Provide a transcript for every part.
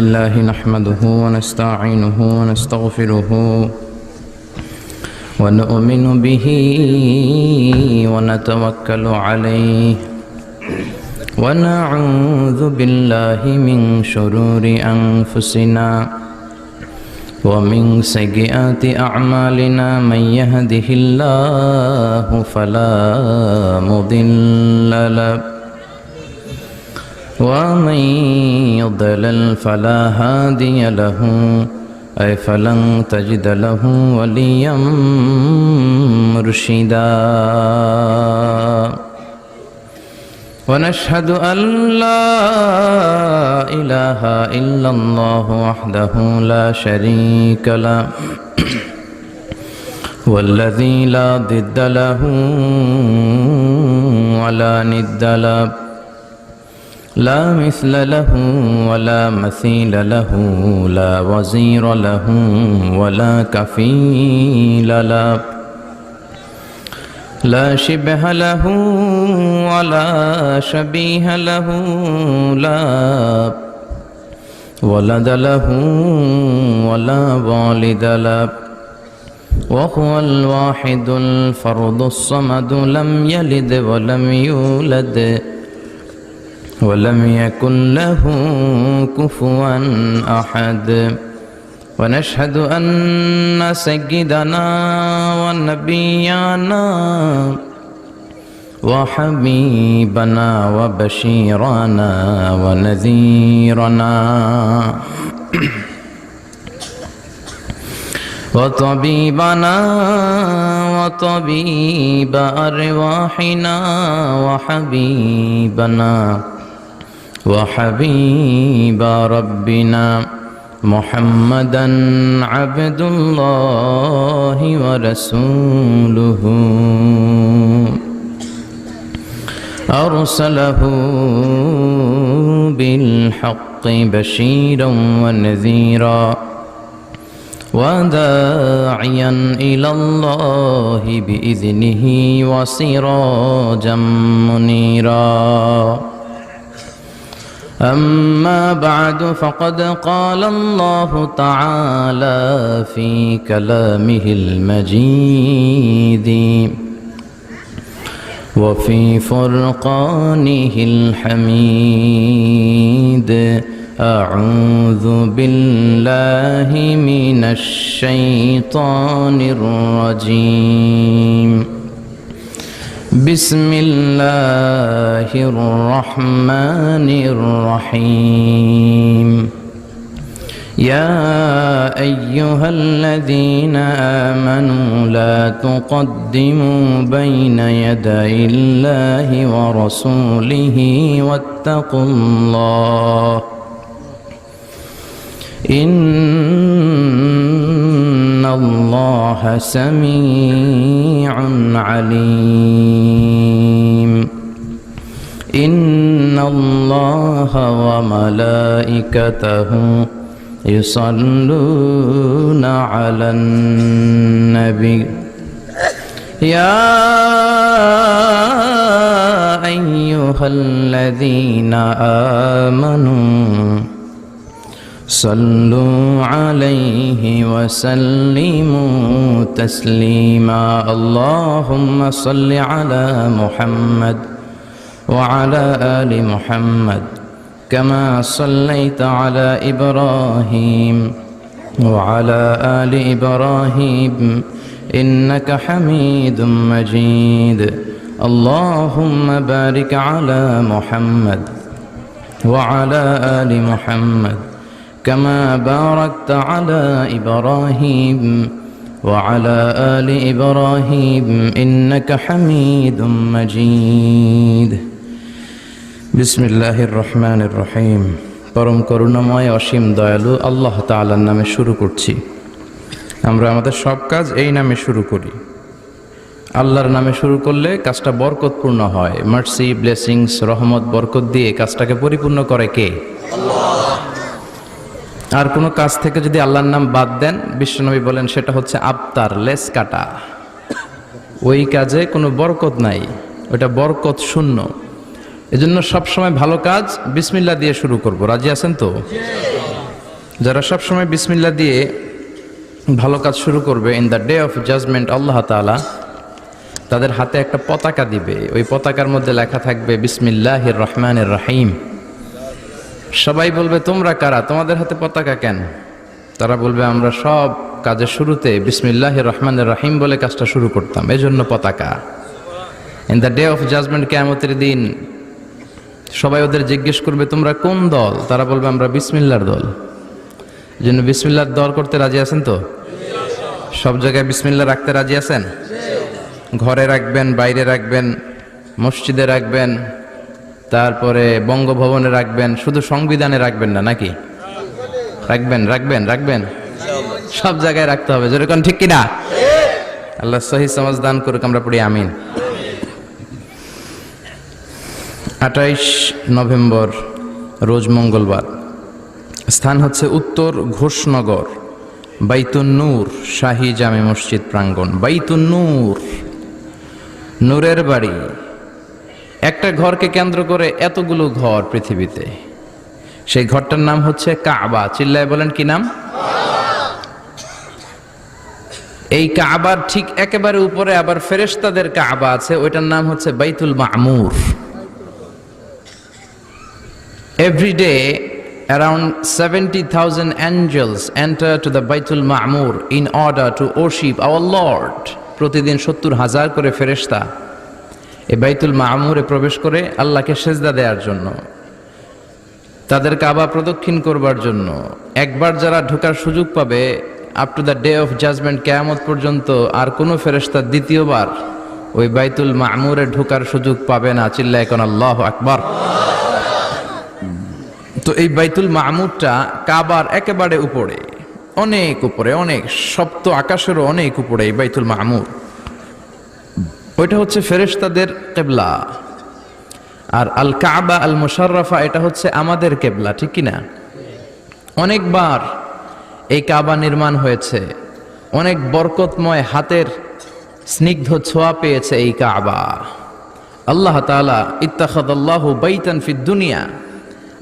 لله نحمده ونستعينه ونستغفره ونؤمن به ونتوكل عليه ونعوذ بالله من شرور أنفسنا ومن سيئات أعمالنا من يهده الله فلا مضل له ومن يضلل فلا هادي له أي فلن تجد له وليا مرشدا ونشهد أن لا إله إلا الله وحده لا شريك له والذي لا ضد له ولا ند له لا مثل له ولا مثيل له لا وزير له ولا كفيل له لا شبه له ولا شبيه له لا ولد له ولا والد له وهو الواحد الفرد الصمد لم يلد ولم يولد ولم يكن له كفوا أحد ونشهد أن سيدنا ونبينا وحبيبنا وبشيرنا ونذيرنا وطبيبنا وطبيب أرواحنا وحبيب ربنا محمدا عبد الله ورسوله أرسله بالحق بشيرا ونذيرا وداعيا إلى الله بإذنه وسراجا منيرا أما بعد فقد قال الله تعالى في كلامه المجيد وفي فرقانه الحميد أعوذ بالله من الشيطان الرجيم بسم الله الرحمن الرحيم يا أيها الذين آمنوا لا تقدموا بين يدي الله ورسوله واتقوا الله إن الله سميع عليم إن الله وملائكته يصلون على النبي يا أيها الذين آمنوا صلوا عليه وسلموا تسليما اللهم صل على محمد وعلى آل محمد كما صليت على إبراهيم وعلى آل إبراهيم إنك حميد مجيد اللهم بارك على محمد وعلى آل محمد كما باركت على إبراهيم وعلى آل إبراهيم إنك حميد مجيد بسم الله الرحمن الرحيم পরম করুণাময় অসীম দয়ালু আল্লাহ তাআলার নামে শুরু করছি। আমরা আমাদের সব কাজ এই নামে শুরু করি। আল্লাহর নামে শুরু করলে কাজটা বরকতপূর্ণ হয়। মার্সি, ব্লেসিংস, রহমত, বরকত দিয়ে কাজটাকে পরিপূর্ণ করে কে? আল্লাহ। আর কোনো কাজ থেকে যদি আল্লাহর নাম বাদ দেন, বিশ্বনবী বলেন সেটা হচ্ছে আবতার, লেস কাটা। ওই কাজে কোনো বরকত নাই, ওটা বরকত শূন্য। এজন্য সবসময় ভালো কাজ বিসমিল্লাহ দিয়ে শুরু করব। রাজি আছেন তো? যারা সব সময় বিসমিল্লাহ দিয়ে ভালো কাজ শুরু করবে, in the day of judgement Allah তাআলা তাদের হাতে একটা পতাকা দিবে। ওই পতাকার মধ্যে লেখা থাকবে বিসমিল্লাহির রহমানির রহিম। সবাই বলবে, তোমরা কারা, তোমাদের হাতে পতাকা কেন? তারা বলবে, আমরা সব কাজের শুরুতে বিসমিল্লাহির রহমানির রহিম বলে কাজটা শুরু করতাম, এজন্য পতাকা। In the day of judgment, কিয়ামতের দিন সবাই ওদের জিজ্ঞেস করবে, তোমরা কোন দল? তারা বলবে, আমরা বিসমিল্লাহর দল। এজন্য বিসমিল্লাহর দল করতে রাজি আছেন তো? সব জায়গায় বিসমিল্লাহ রাখতে রাজি আছেন? ঘরে রাখবেন, বাইরে রাখবেন, মসজিদে রাখবেন, তারপরে বঙ্গভবনে রাখবেন, শুধু সংবিধানে রাখবেন না, নাকি? রাখবেন রাখবেন রাখবেন, সব জায়গায় রাখতে হবে। যেরকম ঠিক কিনা? আল্লাহ সহি সমাজ দান করুক, আমরা পড়ি আমিন। 28 নভেম্বর রোজ মঙ্গলবার। স্থান হচ্ছে উত্তর ঘোষনগর, বাইতুন নূর শাহী জামে মসজিদ প্রাঙ্গণ। বাইতুন নূর, নূরের বাড়ি। একটা ঘরকে কেন্দ্র করে এতগুলো ঘর পৃথিবীতে। সেই ঘরটার নাম হচ্ছে কাবা। চিল্লায় বলেন, কি নাম? এই কাবার ঠিক একেবারে উপরে আবার ফেরেশতাদের কাবা আছে, ওইটার নাম হচ্ছে বাইতুল মামুর। Every day, around 70,000 angels enter to the Baitul Ma'mur in order to worship our Lord. প্রতিদিন 70,000 করে ফেরেশতা এই বাইতুল মামুরে প্রবেশ করে আল্লাহকে সেজদা দেওয়ার জন্য, তাদের কাবা প্রদক্ষিণ করবার জন্য। একবার যারা ঢোকার সুযোগ পাবে, up to the day of judgment, কিয়ামত পর্যন্ত আর কোনো ফেরেশতা দ্বিতীয়বার ওই বাইতুল মামুরে ঢোকার সুযোগ পাবে না। চিল্লায় কোন আল্লাহু আকবার। তো এই বাইতুল মামুরটা কাবার একেবারে উপরে, অনেক উপরে, অনেক সপ্ত আকাশেরও অনেক উপরে এই বাইতুল মামুর। ওইটা হচ্ছে ফেরেশতাদের কিবলা। আর আল কাবা আল মুশাররাফা, এটা হচ্ছে আমাদের কিবলা, ঠিক কিনা? অনেকবার এই কাবা নির্মাণ হয়েছে, অনেক বরকতময় হাতের স্নিগ্ধ ছোঁয়া পেয়েছে এই কাবা। আল্লাহ তাআলা ইত্তাখাযাল্লাহু বাইতান ফিদ দুনিয়া,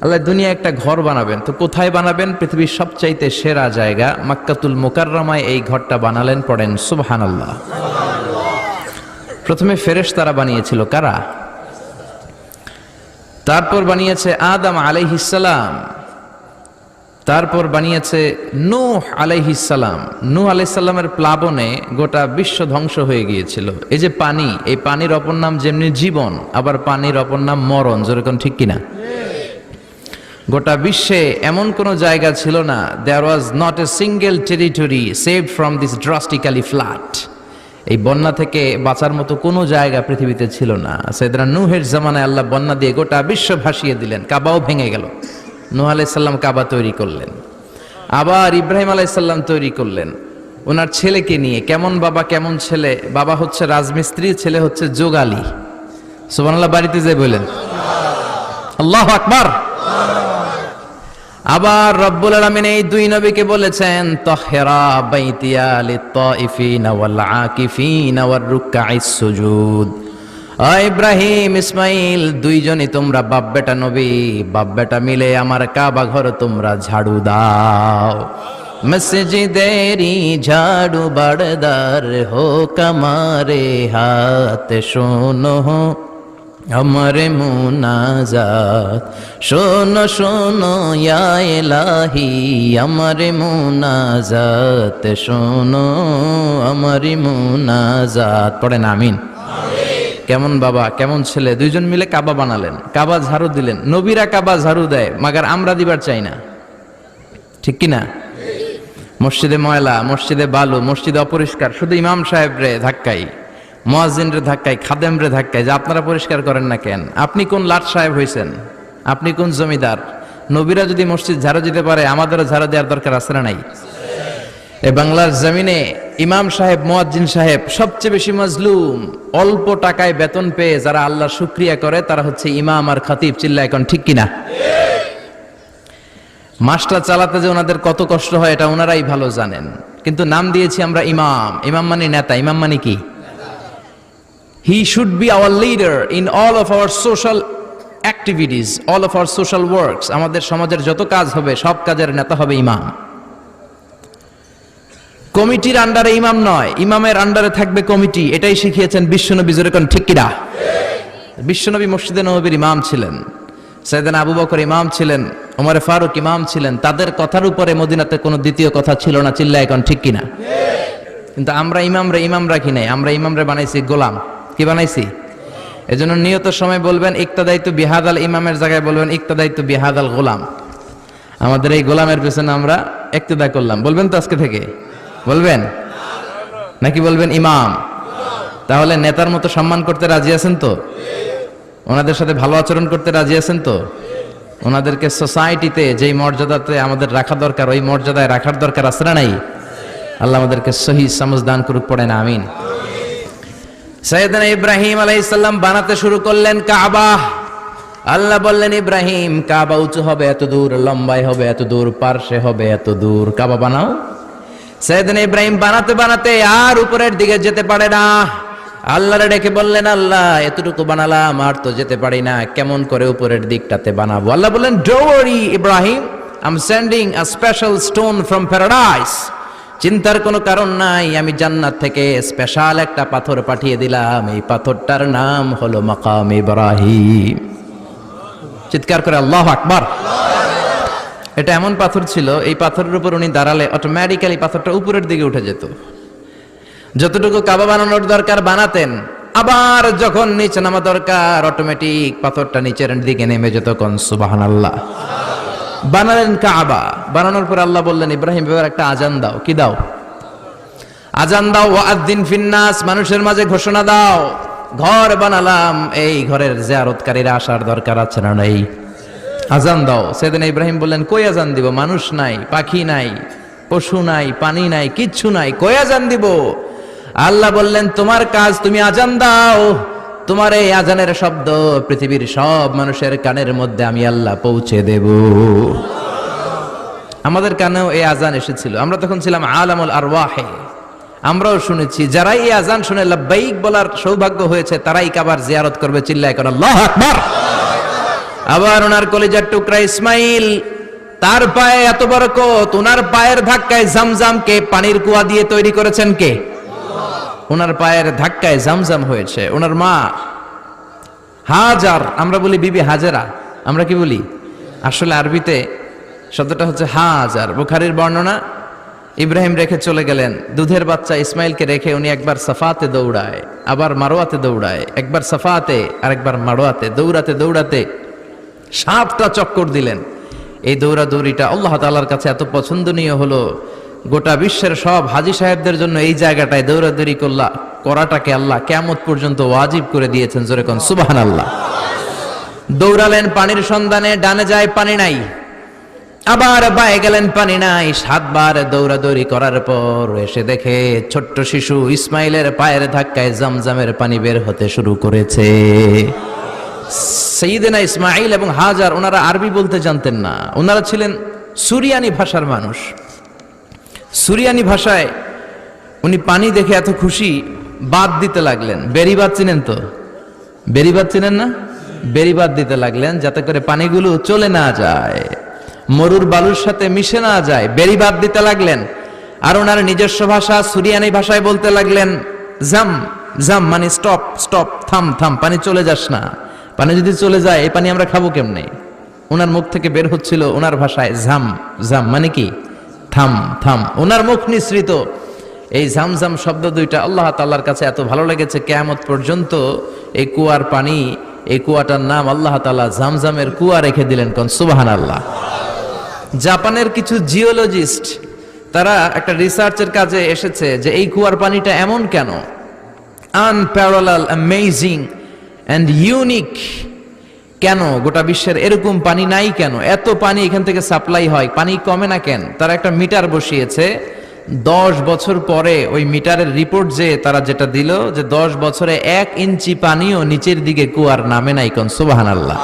আল্লাহ দুনিয়া একটা ঘর বানাবেন। তো কোথায় বানাবেন? পৃথিবীর সবচাইতে সেরা জায়গা মক্কাতুল মুকাররমায় এই ঘরটা বানালেন। পড়েন সুবহানাল্লাহ। প্রথমে ফেরেশতারা বানিয়েছিল, কারা? তারপর বানিয়েছে আদম আলাইহিস সালাম, তারপর বানিয়েছে নূহ আলাইহিস সালাম। নূহ আলাইহিস সালামের প্লাবনে গোটা বিশ্ব ধ্বংস হয়ে গিয়েছিল। এই যে পানি, এই পানির অপর নাম যেমনি জীবন, আবার পানির অপর নাম মরণ। যেরকম ঠিক কিনা? গোটা বিশ্বে এমন কোনো জায়গা ছিল না, there was not a single territory saved from this drastically flood. এই বন্যা থেকে বাঁচার মতো কোনো জায়গা পৃথিবীতে ছিল না। সাইয়েদনা নূহের জামানায় আল্লাহ বন্যা দিয়ে গোটা বিশ্ব ভাসিয়ে দিলেন, কাবাও ভেঙে গেল। নূহ আলাইহিস সালাম কাবা তৈরি করলেন, আবার ইব্রাহিম আলাইহিস সালাম তৈরি করলেন ওনার ছেলেকে নিয়ে। কেমন বাবা কেমন ছেলে? বাবা হচ্ছে রাজমিস্ত্রি, ছেলে হচ্ছে যোগালী। সুবহানাল্লাহ, বাড়িতে যাই বলেন আল্লাহু আকবার। আবার রব্বুল আলামিন এই দুই নবীকে বলেছেন, তাহহিরা বাইতিয়া লিত-তাইফিনা ওয়াল আকিফিনা ওয়ার রুকআইস সুজুদ। ইব্রাহিম ইসমাইল দুইজনই তোমরা বাপ বেটা নবী, বাপ বেটা মিলে আমার কাবা ঘর তোমরা ঝাড়ু দাও। মসজিদেরি ঝাড়ু বারদার হো কমারে হাত শোনো আমারে মুনাজাত, শোনো শোনো ইয়া ইলাহি আমারে মুনাজাত, শোনো আমারি মুনাজাত। পড়েন আমিন। কেমন বাবা কেমন ছেলে, দুইজন মিলে কাবা বানালেন, কাবা ঝাড়ু দিলেন। নবীরা কাবা ঝাড়ু দেয়, মাগার আমরা দিবার চাই না, ঠিক কিনা? মসজিদে ময়লা, মসজিদে বালু, মসজিদে অপরিষ্কার, শুধু ইমাম সাহেব রে ধাক্কাই, মুয়াজ্জিন রে ধাক্কাই, খাদেম রে ধাক্কাই, যে আপনারা পরিষ্কার করেন না কেন? আপনি কোন লাট সাহেব হয়েছেন? আপনি কোন জমিদার? নবীরা যদি মসজিদ ঝাড়ু দিতে পারে, আমাদেরও ঝাড়ু দেওয়ার দরকার আছে না নাই? এই বাংলার জমিনে ইমাম সাহেব, মুয়াজ্জিন সাহেব সবচেয়ে বেশি মাজলুম। অল্প টাকায় বেতন পেয়ে যারা আল্লাহর শুকরিয়া করে তারা হচ্ছে ইমাম আর খতিব। চিল্লা এখন ঠিক কিনা? মাসটা চালাতে যে ওনাদের কত কষ্ট হয় এটা ওনারাই ভালো জানেন। কিন্তু নাম দিয়েছি আমরা ইমাম। ইমাম মানে নেতা। ইমাম মানে কি? He should be our leader in all of our social activities, all of our social works, আমাদের সমাজের যত কাজ হবে সব কাজের নেতা হবে ইমাম। কমিটির আন্ডারে ইমাম নয়, ইমামের আন্ডারে থাকবে কমিটি। এটাই শিখিয়েছেন বিশ্বনবী। জোরে কোন ঠিক কিনা? বিশ্বনবী মসজিদে নববীর ইমাম ছিলেন, সাইয়েদনা আবু বকর ইমাম ছিলেন, ওমরে ফারুক ইমাম ছিলেন। তাদের কথার উপরে মদিনাতে কোনো দ্বিতীয় কথা ছিল না। চিল্লায় এখন ঠিক কিনা? কিন্তু আমরা ইমাম রাখি নাই, আমরা ইমামরে বানাইছি গোলাম। কি বানাইছি? এজন্য নিয়ত সময় বলবেন ইক্তাদাইতু বিহাদাল ইমামের জায়গায় বলবেন ইক্তাদাইতু বিহাদাল গোলাম। আমাদের এই গোলামের পেছনে আমরা ইক্তদা করলাম। বলবেন তো আজকে থেকে? বলবেন নাকি বলবেন ইমাম? তাহলে নেতার মতো সম্মান করতে রাজি আছেন তো? ওনাদের সাথে ভালো আচরণ করতে রাজি আছেন তো? ওনাদেরকে সোসাইটিতে যেই মর্যাদাতে আমাদের রাখা দরকার ওই মর্যাদায় রাখার দরকার আছে না নাই? আল্লাহ আমাদেরকে সহি সমঝ দান করুক, পড়ে না আমিন। সাইয়েদনা ইব্রাহিম আলাইহিস সালাম বানাতে শুরু করলেন কাবা। আল্লাহ বললেন ইব্রাহিম কাবা উঁচু হবে এত দূর, লম্বাই হবে এত দূর, পার্শ্বে হবে এত দূর, কাবা বানাও। সাইয়েদনা ইব্রাহিম বানাতে বানাতে আর উপরের দিকে যেতে পারে না। আল্লাহরে ডেকে বললেন আল্লাহ এতটুকু বানালাম, আর তো যেতে পারি না, কেমন করে উপরের দিকটাতে বানাবো? আল্লাহ বললেন don't worry Ibrahim, I am sending a special stone from paradise. চিন্তার কোনো কারণ নাই, আমি জান্নাত থেকে স্পেশাল একটা পাথর পাঠিয়ে দিলাম। এই পাথরটার নাম হলো মাকাম ইব্রাহিম। চিৎকার করে আল্লাহু আকবার। এটা এমন পাথর ছিল, এই পাথরের উপর উনি দাঁড়ালে অটোমেটিক্যালি পাথরটা উপরের দিকে উঠে যেত। যতটুকু কাবা বানানোর দরকার বানাতেন, আবার যখন নিচে নামা দরকার অটোমেটিক পাথরটা নিচের দিকে নেমে যেত। কোন সুবহানাল্লাহ। বানালেন কাবা। বানানোর পর আল্লাহ বললেন ইব্রাহিম এবার একটা আজান দাও। কি দাও? আজান দাও। ওয়াআযিন ফিন্নাস, মানুষের মাঝে ঘোষণা দাও ঘর বানালাম, এই ঘরের জিয়ারতকারীরা আসার দরকার আছে না নাই? আজান দাও। সেদিন ইব্রাহিম বললেন কই আজান দিব? মানুষ নাই, পাখি নাই, পশু নাই, পানি নাই, কিচ্ছু নাই, কই আজান দিব? আল্লাহ বললেন তোমার কাজ, তুমি আজান দাও। তোমার এই আজানের শব্দ পৃথিবীর সব মানুষের কানের মধ্যে আমি আল্লাহ পৌঁছে দেব। আমাদের কানেও এই আজান এসেছিল, আমরা তখন ছিলাম আলামুল আরওয়াহে। আমরাও শুনেছি। যারাই এই আজান শুনে লাব্বাইক বলার সৌভাগ্য হয়েছে তারাই কাবার জিয়ারত করবে। চিল্লায় করে আল্লাহু আকবার। আবার ওনার কলিজার টুকরা ইসমাইল, তার পায়ে এত বরকত, ওনার পায়ের ধাক্কায় জামজামকে পানির কুয়া দিয়ে তৈরি করেছেন কে? ওনার পায়ের ধাক্কায় জামজাম হয়েছে। ওনার মা হাজার, আমরা বলি বিবি হাজেরা, আমরা কি বলি? আসলে আরবিতে শব্দটা হচ্ছে হাজার। বুখারীর বর্ণনা, ইব্রাহিম রেখে চলে গেলেন দুধের বাচ্চা ইসমাইলকে রেখে উনি একবার সাফাতে দৌড়ায়, আবার মারোয়াতে দৌড়ায়, একবার সাফাতে আর একবার মারোয়াতে দৌড়াতে দৌড়াতে 7টা চক্কর দিলেন। এই দৌড়াদৌড়িটা আল্লাহ তাআলার কাছে এত পছন্দনীয় হলো, গোটা বিশ্বের সব হাজী সাহেবদের জন্য এই জায়গাটায় দৌড়াদৌড়ি করাটাকে আল্লাহ কিয়ামত পর্যন্ত ওয়াজিব করে দিয়েছেন। জোরে কোন সুবহানাল্লাহ। দৌড়ালেন পানির সন্ধানে, ডানে যায় পানি নাই, আবার বায়ে গেলেন পানি নাই। 7 বার দৌড়াদৌড়ি করার পর এসে দেখে ছোট্ট শিশু ইসমাইলের পায়ের ধাক্কায় জামজামের পানি বের হতে শুরু করেছে। সাইয়েদনা ইসমাইল এবং হাজার ওনারা আরবি বলতে জানতেন না, ওনারা ছিলেন সুরিয়ানি ভাষার মানুষ। সুরিয়ানি ভাষায় উনি পানি দেখে এত খুশি, বাদ দিতে লাগলেন। বেরিবাদ চিনেন তো? বেরিবাদ চিনেন না? বেরিবাদ দিতে লাগলেন যাতে করে পানিগুলো চলে না যায়, মরুর বালুর সাথে মিশে না যায়। বেরিবাদ দিতে লাগলেন। আর ওনার নিজস্ব ভাষা সুরিয়ানি ভাষায় বলতে লাগলেন জাম জাম, মানে স্টপ স্টপ, থাম থাম, পানি চলে যাস না। পানি যদি চলে যায় এই পানি আমরা খাবো কেমনে? ওনার মুখ থেকে বের হচ্ছিল ওনার ভাষায় জাম জাম, মানে কি? থাম থাম। ওনার মুখ নিঃসৃত এই জামজাম শব্দ দুইটা আল্লাহ তাআলার কাছে এত ভালো লেগেছে, কিয়ামত পর্যন্ত এই কুয়ার পানি, এই কুয়াটার নাম আল্লাহ তাআলা জামজামের কুয়া রেখে দিলেন। কোন সুবহানাল্লাহ। জাপানের কিছু জিওলজিস্ট তারা একটা রিসার্চের কাজে এসেছে যে এই কুয়ার পানিটা এমন কেন, আনপ্যারালাল, অ্যামেজিং অ্যান্ড ইউনিক কেন, গোটা বিশ্বের এরকম পানি নাই কেন, এত পানি এখান থেকে সাপ্লাই হয়, পানি কমে না কেন? তারা একটা মিটার বসিয়েছে। 10 বছর পরে ওই মিটারের রিপোর্ট যে তারা যেটা দিল যে 10 বছরে 1 ইঞ্চি পানিও নিচের দিকে কুয়ার নামে নাই। কোন সুবহানাল্লাহ।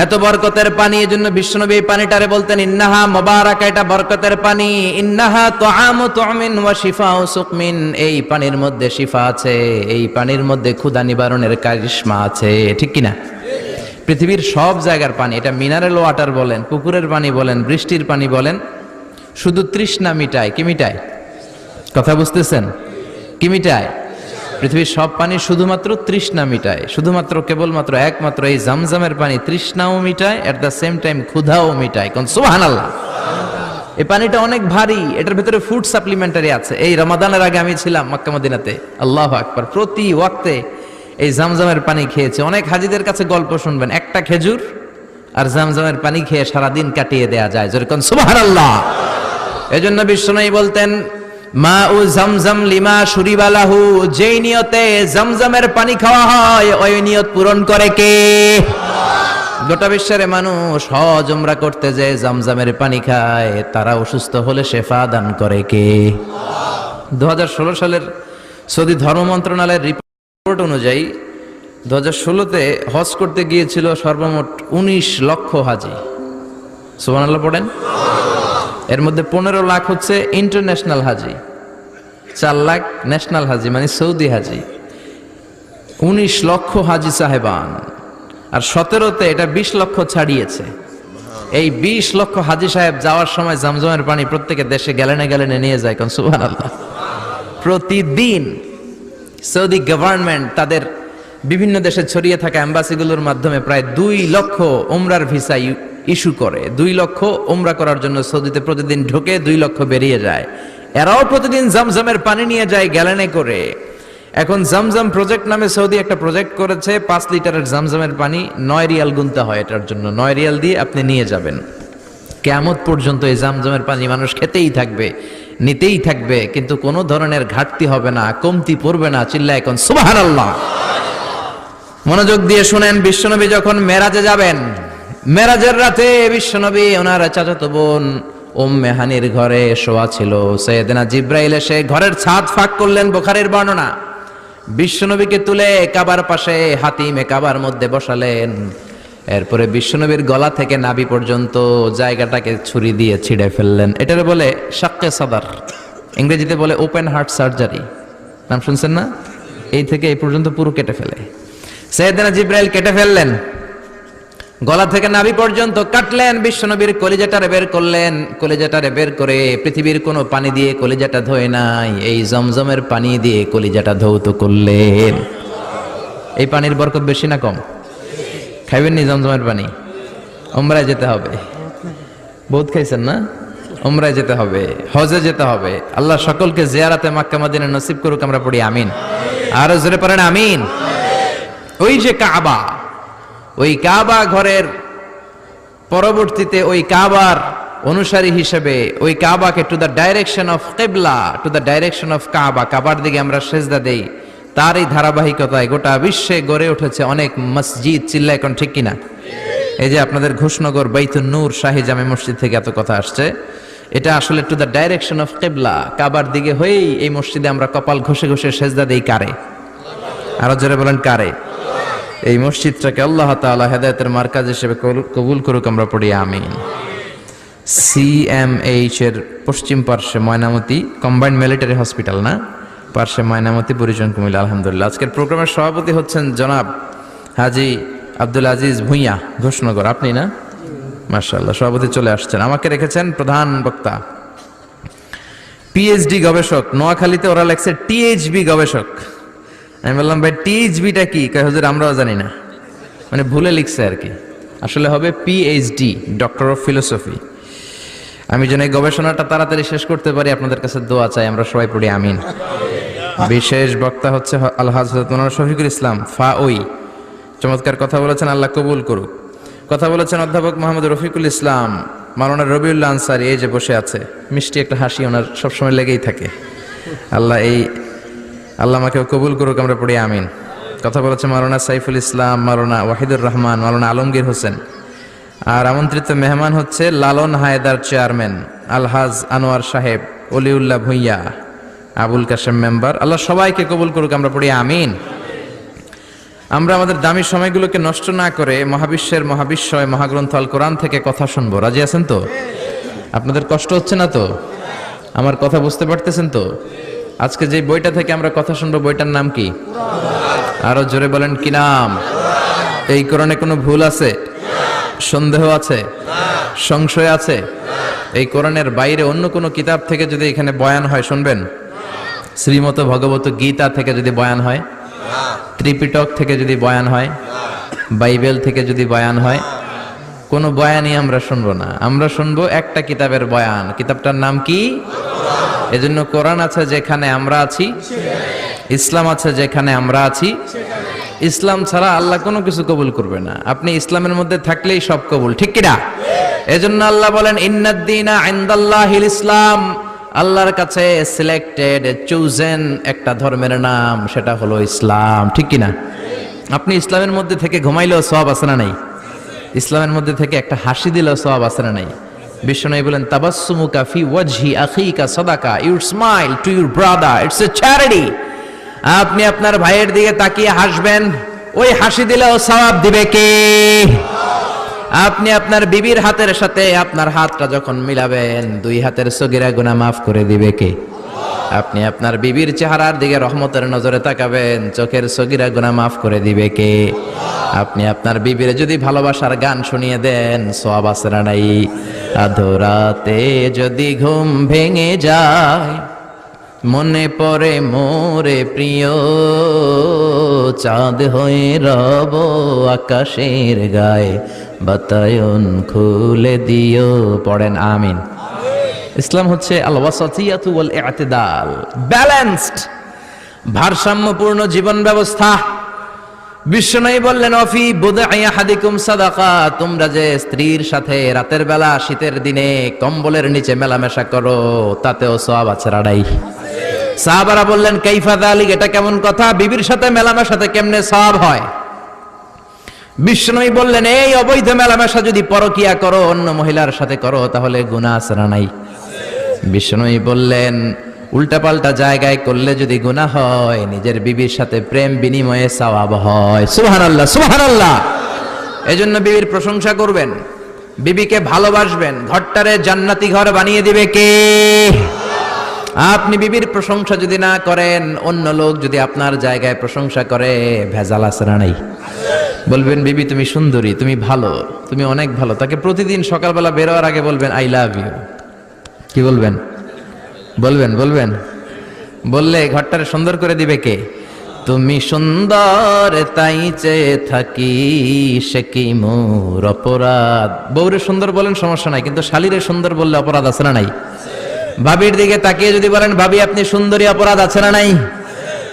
এত বরকতের পানি, এজন্য বিশ্বনবী এই পানিটারে বলতেন ইন্নাহা মুবারাকা, এটা বরকতের পানি। ইন্নাহা তুআমু তুমিন ওয়া শিফাউ সুকমিন, এই পানির মধ্যে শিফা আছে, এই পানির মধ্যে ক্ষুধা নিবারণের কারিশমা আছে। ঠিক কি না? পৃথিবীর সব জায়গার পানি, এটা মিনারেল ওয়াটার বলেন, পুকুরের পানি বলেন, বৃষ্টির পানি বলেন, শুধু তৃষ্ণা মিটায়। কি মিটায়? কথা বুঝতেছেন? কি মিটায়? পৃথিবীর সব পানি শুধুমাত্র তৃষ্ণা মিটায়, শুধুমাত্র কেবলমাত্র একমাত্র এই জামজামের পানি তৃষ্ণাও মিটায়, এট দ্য সেম টাইম ক্ষুধাও মিটায়। কোন সুবহানাল্লাহ। এই পানিটা অনেক ভারী, এটার ভিতরে ফুড সাপ্লিমেন্টারি আছে। এই রমাদানের আগে আমি ছিলাম মক্কা মদিনাতে, আল্লাহু আকবার, প্রতি ওয়াক্তে এই জামজামের পানি খেয়েছে। অনেক হাজীদের কাছে গল্প শুনবেন, একটা খেজুর আর জামজামের পানি খেয়ে সারাদিন কাটিয়ে দেয়া যায়। যেরকম সুবহানাল্লাহ। এজন্য বিশ্বনবী বলতেন, মা উ জামজাম লিমা শুরিবালাহু, যেই নিয়তে জামজামের পানি খাওয়া হয় ওই নিয়ত পূরণ করে কে? গোটা বিশ্বের মানুষ হজ উমরা করতে যায় জামজামের পানি খায়, তারা অসুস্থ হলে শেফা দান করে কে? 2016 সালের সৌদি ধর্ম মন্ত্রণালয়ের রিপোর্ট অনুযায়ী 2016-তে হজ করতে গিয়েছিল সর্বমোট 19 লক্ষ হাজি। সুবহানাল্লাহ পড়েন। এর মধ্যে 15 লাখ হচ্ছে ইন্টারন্যাশনাল হাজি, 4 লাখ ন্যাশনাল হাজি মানে সৌদি হাজি। 19 লক্ষ হাজি সাহেবান, আর 17-তে এটা 20 লক্ষ ছাড়িয়েছে। এই 20 লক্ষ হাজি সাহেব যাওয়ার সময় জামজামের পানি প্রত্যেকের দেশে গ্যালেনে গ্যালেনে নিয়ে যায়। কোন সুবহানাল্লাহ। প্রতিদিন সৌদি গভর্নমেন্ট তাদের বিভিন্ন দেশে ছড়িয়ে থাকা এম্বাসিগুলোর মাধ্যমে প্রায় 2 লক্ষ উমরার ভিসা ইস্যু করে। 2 লক্ষ উমরা করার জন্য সৌদিতে প্রতিদিন ঢোকে, 2 লক্ষ বেরিয়ে যায়। এরাও প্রতিদিন জামজামের পানি নিয়ে যায় গ্যালেনে করে। এখন জামজাম প্রজেক্ট নামে সৌদি একটা প্রজেক্ট করেছে, 5 লিটারের জামজামের পানি 9 রিয়াল গুনতে হয় এটার জন্য। 9 রিয়াল দিয়ে আপনি নিয়ে যাবেন। কিয়ামত পর্যন্ত এই জামজামের পানি মানুষ খেতেই থাকবে, নিতেই থাকবে, কিন্তু কোনো ধরনের ঘাটতি হবে না, কমতি পড়বে না। চিল্লায় এখন সুবহানাল্লাহ। মনোযোগ দিয়ে শুনেন, বিশ্বনবী যখন মেরাজে যাবেন, মেরাজের রাতে বিশ্বনবী ওনার চাচাতো বোন উম্মে হানির ঘরে শোয়া ছিল। সাইয়েদনা জিব্রাইল এসে ঘরের ছাদ ফাঁক করলেন, বুখারীর বর্ণনা। বিশ্বনবীকে তুলে কাবার পাশে হাতিমে কাবার মধ্যে বসালেন। এরপরে বিশ্বনবীর গলা থেকে নাভি পর্যন্ত জায়গাটাকে ছুরি দিয়ে ছিঁড়ে ফেললেন। এটারে বলে শাক্কে সাদার, ইংরেজিতে বলে ওপেন হার্ট সার্জারি। নাম শুনছেন না? এই থেকে এই পর্যন্ত পুরো কেটে ফেলে। সাইয়েদনা জিব্রাইল কেটে ফেললেন, গলা থেকে নাভি পর্যন্ত কাটলেন। বিশ্বনবীর কলিজাটারে বের করলেন। কলিজাটারে বের করে পৃথিবীর কোনো পানি দিয়ে কলিজাটা ধোয় নাই, এই জমজমের পানি দিয়ে কলিজাটা ধৌত করলেন। এই পানির বরকত বেশি না কম? খাইবেন নি জমজমের পানি? উমরায় যেতে হবে। বহুত খাইছেন না? উমরায় যেতে হবে, হজে যেতে হবে। আল্লাহ সকলকে জিয়ারাতে মক্কা মদিনা নসিব করুক, আমরা পড়ি আমিন। আরো জোরে পড়েন আমিন। ওই যে কাবা, ওই কাবা ঘরের পরবর্তীতে ওই কাবার অনুসারী হিসেবে ওই কাবাকে টু দ্য ডাইরেকশন অফ কিবলা, টু দ্য ডাইরেকশন অফ কাবা, কাবার দিকে আমরা সেজদা দেই। তার এই ধারাবাহিকতায় গোটা বিশ্বে গড়ে উঠেছে অনেক মসজিদ। চিল্লা এখন ঠিক কিনা? এই যে আপনাদের ঘোষনগর বাইতুন নূর শাহী জামে মসজিদ থেকে এত কথা আসছে, এটা আসলে টু দ্য ডাইরেকশন অফ কিবলা, কাবার দিকে হয়েই এই মসজিদে আমরা কপাল ঘষে ঘষে সেজদা দেই। কারে? আরো জোরে বলেন কারে? এই মসজিদটাকে আল্লাহ তাআলা হেদায়েতের মার্কাজ হিসেবে কবুল করুক, আমরা পড়ি আমিন। CMH এর পশ্চিম পার্শ্বে ময়নামতি কম্বাইন্ড মিলিটারি হসপিটাল, না পার্শ্বে ময়নামতি, পরিজন কুমিল্লা। আলহামদুলিল্লাহ। আজকের প্রোগ্রামের সভাপতি হচ্ছেন জনাব হাজী আব্দুল আজিজ ভুঁইয়া, ঘোষনগর। আপনি না? মাশাআল্লাহ, সভাপতি চলে আসছেন। আমাকে রেখেছেন প্রধান বক্তা, PhD গবেষক। নোয়াখালীতে ওরা লেখছে THB গবেষক। আমি বললাম ভাই THBটা কি? কয় হুজুর আমরাও জানি না, মানে ভুলে লিখছে আর কি। আসলে হবে PhD, ডক্টর অফ ফিলোসফি। আমি যেন এই গবেষণাটা তাড়াতাড়ি শেষ করতে পারি, আপনাদের কাছে দোয়া চাই, আমরা সবাই পড়ি আমিন। বিশেষ বক্তা হচ্ছে আল হযরত মাওলানা শফিকুল ইসলাম ফাওই। চমৎকার কথা বলেছেন, আল্লাহ কবুল করুক। কথা বলেছেন অধ্যাপক মোহাম্মদ রফিকুল ইসলাম, মাওলানা রবিউল্লাহ আনসারী, এই যে বসে আছে, মিষ্টি একটা হাসি ওনার সবসময় লেগেই থাকে। আল্লাহ আমাকে কবুল করুক, আমরা পড়ি আমিন। কথা বলেছে মাওলানা সাইফুল ইসলাম, মাওলানা ওয়াহিদুর রহমান, মাওলানা আলমগীর হোসেন। আর আমন্ত্রিত মেহমান হচ্ছে লালন হায়দার চেয়ারম্যান, আলহাজ আনোয়ার সাহেব, অলিউল্লাহ ভুঁইয়া, আবুল কাশেম মেম্বার। আল্লাহ সবাইকে কবুল করুক, আমরা পড়ি আমিন। আমরা আমাদের দামি সময়গুলোকে নষ্ট না করে মহাবিশ্বের মহাবিশ্বয় মহাগ্রন্থ আল কোরআন থেকে কথা শুনবো। রাজি আছেন তো? আপনাদের কষ্ট হচ্ছে না তো? আমার কথা বুঝতে পারতেছেন তো? আজকে যে বইটা থেকে আমরা কথা শুনবো, বইটার নাম কি? আরো জোরে বলেন, কি নাম? এই কোরআনে কোনো ভুল আছে? সন্দেহ আছে? সংশয় আছে? এই কোরআনের বাইরে অন্য কোনো কিতাব থেকে যদি এখানে বয়ান হয় শুনবেন? শ্রীমত ভগবত গীতা থেকে যদি বয়ান হয়, ত্রিপিটক থেকে যদি বয়ান হয়, বাইবেল থেকে যদি বয়ান হয়, কোনো বয়ানই আমরা শুনবো না। আমরা শুনবো একটা কিতাবের বয়ান। কিতাবটার নাম কি? এজন্য কোরআন আছে যেখানে আমরা আছি, ইসলাম আছে যেখানে আমরা আছি। ইসলাম ছাড়া আল্লাহ কোনো কিছু কবুল করবে না। আপনি ইসলামের মধ্যে থাকলেই সব কবুল, ঠিক কিনা? এজন্য আল্লাহ বলেন ইন্নাদ-দীনা ইনদাল্লাহিল ইসলাম। আল্লাহর কাছে সিলেক্টেড, চুজেন একটা ধর্মের নাম, সেটা হলো ইসলাম, ঠিক কিনা? আপনি ইসলামের মধ্যে থেকে ঘুমাইলেও সওয়াব আছে না নাই? ইসলামের মধ্যে থেকে একটা হাসি দিলেও সওয়াব আছে না নাই? বিশ্বনবী বলেন তাবাসসুমুকা ফি ওয়াজহি আখিকা সাদাকা, your smile to your brother, it's a charity. আপনি আপনার ভাইয়ের দিকে তাকিয়ে হাসবেন, ওই হাসি দিলেও সওয়াব দিবে কে? আপনি আপনার বিবির হাতের সাথে আপনার হাতটা যখন মিলাবেন, দুই হাতের সগীরা গুনাহ মাফ করে দিবে কে? আপনি আপনার বিবির চেহারার দিকে রহমতের নজরে তাকাবেন, চোখের সগীরা গুনাহ মাফ করে দিবে কে? আপনি আপনার বিবির যদি ভালোবাসার গান শুনিয়ে দেন, সওয়াব আছে না নাই? আধরাতে যদি ঘুম ভেঙে যায়, মনে পড়ে মোরে প্রিয়, চাঁদ হয়ে রব আকাশের গায়ে, বাতায়ন খুলে দিও। পড়েন আমিন। ইসলাম হচ্ছে আল ওয়াসাতিয়াতু ওয়াল ইআতিদাল, ব্যালেন্সড, ভারসাম্যপূর্ণ জীবন ব্যবস্থা। বিশ্বনবী বললেন অফি বুদআই আহাদিকুম সাদাকা, তোমরা যে স্ত্রীর সাথে রাতের বেলা শীতের দিনে কম্বলের নিচে মেলামেশা করো, তাতেও সওয়াব আছে রাড়াই। সাহাবারা বললেন কাইফা যালিক, এটা কেমন কথা? বিবির সাথে মেলামেশাতে কেমনে সওয়াব হয়? বিশ্বনবী বললেন এই অবৈধ মেলামেশা যদি পরকিয়া করো, অন্য মহিলার সাথে করো, তাহলে গুনাহ আছে না নাই? বিশ্বনবী বললেন উল্টাপাল্টা জায়গায় করলে যদি গুনাহ হয়, নিজের বিবির সাথে প্রেম বিনিময়ে সওয়াব হয়। সুবহানাল্লাহ, সুবহানাল্লাহ। এজন্য বিবির প্রশংসা করবেন, বিবিকে ভালোবাসবেন, ঘরটারে জান্নাতি ঘর বানিয়ে দিবে কে? আপনি বিবির প্রশংসা যদি না করেন, অন্য লোক যদি আপনার জায়গায় প্রশংসা করে, ভেজাল আছে না নাই? বলবেন বিবি তুমি সুন্দরী, তুমি ভালো, তুমি অনেক ভালো। তাকে প্রতিদিন সকালবেলা বেরোয়ার আগে বলবেন আই লাভ ইউ। কি বলবেন? বলবেন, বলবেন। বললে ঘরটারে সুন্দর করে দিবে কে? তুমি সুন্দর তাই চেয়ে থাকি, সে কি মোর অপরাধ। বউরে সুন্দর বলেন সমস্যা নাই, কিন্তু শালীরে সুন্দর বললে অপরাধ আছে না নাই? ভাবির দিকে তাকিয়ে যদি বলেন ভাবি আপনি সুন্দরী, অপরাধ আছে না নাই?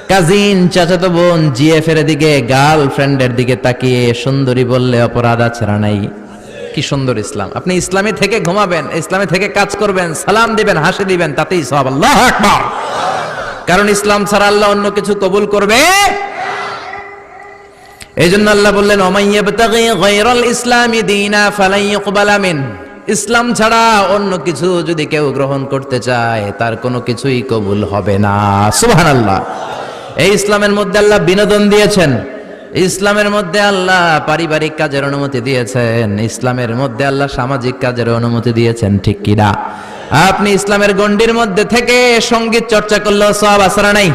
কাজিন, চাচাতো বোন, জিএফ এর দিকে, গার্লফ্রেন্ডের দিকে তাকিয়ে সুন্দরী বললে অপরাধ আছে না নাই? কি সুন্দর ইসলাম! আপনি ইসলামে থেকে ঘুমাবেন, ইসলামে থেকে কাজ করবেন, সালাম দিবেন, হাসি দিবেন, তাতেই সওয়াব। আল্লাহু আকবার। কারণ ইসলাম ছাড়া আল্লাহ অন্য কিছু কবুল করবে। এইজন্য আল্লাহ বললেন ওমাইয়াবতাগি গায়রাল ইসলামি দীনা ফালান ইউকবালা মিন। ইসলাম ছাড়া অন্য কিছু যদি কেউ গ্রহণ করতে চায়, তার কোনো কিছুই কবুল হবে না। সুবহানাল্লাহ। এই ইসলামের মধ্যে আল্লাহ বিনোদন দিয়েছেন, ইসলামের মধ্যে আল্লাহ পারিবারিক কাজের অনুমতি দিয়েছেন, ইসলামের মধ্যে আল্লাহ সামাজিক কাজের অনুমতি দিয়েছেন, ঠিক কি না? আপনি ইসলামের গণ্ডির মধ্যে থেকে সঙ্গীত চর্চা করলেও সওয়াব আছে না নাই?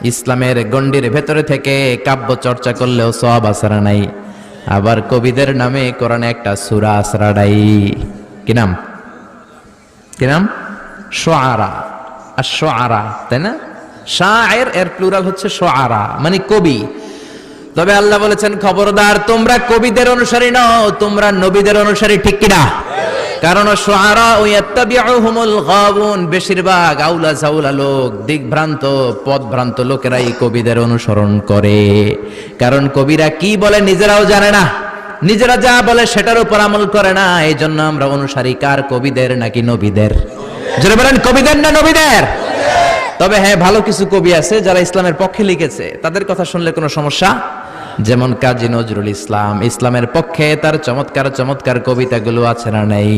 ইসলামের গণ্ডির ভেতরে থেকে কাব্য চর্চা করলেও সওয়াব আছে না নাই? আবার কবিদের নামে কোরআনে একটা সূরা আছে না নাই? কি নাম? কি নাম? শুআরা। আশ-শুআরা, তাই না? শায়ের এর প্লুরাল হচ্ছে শুআরা, মানে কবি। তবে আল্লাহ বলেছেন খবরদার তোমরা কবিদের অনুসারী নও, তোমরা নবীদের অনুসারী, ঠিক কিনা? কারণ শুআরা ইয়াত্তাবিউহুমুল গাবুন, বেশিরভাগ আউলা জাউলা লোক, দিকভ্রান্ত পথভ্রান্ত লোকেরাই কবিদের অনুসরণ করে। কারণ কবিরা কি বলে নিজেরাও জানে না, নিজেরা যা বলে সেটার উপর আমল করে না। এই জন্য আমরা অনুসারী কার? কবিদের নাকি নবীদের? যারা বলেন কবিদের না নবীদের? তবে হ্যাঁ, ভালো কিছু কবি আছে যারা ইসলামের পক্ষে লিখেছে, তাদের কথা শুনলে কোনো সমস্যা। যেমন কাজী নজরুল ইসলাম, ইসলামের পক্ষে তার চমৎকার চমৎকার কবিতাগুলো আছে না নাই?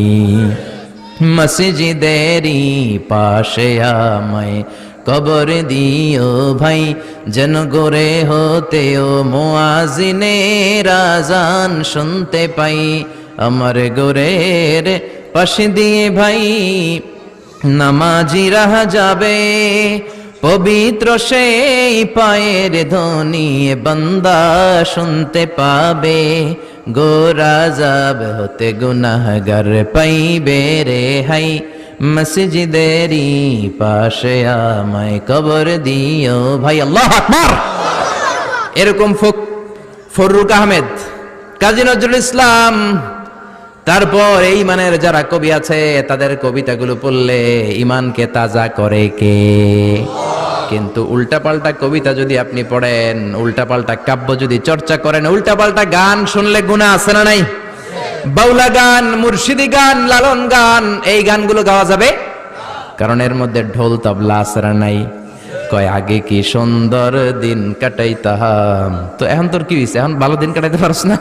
মসজিদেরই পাশে আমায় কবর দিও ভাই, যেন গোরে হতে ও মুয়াজিনের আযান শুনতে পাই। আমার গোরের পাশে দিয়ে ভাই নামাজি রাহা যাবে, পবিত্র সেই পায়ের ধ্বনি বান্দা শুনতে পাবে, গোরা যাব হতে গুনাহগার পাইবে রে হাই, মসজিদেরই পাশে আমায় কবর দিও ভাই। আল্লাহু আকবার। এরকম ফররুক আহমেদ, কাজী নজরুল ইসলাম, তারপর এই ইমানের যারা কবি আছে তাদের কবিতাগুলো পড়লে ইমানকে তাজা করে কে? কিন্তু উল্টাপাল্টা কবিতা যদি আপনি পড়েন, উল্টাপাল্টা কাব্য যদি চর্চা করেন, উল্টাপাল্টা গান শুনলে গুনাহ আছে না নাই? বাউলা গান, মুর্শিদি গান, লালন গান, এই গানগুলো গাওয়া যাবে? কারণ এর মধ্যে ঢোল তবলা আছে না নাই? কয় আগে কি সুন্দর দিন কাটাইতাম, তো এখন তোর কি হইছে? এখন ভালো দিন কাটাইতে পারছ না?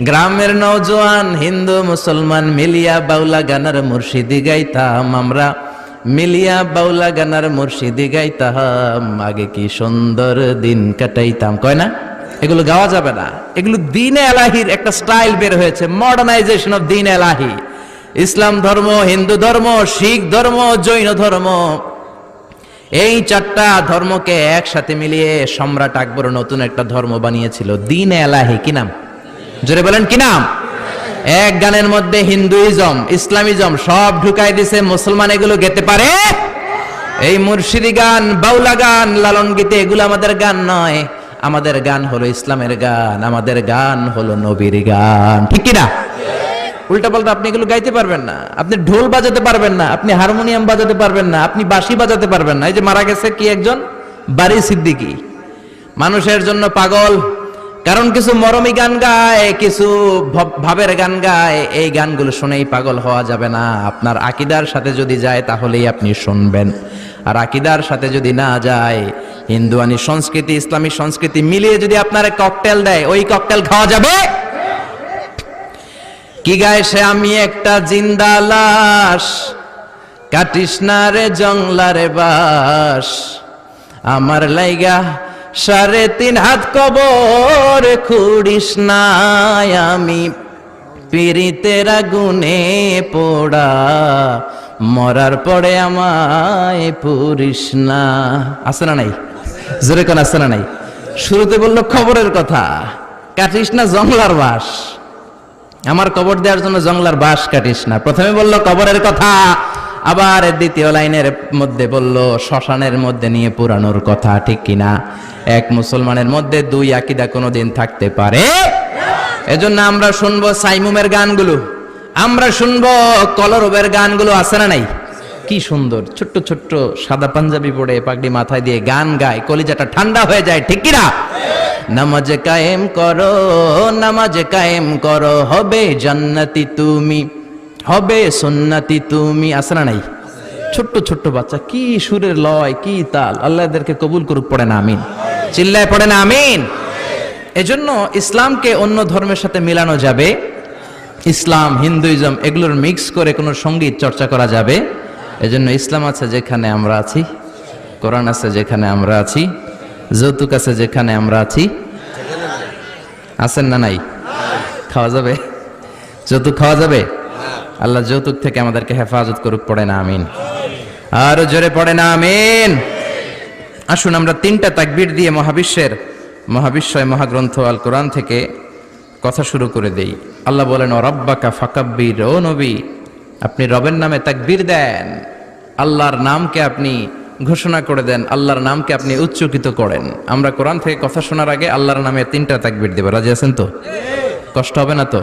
গ্রামের নওজোয়ান হিন্দু মুসলমান মিলিয়া বাউলা গানার মুর্শিদি গাইতাম আমরা, মিলিয়া বাউলা গানার মুর্শিদি গাইতাম, আগে কি সুন্দর দিন কাটাইতাম। কয় না? এগুলো গাওয়া যাবে না। এগুলো দ্বীনে এলাহির একটা স্টাইল বের হয়েছে, মডার্নাইজেশন অফ দ্বীন এলাহি। ইসলাম ধর্ম, হিন্দু ধর্ম, শিখ ধর্ম, জৈন ধর্ম, এই চারটা ধর্মকে একসাথে মিলিয়ে সম্রাট আকবর নতুন একটা ধর্ম বানিয়েছিল, দ্বীন এলাহি। কি নাম? জোরে বলেন কি নাম? এক গানের মধ্যে হিন্দুইজম, ইসলামিজম সব ঢুকাই দিছে। মুসলমান এগুলো গেতে পারে? এই মুর্শিদি গান, বাউলা গান, লালন গীতে এগুলো আমাদের গান নয়। আমাদের গান হলো ইসলামের গান, আমাদের গান হলো নবীর গান। ঠিক কিনা? উল্টাপাল্টা আপনি এগুলো গাইতে পারবেন না, আপনি ঢোল বাজাতে পারবেন না, আপনি হারমোনিয়াম বাজাতে পারবেন না, আপনি বাঁশি বাজাতে পারবেন না। এই যে মারা গেছে কি একজন, বারি সিদ্দিকী, মানুষের জন্য পাগল, কারণ কিছু মরমী গান গায়, কিছু ভাবের গান গায়। এই গানগুলো শুনেই পাগল হওয়া যাবে না। আপনার আকীদার সাথে যদি যায় তাহলেই আপনি শুনবেন, আর আকীদার সাথে যদি না যায়, হিন্দুয়ানি সংস্কৃতি ইসলামী সংস্কৃতি মিলিয়ে যদি আপনার ককটেল দেয়, ওই ককটেল খাওয়া যাবে? কি গায় সে? আমি একটা জিন্দা লাশ, কাটিস না রে জংলারে বাস, আমার লাইগা 3.5 হাত কবর খুঁড়িস না, আমি পীড়িতের আগুনে পোড়া, মরার পরে আমায় পুরিস না। আছে না নাই? জোরে কোন আছে না নাই? শুরুতে বললো খবরের কথা, কাটিস না জংলার বাস, আমার কবর দেওয়ার জন্য জংলার বাস কাটিস না। প্রথমে বললো কবরের কথা, আবার দ্বিতীয় লাইনের মধ্যে বলল শ্মশানের মধ্যে নিয়ে পুরানোর কথা। ঠিক কিনা? এক মুসলমানের মধ্যে দুই আকীদা কোনোদিন থাকতে পারে? এজন্য আমরা শুনবো সাইমুমের গানগুলো, আমরা শুনবো কলরবের গানগুলো। আছে না নাই? কি সুন্দর ছোট্ট ছোট্ট সাদা পাঞ্জাবি পরে পাগড়ি মাথায় দিয়ে গান গায়, কলিজাটা ঠান্ডা হয়ে যায়। ঠিক কিনা? নামাজ কায়েম করো, নামাজ কায়েম করো, হবে জান্নাতি তুমি, হবে সুন্নাতি তুমি। আছে না নাই? ছোট্ট ছোট্ট বাচ্চা, কি সুরের লয়, কি তাল। আল্লাহ এদেরকে কবুল করুক। পড়ে না আমিন? চিল্লায় পড়ে না আমিন? এজন্য ইসলামকে অন্য ধর্মের সাথে মিলানো যাবে, ইসলাম হিন্দুইজম এগুলোর মিক্স করে কোনো সঙ্গীত চর্চা করা যাবে? এজন্য ইসলাম আছে যেখানে আমরা আছি, কোরআন আছে যেখানে আমরা আছি, যৌতুক আছে যেখানে আমরা আছি। আছেন না নাই? খাওয়া যাবে? যৌতুক খাওয়া যাবে? আল্লাহ যৌতুক থেকে আমাদেরকে হেফাজত করুক। পড়ে না আমিন? আর জোরে পড়ে না আমিন? আসুন আমরা 3টা তাকবীর দিয়ে মহাবিশ্বয় মহাগ্রন্থ আল কোরআন থেকে কথা শুরু করে দেই। আল্লাহ বলেন, ও রব্বাকা ফাকাব্বির, ও নবী আপনি রবের নামে তাকবীর দেন, আল্লাহর নামকে আপনি ঘোষণা করে দেন, আল্লাহর নামকে আপনি উচ্চকিত করেন। আমরা কোরআন থেকে কথা শোনার আগে আল্লাহর নামে 3টা তাকবীর দেব। রাজি আছেন তো? কষ্ট হবে না তো?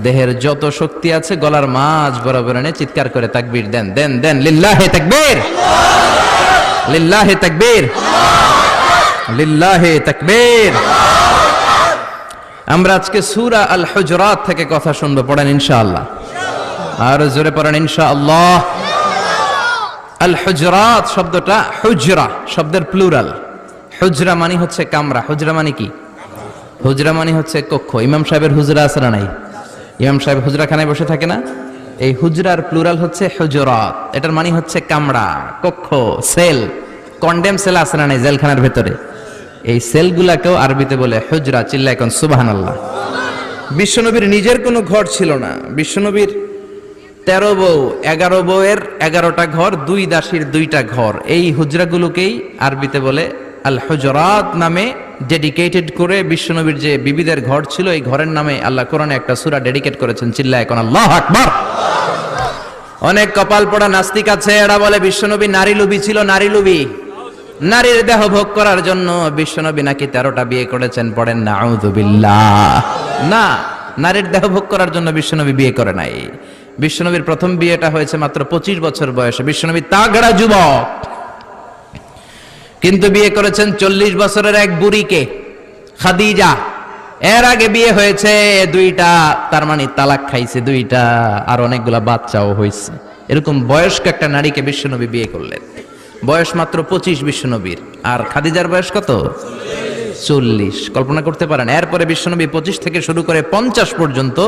দেহের যত শক্তি আছে গলার মাঝ বরাবর এনে চিৎকার করে তাকবীর দেন, দেন দেন। লিল্লাহি তাকবীর, লিল্লাহি তাকবীর, লিল্লাহি তাকবীর। আমরা আজকে সূরা আল হুজুরাত থেকে কথা শুনবো। পড়েন ইনশাআল্লাহ। আর জোরে পড়েন ইনশাআল্লাহ। আল হুজুরাত শব্দটা হুজরা শব্দের প্লুরাল। হুজরা মানে হচ্ছে কামরা। হুজরা মানে কি? হুজরা মানে হচ্ছে কক্ষ। ইমাম সাহেবের হুজরা আছে না নাই? ইমাম সাহেব হুজরাখানায় বসে থাকে না? এই হুজরার প্লুরাল হচ্ছে হুজুরাত। এটার মানে হচ্ছে কামরা, কক্ষ, সেল। কন্ডেম সেল আছে না নাই জেলখানার ভেতরে? এই সেলগুলাকেও আরবিতে বলে হুজরা। চিল্লায় এখন সুবহানাল্লাহ। বিশ্বনবীর নিজের কোনো ঘর ছিল না। বিশ্বনবীর 13 বউ, 11 বউয়ের 11টা ঘর, 2 দাসীর 2টা ঘর। এই হুজরাগুলোকেই আরবিতে বলে আল হুজরাত নামে ডেডিকেটেড করে বিশ্বনবীর যে বিবিদের ঘর ছিল, এই ঘরের নামে আল্লাহ কোরআনে একটা সূরা ডেডিকেট করেছেন। চিল্লায় এখন আল্লাহু আকবার। অনেক কপাল পোড়া নাস্তিক আছে, এরা বলে বিশ্বনবী নারী লোভী ছিল, নারী লোভী। নারীর দেহ ভোগ করার জন্য বিশ্বনবী নাকি 13টা বিয়ে করেছেন। পড়েন নাউযুবিল্লাহ। না, নারীর দেহ ভোগ করার জন্য বিশ্বনবী বিয়ে করে নাই। বিশ্বনবীর প্রথম বিয়েটা হয়েছে মাত্র 25 বছর বয়সে। বিশ্বনবী তাগড়া যুবক, কিন্তু বিয়ে করেছেন 40 বছরের এক বুড়িকে, খাদিজা। এর আগে বিয়ে হয়েছে 2টা, তার মানে তালাক খাইছে 2টা, আর অনেকগুলা বাচ্চাও হয়েছে। এরকম বয়স্ক একটা নারীকে বিশ্বনবী বিয়ে করলেন। বয়স মাত্র 25 বিশ্বনবীর, আর খাদিজার বয়স কত? 40। কল্পনা করতে পারেন। এরপরে বিশ্বনবী 25 থেকে শুরু করে 50 পর্যন্ত,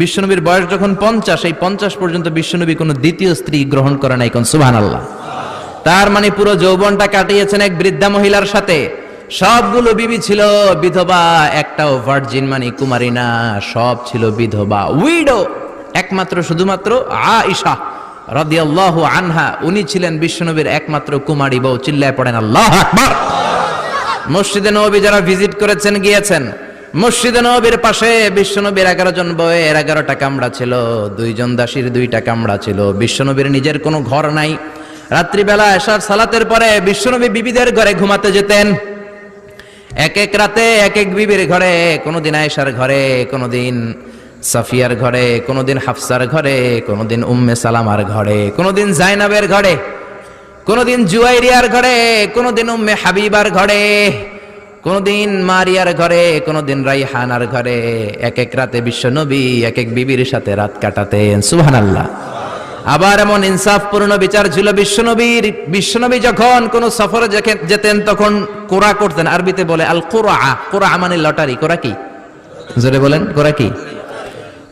বিশ্বনবীর বয়স যখন 50, এই 50 পর্যন্ত বিশ্বনবী কোনো দ্বিতীয় স্ত্রী গ্রহণ করে নাই। কোন সুবহানাল্লাহ। তার মানে পুরো যৌবনটা কাটিয়েছেন এক বৃদ্ধা মহিলার সাথে। সবগুলো বিবি ছিল বিধবা, একটাও ভার্জিন মানে কুমারী না, সব ছিল বিধবা, উইডো। একমাত্র শুধুমাত্র আয়েশা রাদিয়াল্লাহু আনহা, উনি ছিলেন বিশ্বনবীর একমাত্র কুমারী বউ। চিল্লায় পড়েন আল্লাহু আকবার। মসজিদে নববী যারা ভিজিট করেছেন, গিয়েছেন, মসজিদে নববীর পাশে বিশ্বনবীর 11 জন বউয়ের 11টা কামরা ছিল, 2 জন দাসীর 2টা কামরা ছিল। বিশ্বনবীর নিজের কোনো ঘর নাই। রাত্রিবেলা এশার সালাতের পরে বিশ্বনবী বিবিদের ঘরে ঘুমাতে যেতেন। এক এক রাতে এক এক বিবির ঘরে, কোনোদিন আয়েশার ঘরে, কোনোদিন সাফিয়ার ঘরে, কোনোদিন হাফসার ঘরে, কোনোদিন উম্মে সালামার ঘরে, কোনোদিন জাইনাবের ঘরে, কোনোদিন জুয়াইরিয়ার ঘরে, কোনোদিন উম্মে হাবিবার ঘরে, কোনোদিন মারিয়ার ঘরে, কোনোদিন রাইহানার ঘরে। এক এক রাতে বিশ্বনবী এক এক বিবির সাথে রাত কাটাতেন। সুবহানাল্লাহ। আবার এমন ইনসাফপূর্ণ বিচার ছিল বিশ্বনবীর। বিশ্বনবী যখন কোন সফরে যেতেন তখন কোরা করতেন। আরবিতে বলে আল কোরা। কোরা মানে লটারি। কোরা কি? জোরে বলেন, কোরা কি?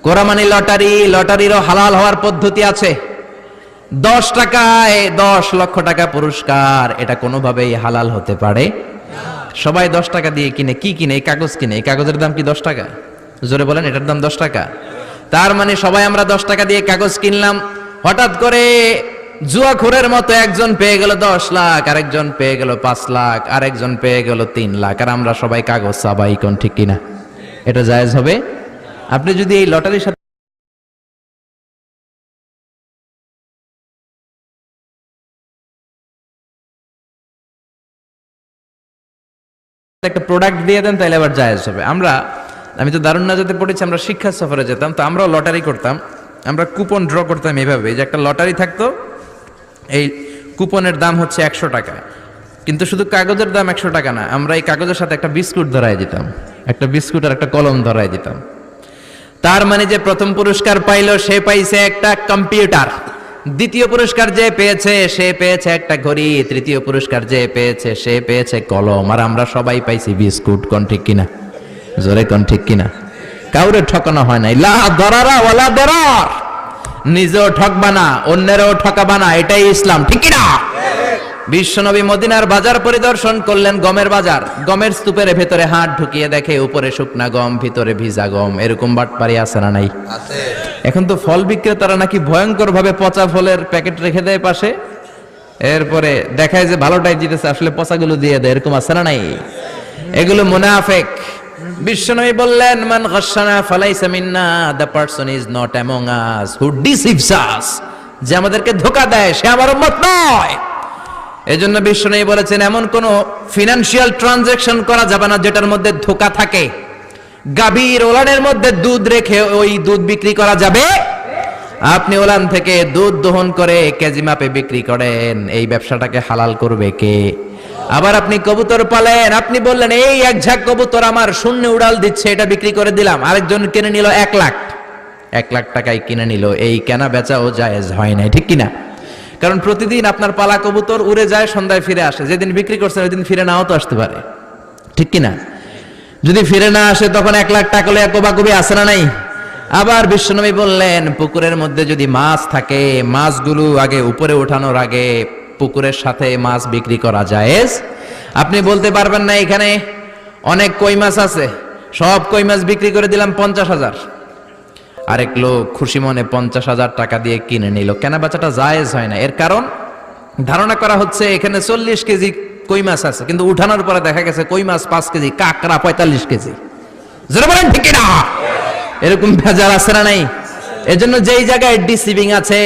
কোরা মানে লটারি। লটারিরও হালাল হওয়ার পদ্ধতি আছে। 10 টাকায় 10 লক্ষ টাকা পুরস্কার, এটা কোনোভাবেই হালাল হতে পারে। সবাই 10 টাকা দিয়ে কিনে। কি কিনে? এই কাগজ কিনে। এই কাগজের দাম কি 10 টাকা? জোরে বলেন, এটার দাম 10 টাকা। তার মানে সবাই আমরা 10 টাকা দিয়ে কাগজ কিনলাম। হঠাৎ করে জুয়াখোরের মতো একজন পেয়ে গেল 10 লাখ, আরেকজন পেয়ে গেল 5 লাখ, আরেকজন পেয়ে গেল 3 লাখ, আর আমরা সবাই কাগজ চাবাই। কোন ঠিক কিনা? এটা জায়েজ হবে? আপনি যদি এই লটারির সাথে একটা প্রোডাক্ট দিয়ে দেন তাহলে আবার জায়েজ হবে। আমি তো দারুন নাজাতে পড়েছি, আমরা শিক্ষা সফরে যেতাম, তো আমরাও লটারি করতাম। আমরা কুপন ড্র করতাম এভাবে, যে একটা লটারি থাকতো, এই কুপনের দাম হচ্ছে 100 টাকা, কিন্তু শুধু কাগজের দাম 100 টাকা না, আমরা এই কাগজের সাথে একটা বিস্কুট ধরাই দিতাম, একটা বিস্কুট আর একটা কলম ধরাই দিতাম। তার মানে যে প্রথম পুরস্কার পাইলো সে পাইছে একটা কম্পিউটার, দ্বিতীয় পুরস্কার যে পেয়েছে সে পেয়েছে একটা ঘড়ি, তৃতীয় পুরস্কার যে পেয়েছে সে পেয়েছে কলম, আর আমরা সবাই পাইছি বিস্কুট। কোন ঠিক কিনা? জোরে কোন ঠিক কিনা? কাউরে ঠকানো হয় নাই। লা দরারা ওয়ালা দরার। নিজেও ঠকবা না, অন্যেরও ঠকাবা না, এটাই ইসলাম। ঠিক কিনা? বিশ্বনবী মদিনার বাজার পরিদর্শন করলেন, গমের বাজার। গমের স্তূপের ভেতরে হাত ঢুকিয়ে দেখে উপরে শুকনা গম, ভিতরে ভিজা গম। এরকম বাটপারি আছে না নাই? আছে। এখন তো ফল বিক্রেতারা নাকি ভয়ঙ্কর ভাবে পচা ফলের প্যাকেট রেখে দেয় পাশে, এরপরে দেখায় যে ভালোটাই জিতেছে, আসলে পচাগুলো দিয়ে দেয়। এরকম আছে না নাই? এগুলো মুনাফিক। বিশ্বনবী বললেন, মান গাশশানা ফালাইসা মিন্না, the person is not among us who deceives us. যে আমাদেরকে ধোঁকা দেয় সে আমার উম্মত নয়। এজন্য বিশ্বনবী বলেছেন, এমন কোন ফিনান্সিয়াল ট্রানজাকশন করা যাবে না যেটার মধ্যে ধোঁকা থাকে। গাভীর ওলানের মধ্যে দুধ রেখে ওই দুধ বিক্রি করা যাবে? আপনি ওলান থেকে দুধ দহন করে কেজি মাপে বিক্রি করেন, এই ব্যবসাটাকে হালাল করবে কে? আবার আপনি কবুতর পালেন, আপনি বললেন এই এক ঝাঁক কবুতর আমার শূন্য উড়াল দিচ্ছে, এটা বিক্রি করে দিলাম। আরেকজন কিনে নিল 1 লাখ, 1 লাখ টাকায় কিনে নিল। এই কেনা বেচাও জায়েজ হয় নাই। ঠিক কিনা? কারণ প্রতিদিন আপনার পালা কবুতর উড়ে যায়, সন্ধ্যায় ফিরে আসে। যেদিন বিক্রি করছেন ওই দিন ফিরে নাও তো আসতে পারে। ঠিক কিনা? যদি ফিরে না আসে তখন 1 লাখ টাকা লইয়া কোবাকুবি আসে না নাই? আবার বিশ্বনবী বললেন, পুকুরের মধ্যে যদি মাছ থাকে, মাছগুলো আগে উপরে ওঠানোর আগে পুকুরের সাথে মাছ বিক্রি করা জায়েজ। আপনি বলতে পারবেন না এখানে অনেক কই মাছ আছে, সব কই মাছ বিক্রি করে দিলাম 50,000। আরেক লোক খুশি মনে 50,000 টাকা দিয়ে কিনে নিল, কেনা বেচাটা জায়েজ হয় না। এর কারণ ধারণা করা হচ্ছে এখানে 40 কেজি কই মাছ আছে, কিন্তু উঠানোর পরে দেখা গেছে কই মাছ 5 কেজি, কাঁকড়া 45 কেজি। জোরে বলেন ঠিক না? এরকম ভেজাল আছে না নাই? এজন্য যেই জায়গায় ডিসিভিং আছে,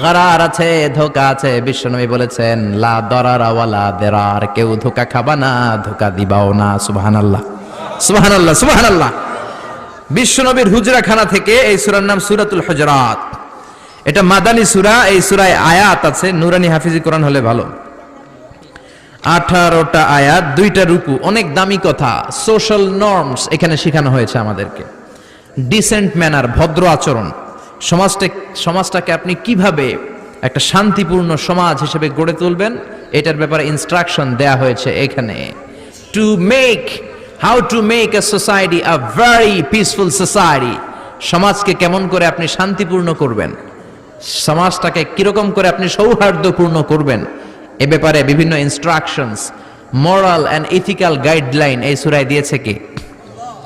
গরার আছে, ধোকা আছে, বিশ্বনবী বলেছেন লা দরারা ওয়ালা দিরার, কেউ ধোকা খাবা না, ধোকা দিবাও না। সুবহানাল্লাহ, সুবহানাল্লাহ, সুবহানাল্লাহ। বিশ্বনবীর হুজরাখানা থেকে এই সূরার নাম সূরাতুল হুজরাত। এটা মাদানী সূরা, এই সূরায় আয়াত আছে, নুরানি হাফিজি কোরআন হলে ভালো, 18টা আয়াত, 2টা রুকু, অনেক দামি কথা। সোশ্যাল নর্মস এখানে শেখানো হয়েছে আমাদেরকে, ডিসেন্ট ম্যানার, ভদ্র আচরণ। সমাজটাকে আপনি কিভাবে একটা শান্তিপূর্ণ সমাজ হিসেবে গড়ে তুলবেন, এটার ব্যাপারে ইনস্ট্রাকশন দেয়া হয়েছে এখানে। How to make a society a very peaceful society. সমাজকে কেমন করে আপনি শান্তিপূর্ণ করবেন, সমাজটাকে কিরকম করে আপনি সৌহার্দ্যপূর্ণ করবেন, এ ব্যাপারে বিভিন্ন instructions, moral and ethical guideline এই সূরায় দিয়েছে কে?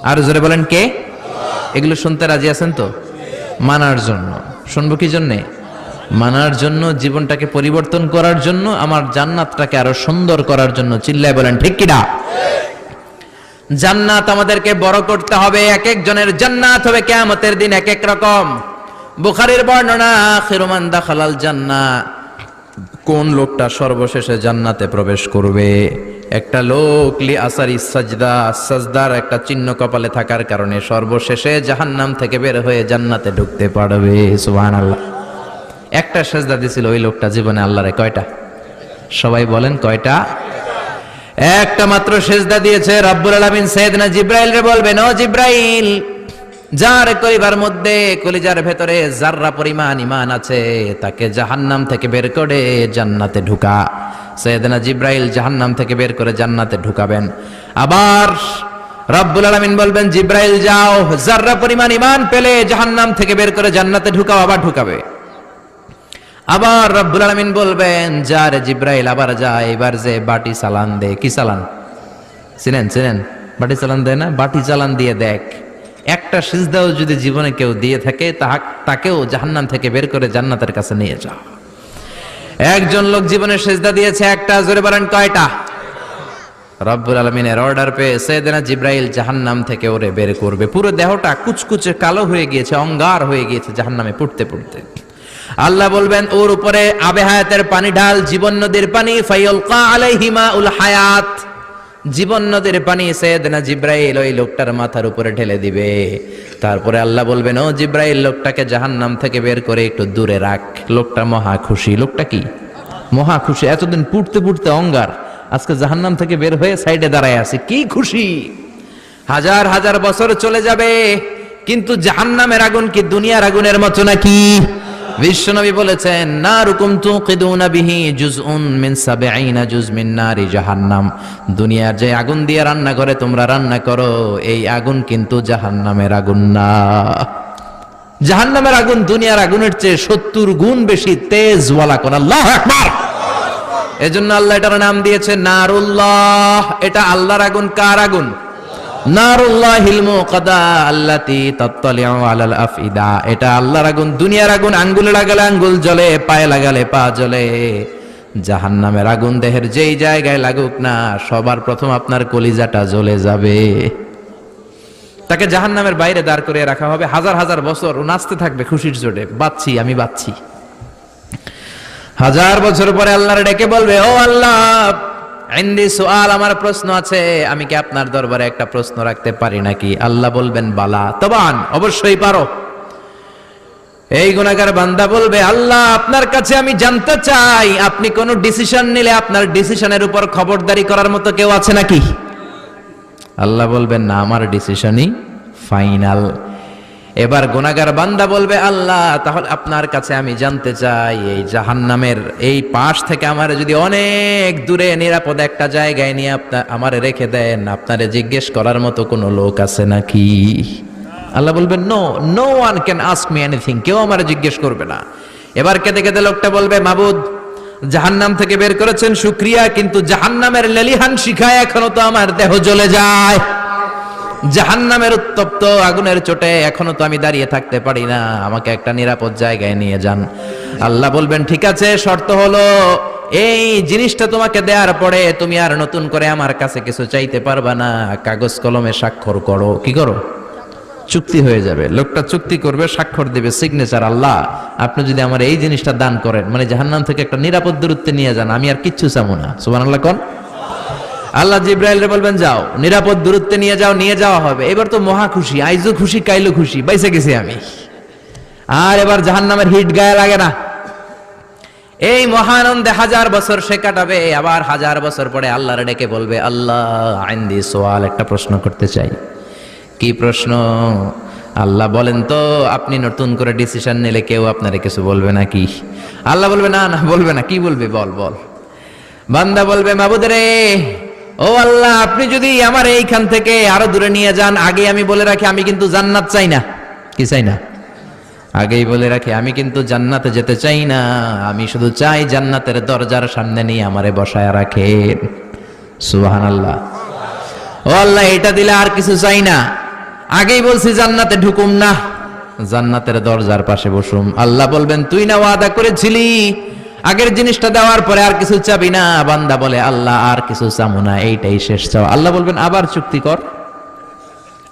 আর জোরে বলেন কে? এগুলো শুনতে রাজি আছেন তো? মানার জন্য। শুনবো কি জন্যে? মানার জন্য, জীবনটাকে পরিবর্তন করার জন্য, আমার জান্নাতটাকে আরো সুন্দর করার জন্য। চিল্লায় বলেন ঠিক কিনা? জান্নাত আমাদেরকে বড় করতে হবে। এক একজনের জান্নাত হবে কিয়ামতের দিন এক এক রকম। বুখারীর বর্ণনা, আখিরু মান দাখালাল জান্নাহ, কোন লোকটা সর্বশেষে জান্নাতে প্রবেশ করবে? একটা লোক লি আসারি সাজদা, সাজদার একটা চিহ্ন কপালে থাকার কারণে সর্বশেষে জাহান্নাম থেকে বের হয়ে জান্নাতে ঢুকতে পারবে। সুবহানাল্লাহ। একটা সাজদা দিছিল ওই লোকটা জীবনে আল্লাহরে, কয়টা? সবাই বলেন কয়টা? একটা মাত্র সেজদা দিয়েছে। রব্বুল আলামিন সাইয়েদনা জিব্রাইল রে বলবেন, ও জিব্রাইল, যার কলিজার মধ্যে, কলিজার ভেতরে যাররা পরিমাণ ঈমান আছে, তাকে জাহান্নাম থেকে বের করে জান্নাতে ঢুকা। সাইয়েদনা জিব্রাইল জাহান্নাম থেকে বের করে জান্নাতে ঢুকাবেন। আবার রব্বুল আলামিন বলবেন, জিব্রাইল যাও, যাররা পরিমাণ ঈমান পেলে জাহান্নাম থেকে বের করে জান্নাতে ঢুকাও। আবার ঢুকাবে। আবার রব্বুল আলামিন বলবেন, যা রে জিব্রাইল, আবার যা, এবার যে বাটি চালান দে। কি চালান? চিনেন? বাটি চালান দেয় না? বাটি চালান দিয়ে দেখ, একটা সিজদাও যদি জীবনে কেউ দিয়ে থাকে, তাকেও জাহান্নাম থেকে বের করে জান্নাতের কাছে নিয়ে যাও। একজন লোক জীবনে সিজদা দিয়েছে একটা। জোরে বলেন কয়টা? রব্বুল আলামিনের অর্ডার পেয়ে সাইয়েদনা জিব্রাইল জাহান্নাম থেকে ওরে বের করবে। পুরো দেহটা কুচকুচে কালো হয়ে গিয়েছে, অঙ্গার হয়ে গিয়েছে জাহান্নামে পড়তে পড়তে। আল্লাহ বলবেন, ওর উপরে আবে হায়াতের পানি ঢাল, জীবন নদীর পানি, ফায়ালকা আলাইহি মাউল হায়াত, জীবন নদীর পানি সাইয়েদনা জিব্রাইল ওই লোকটার মাথার উপরে ঢেলে দিবে। তারপরে আল্লাহ বলবেন, ও জিব্রাইল, লোকটাকে জাহান্নাম থেকে বের করে একটু দূরে রাখ। লোকটা মহা খুশি। লোকটা কি? মহা খুশি। এতদিন পুড়তে পুড়তে অঙ্গার, আজকে জাহান্নাম থেকে বের হয়ে সাইডে দাঁড়ায় আছে, কি খুশি। হাজার হাজার বছর চলে যাবে, কিন্তু জাহান্নামের আগুন কি দুনিয়ার আগুনের মতো নাকি? বিশ্বনবী বলেছেন, নারুকুম তুকিদুনা বিহি জুজউন মিন 70 জুজ মিন নারি জাহান্নাম। দুনিয়ার যে আগুন দিয়ে রান্না করে তোমরা রান্না করো, এই আগুন কিন্তু জাহান্নামের আগুন না। জাহান্নামের আগুন দুনিয়ার আগুনের চেয়ে 70 গুণ বেশি তেজওয়ালা। কোন আল্লাহু আকবার। এজন্য আল্লাহ এটার নাম দিয়েছে নারুল্লাহ। এটা আল্লাহর আগুন। কার আগুন? নারুল্লাহিল মুকাদা আল্লাতী তাত্তালিউ আলাল আফইদা। এটা আল্লাহর আগুন, দুনিয়ার আগুন। আঙ্গুলে লাগালে আঙ্গুল জ্বলে, পায়ে লাগালে পা জ্বলে। জাহান্নামের আগুন দেহের যেই জায়গায় লাগুক না, সবার প্রথম আপনার কলিজাটা জ্বলে যাবে। তাকে জাহান্নামের বাইরে দাঁড় করিয়ে রাখা হবে হাজার হাজার বছর। ও নাচতে থাকবে খুশির চোটে, বাঁচছি, আমি বাঁচছি। হাজার বছর পরে আল্লাহর ডেকে বলবে, ও আল্লাহ, ইনদি সুআল, আমার প্রশ্ন আছে, আমি কি আপনার দরবারে একটা প্রশ্ন রাখতে পারি নাকি? আল্লাহ বলবেন, বালা, তবান, অবশ্যই পারো। এই গুনাহগার বান্দা বলবে, আল্লাহ, আপনার কাছে আমি জানতে চাই, আপনি কোন ডিসিশন নিলে আপনার ডিসিশনের উপর খবরদারি করার মতো কেউ আছে নাকি? আল্লাহ বলবেন, না, আমার ডিসিশনই ফাইনাল। এবার গুনাহগার বান্দা বলবে, আল্লাহ, তাহলে আপনার কাছে আমি জানতে চাই, এই জাহান্নামের এই পাশ থেকে আমার যদি অনেক দূরে নিরাপদ একটা জায়গায় নিয়ে আমারে রেখে দেন, আপনারে জিজ্ঞেস করার মতো কোনো লোক আছে নাকি? আল্লাহ বলবেন, no one can ask me anything, কেউ আমারে জিজ্ঞেস করবে না। এবার কেঁদে কেঁদে লোকটা বলবে, মাবুদ, জাহান্নাম থেকে বের করেছেন শুকরিয়া, কিন্তু জাহান্নামের লেলিহান শিখায় এখনো তো আমার দেহ জ্বলে যায়। জাহান্নামের উত্তপ্ত আগুনের চোটে এখনো তো আমি দাঁড়িয়ে থাকতে পারি না, আমাকে একটা নিরাপদ জায়গায় নিয়ে যান। আল্লাহ বলবেন ঠিক আছে, শর্ত হলো এই জিনিসটা তোমাকে দেওয়ার পরে তুমি আর নতুন করে আমার কাছে কিছু চাইতে পারবা না, কাগজ কলমে স্বাক্ষর করো। কি করো? চুক্তি হয়ে যাবে। লোকটা চুক্তি করবে, স্বাক্ষর দিবে, সিগনেচার, আল্লাহ আপনি যদি আমার এই জিনিসটা দান করেন, মানে জাহান্নাম থেকে একটা নিরাপদ দূরত্বে নিয়ে যান, আমি আর কিচ্ছু চাবো না। সুবহানাল্লাহ কোন। আল্লাহ জিব্রাইল রে বলবেন যাও, নিরাপদ দূরত্বে নিয়ে যাও, নিয়ে যাওয়া হবে। এবার তো মহা খুশি, আইজো খুশি কাইলো খুশি, বাইসে গেছি আমি। আর এবার জাহান্নামের হিট গায়ে লাগে না। এই মহানন্দে 1000 বছর সে কাটাবে। আবার 1000 বছর পরে আল্লাহর ডেকে বলবে, আল্লাহ আইন্দি সোয়াল, একটা প্রশ্ন করতে চাই। কি প্রশ্ন? আল্লাহ বলেন তো, আপনি নতুন করে ডিসিশন নিলে কেউ আপনারে কিছু বলবে নাকি? আল্লাহ বলবে না, না বলবে না। কি বলবে? বল বল। বান্দা বলবে, মাবুদ রে, ও আল্লাহ আপনি যদি আমার এইখান থেকে আরো দূরে নিয়ে যান, আগে আমি বলে রাখি আমি কিন্তু জান্নাত চাই না। কি চাই না? আগেই বলে রাখি আমি কিন্তু জান্নাতে যেতে চাই না, আমি শুধু চাই জান্নাতের দরজার সামনে নিয়ে আমারে বসায় রাখেন। সুবহানাল্লাহ। ও আল্লাহ এটা দিলে আর কিছু চাই না, আগেই বলছি জান্নাতে ঢুকুম না, জান্নাতের দরজার পাশে বসুম। আল্লাহ বলবেন তুই না ওয়াদা করেছিলি আগের জিনিসটা দেওয়ার পরে আর কিছু চাবি না? বান্দা বলে আল্লাহ আর কিছু চাবো না, এইটাই শেষ চাও। আল্লাহ বলবেন আবার চুক্তি কর।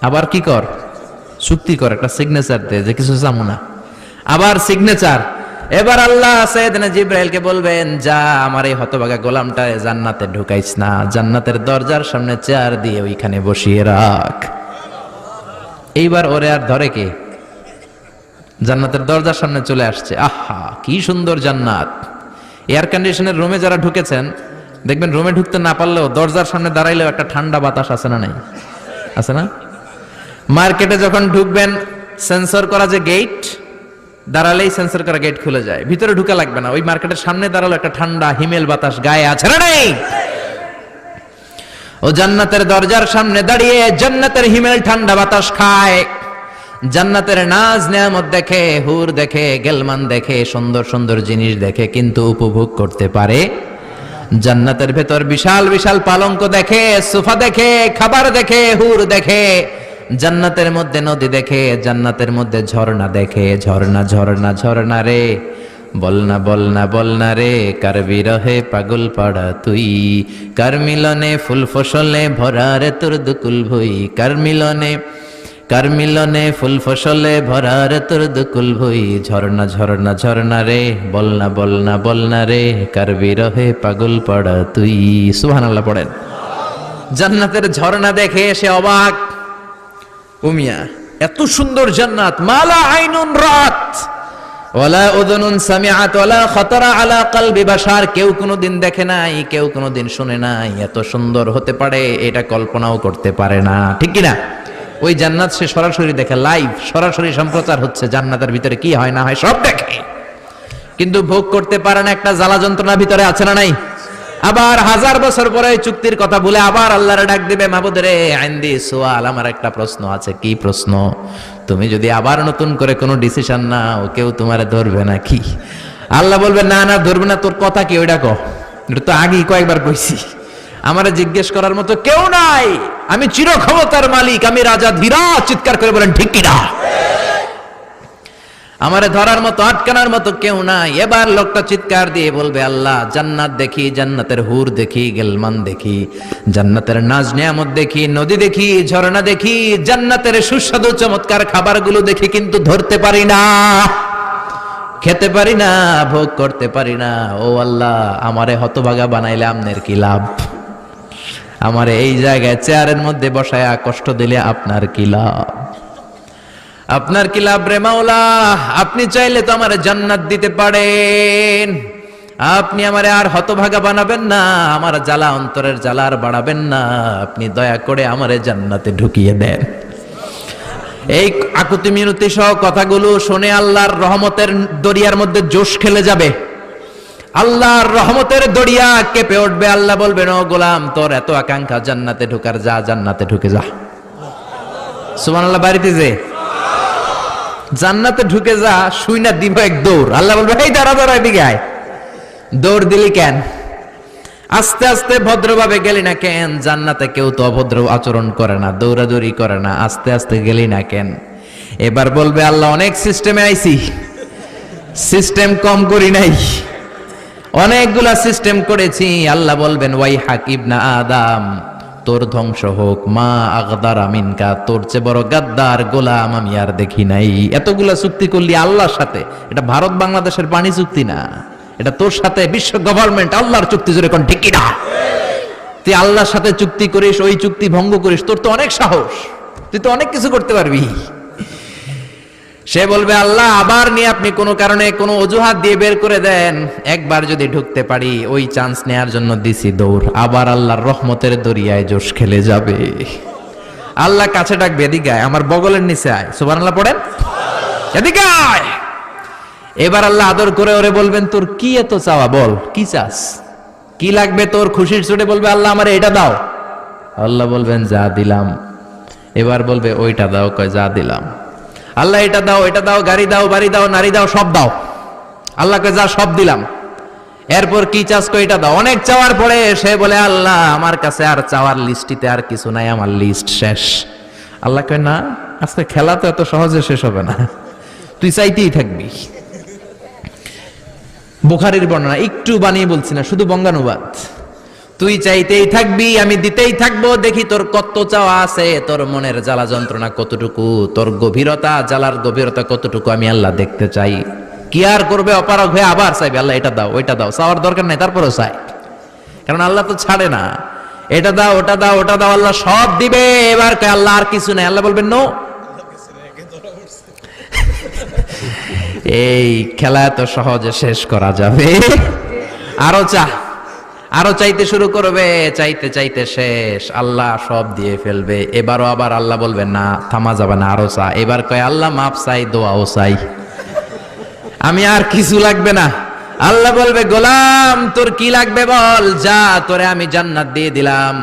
আবার কি কর? চুক্তি কর, একটা সিগনেচার দে যে কিছু চাবো না। আবার সিগনেচার। এবার আল্লাহ সাইয়েদনা জিব্রাইলকে বলবেন যা আমার এই হতভাগা গোলামটা জান্নাতে ঢুকাইস না, জান্নাতের দরজার সামনে চেয়ার দিয়ে ওইখানে বসিয়ে রাখ। এইবার ওরে আর ধরে কে? জান্নাতের দরজার সামনে চলে আসছে। আহা কি সুন্দর জান্নাত! এয়ার কন্ডিশনের রুমে যারা ঢুকেছেন দেখবেন, রুমে ঢুকতে না পারলেও দরজার সামনে দাঁড়াইলেও একটা ঠান্ডা বাতাস আছে না? নাই? আছে না? মার্কেটে যখন ঢুকবেন, সেন্সর করা যে গেট, দাঁড়ালেই সেন্সর করা গেট খুলে যায়, ভিতরে ঢুকা লাগবে না। ওই মার্কেটের সামনে দাঁড়ালো একটা ঠান্ডা হিমেল বাতাস গায়ে আছে না? নাই? ও জান্নাতের দরজার সামনে দাঁড়িয়ে জান্নাতের হিমেল ঠান্ডা বাতাস খায়, জান্নাতের নাজ নেয়ামত দেখে, হুর দেখে, গেলমান দেখে, সুন্দর সুন্দর জিনিস দেখে, কিন্তু উপভোগ করতে পারে। জান্নাতের ভেতর বিশাল বিশাল পালঙ্ক দেখে, সোফা দেখে, খাবার দেখে, হুর দেখে, জান্নাতের মধ্যে নদী দেখে, জান্নাতের মধ্যে ঝর্ণা দেখে। ঝর্ণা ঝর্ণা ঝর্ণা রে, বলনা বলনা বলনা রে, কার বিরহে পাগল পাড়া তুই, কার মিলনে ফুল ফসলে ভরা রে তোর দুকুল ভুই, কার মিলনে ফুল ফসলে ভরা রে তোর দুকুল ভুই। ঝর্ণা ঝর্ণা ঝর্ণা রে, বলনা বলনা বলনা রে, কার বিরহে পাগল পাড়া তুই। সুবহানাল্লাহ পড়েন। জান্নাতের ঝর্ণা দেখে সে অবাক। উমিয়া এত সুন্দর জান্নাত, মালা আইনুন রাত ওয়ালা উযুনুন সামিআত ওয়ালা খাতারা আলা কলবি বাশার, কেউ কোনোদিন দেখে নাই, কেউ কোনোদিন শুনে নাই, এত সুন্দর হতে পারে এটা কল্পনাও করতে পারে না। ঠিক কি না? ওই জান্নাত সে সরাসরি দেখে, লাইভ সরাসরি সম্প্রচার হচ্ছে, জান্নাতের ভিতরে কি হয় না হয় সব দেখে, কিন্তু ভোগ করতে পারে না। একটা জ্বালা যন্ত্রণা ভিতরে আছে না? নাই? আবার 1000 বছর পরে চুক্তির কথা বলে আবার আল্লাহর ডাক দিবে, মাবুদ রে আইন্দি সোয়াল, আমার একটা প্রশ্ন আছে। কি প্রশ্ন? তুমি যদি আবার নতুন করে কোনো ডিসিশন নাও, কেউ তোমারে ধরবে নাকি? আল্লাহ বলবে না না ধরবে না, তোর কথা কি ওইটা কও, এটা তো আগেই কয়েকবার কইছি, আমারে জিজ্ঞেস করার মতো কেউ নাই, আমি চির ক্ষমতার মালিক, আমি রাজা ধীরাজ। চিৎকার করে বলেন ঠিক কিনা? আমারে ধরার মতো আটকানোর মতো কেউ নাই। এবার লোকটা চিৎকার দিয়ে বলবে আল্লাহ জান্নাত দেখি, জান্নাতের হুর দেখি, গেলমান দেখি, জান্নাতের নাজ নিয়ামত দেখি, নদী দেখি, ঝর্ণা দেখি, জান্নাতের সুস্বাদু চমৎকার খাবারগুলো দেখি, কিন্তু ধরতে পারি না, খেতে পারি না, ভোগ করতে পারি না। ও আল্লাহ আমারে হতভাগা বানাইলে আমনের কি লাভ? আমারে এই জায়গায় চেয়ারের মধ্যে বসায়া কষ্ট দিলে আপনার কি লাভ? আপনার কি লাভ রে মাওলা? আপনি চাইলে তো আমারে জান্নাত দিতে পারেন, আপনি আমারে আর হতভাগা বানাবেন না, আমার জ্বালা অন্তরের জ্বালা আর বাড়াবেন না, আপনি দয়া করে আমারে জান্নাতে ঢুকিয়ে দেন। এই আকুতি মিনতি সহ কথাগুলো শুনে আল্লাহর রহমতের দরিয়ার মধ্যে জোশ খেলে যাবে, আল্লাহর রহমতের দরিয়া কেঁপে উঠবে। আল্লাহ বলবেন ও গোলাম তোর এত আকাঙ্ক্ষা জান্নাতে ঢোকার, যা জান্নাতে ঢুকে যা। সুবহানাল্লাহ। বাড়িতে যে জান্নাতে ঢুকে যা, শুই না দিব এক দৌড়। আল্লাহ বলবে এই দাঁড়া দাঁড়া এদিকে আয়। দৌড় দিলি কেন? আস্তে আস্তে ভদ্রভাবে গেলি না কেন? জান্নাতে কেউ তো অভদ্র আচরণ করে না, দৌড়াদৌড়ি করে না, আস্তে আস্তে গেলি না কেন? এবার বলবে আল্লাহ অনেক সিস্টেমে আইছি, সিস্টেম কম করি নাই, অনেকগুলা সিস্টেম করেছি। আল্লাহ বলবেন ওয়াই হাকিব না আদম, তোর ধ্বংস হোক, মা আগদার আমিনকা, তোর চেয়ে বড় গাদ্দার গোলাম আমি আর দেখি নাই। এতগুলা চুক্তি করলি আল্লাহর সাথে, এটা ভারত বাংলাদেশের পানি চুক্তি না, এটা তোর সাথে বিশ্ব গভর্নমেন্ট আল্লাহর চুক্তি, জোরে কোন ঠিক কিনা? তুই আল্লাহর সাথে চুক্তি করিস, ওই চুক্তি ভঙ্গ করিস, তোর তো অনেক সাহস, তুই তো অনেক কিছু করতে পারবি। সে বলবে আল্লাহ আবার নিয়ে আপনি কোনো কারণে কোনো অজুহাত দিয়ে বের করে দেন, একবার যদি ঢুকতে পারি, ওই চান্স নেয়ার জন্য দিছি দৌড়, আবার আল্লাহর রহমতের দরিয়ায় জোশ খেলে যাবে। আল্লাহ কাছে ডাকবে, এদিকে আয়, আমার বগলের নিচে আয়, সুবহানাল্লাহ পড়েন, এদিকে আয়। এবার আল্লাহ আদর করে ওরে বলবেন তোর কি এত চাওয়া, বল কি চাস, কি লাগবে তোর? খুশির চোটে বলবে আল্লাহ আমারে এটা দাও। আল্লাহ বলবেন যা দিলাম। এবার বলবে ওইটা দাও, কয় যা দিলাম। আল্লাহ এটা দাও, এটা দাও, গাড়ি দাও, বাড়ি দাও, নারী দাও, সব দাও। আল্লাহ কয় যা সব দিলাম। এরপর কি চাস, কয় এটা দাও। অনেক চাওয়ার পরে সে বলে আল্লাহ আমার কাছে আর চাওয়ার লিস্টিতে আর কিছু নাই, আমার লিস্ট শেষ। আল্লাহ কয় না, আজকে খেলা তো এত সহজে শেষ হবে না, তুই চাইতেই থাকবি। বুখারীর বর্ণনা, একটু বানিয়ে বলছি না, শুধু বঙ্গানুবাদ। তুই চাইতেই থাকবি, আমি দিতেই থাকবো, দেখি তোর কত চাওয়া আছে, তোর মনের জ্বালা যন্ত্রণা কতটুকু, তোর গভীরতা, জ্বালার গভীরতা কতটুকু আমি আল্লাহ দেখতে চাই। কি আর করবে, অপারগ হয়ে আবার চাইবে আল্লাহ এটা দাও, ওইটা দাও। চাওয়ার দরকার নাই, তারপরেও চাই, কারণ আল্লাহ তো ছাড়ে না। এটা দাও, ওটা দাও, ওটা দাও, আল্লাহ সব দিবে। এবার আল্লাহ আর কিছু নাই, আল্লাহ বলবেন নো। এই খেলা এত সহজে শেষ করা যাবে? আরো চা, আরো চাইতে শুরু করবে, চাইতে চাইতে শেষ, আল্লাহ সব দিয়ে ফেলবে। এবারও আবার আল্লাহ বলবেন না, থামা যাবে না, আরো চা। এবার কয় আল্লাহ মাপ চাই, দোয়াও চাই, আমি আর কিছু লাগবে না। আল্লাহ বলবে গোলাম তোর কি লাগবে বল, যা, তোরে আমি জান্নাত দিয়ে দিলাম।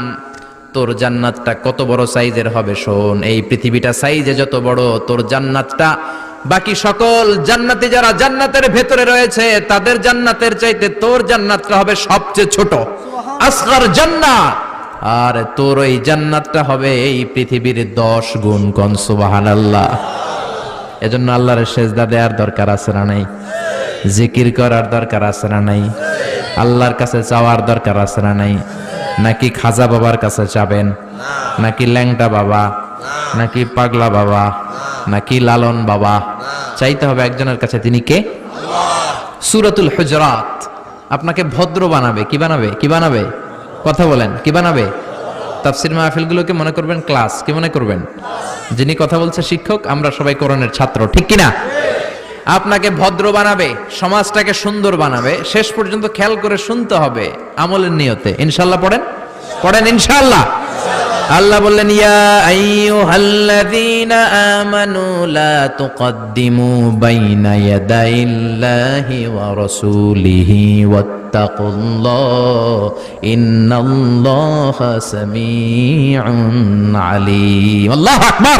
তোর জান্নাতটা কত বড় সাইজের হবে শোন, এই পৃথিবীটা সাইজে যত বড়, তোর জান্নাতটা বাকি সকল জান্নাতি যারা জান্নাতের ভেতরে রয়েছে তাদের জান্নাতের চাইতে তোর জান্নাতটা হবে সবচেয়ে ছোট, আসগর জান্নাত। আর তোর ওই জান্নাতটা হবে এই পৃথিবীর 10 গুণ। কোন সুবহানাল্লাহ। এজন্য আল্লাহর সেজদা দেওয়ার দরকার আছে না নাই? জিকির করার দরকার আছে না নাই? আল্লাহর কাছে চাওয়ার দরকার আছে না নাই? নাকি খাজা বাবার কাছে চাবেন, নাকি ল্যাংটা বাবা, নাকি পাগলা বাবা, নাকি লালন বাবা? চাইতে হবে একজনের কাছে, তিনি কে? সূরাতুল হুজরাত আপনাকে ভদ্র বানাবে। কি বানাবে? কি বানাবে? কথা বলেন, কি বানাবে? তাফসীর মাহফিলগুলোকে মনে করবেন ক্লাস, কি মনে করবেন? যিনি কথা বলছে শিক্ষক, আমরা সবাই কোরআনের ছাত্র, ঠিক কিনা? আপনাকে ভদ্র বানাবে, সমাজটাকে সুন্দর বানাবে। শেষ পর্যন্ত খেয়াল করে শুনতে হবে আমলের নিয়তে। ইনশাআল্লাহ পড়েন, পড়েন ইনশাআল্লাহ। আল্লাহ বললেন ইয়া আইয়ুহাল্লাযীনা আমানু লা তুকদ্দিমু বাইনা ইয়াদাইল্লাহি ওয়া রাসূলিহি ওয়াত্তাকুল্লাহ ইন্নাল্লাহা সামিউন আলীম। আল্লাহু আকবার।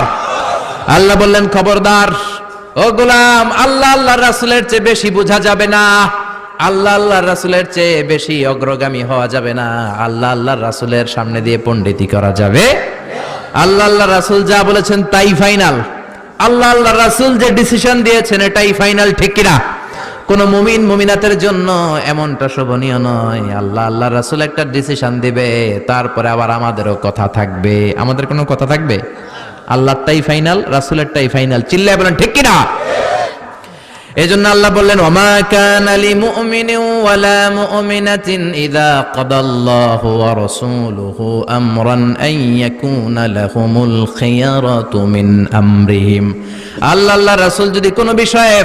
আল্লাহ বললেন খবরদার ও গোলাম, আল্লাহ আল্লাহর রাসূলের চেয়ে বেশি বোঝা যাবে না, আল্লাহ আল্লাহর রাসূলের চেয়ে বেশি অগ্রগামী হওয়া যাবে না, আল্লাহ আল্লাহর রাসূলের সামনে দিয়ে পণ্ডিতি করা যাবে। আল্লাহ আল্লাহর রাসূল যা বলেছেন তাই ফাইনাল, আল্লাহ আল্লাহর রাসূল যে ডিসিশন দিয়েছেন এটাই ফাইনাল, ঠিক কিনা? কোন মুমিন মুমিনাতের জন্য এমনটা শোভনীয় নয়। আল্লাহ আল্লাহর রাসূল একটা ডিসিশন দিবে, তারপরে আবার আমাদেরও কথা থাকবে। আমাদের কোনো কথা থাকবে? আল্লাহরটাই ফাইনাল, রাসূলেরটাই ফাইনাল। চিল্লায় বলেন ঠিক কিনা? এজন্য আল্লাহ বললেন ওমা কানা লিমুমিনিন ওয়ালা মুমিনাতিন ইযা কাদাল্লাহু ওয়া রাসূলুহু আমরান আন ইয়াকুনা লাহুমুল খিয়ারাতু মিন আমরিহিম। আল্লাহ আল্লাহর রাসূল যদি কোনো বিষয়ে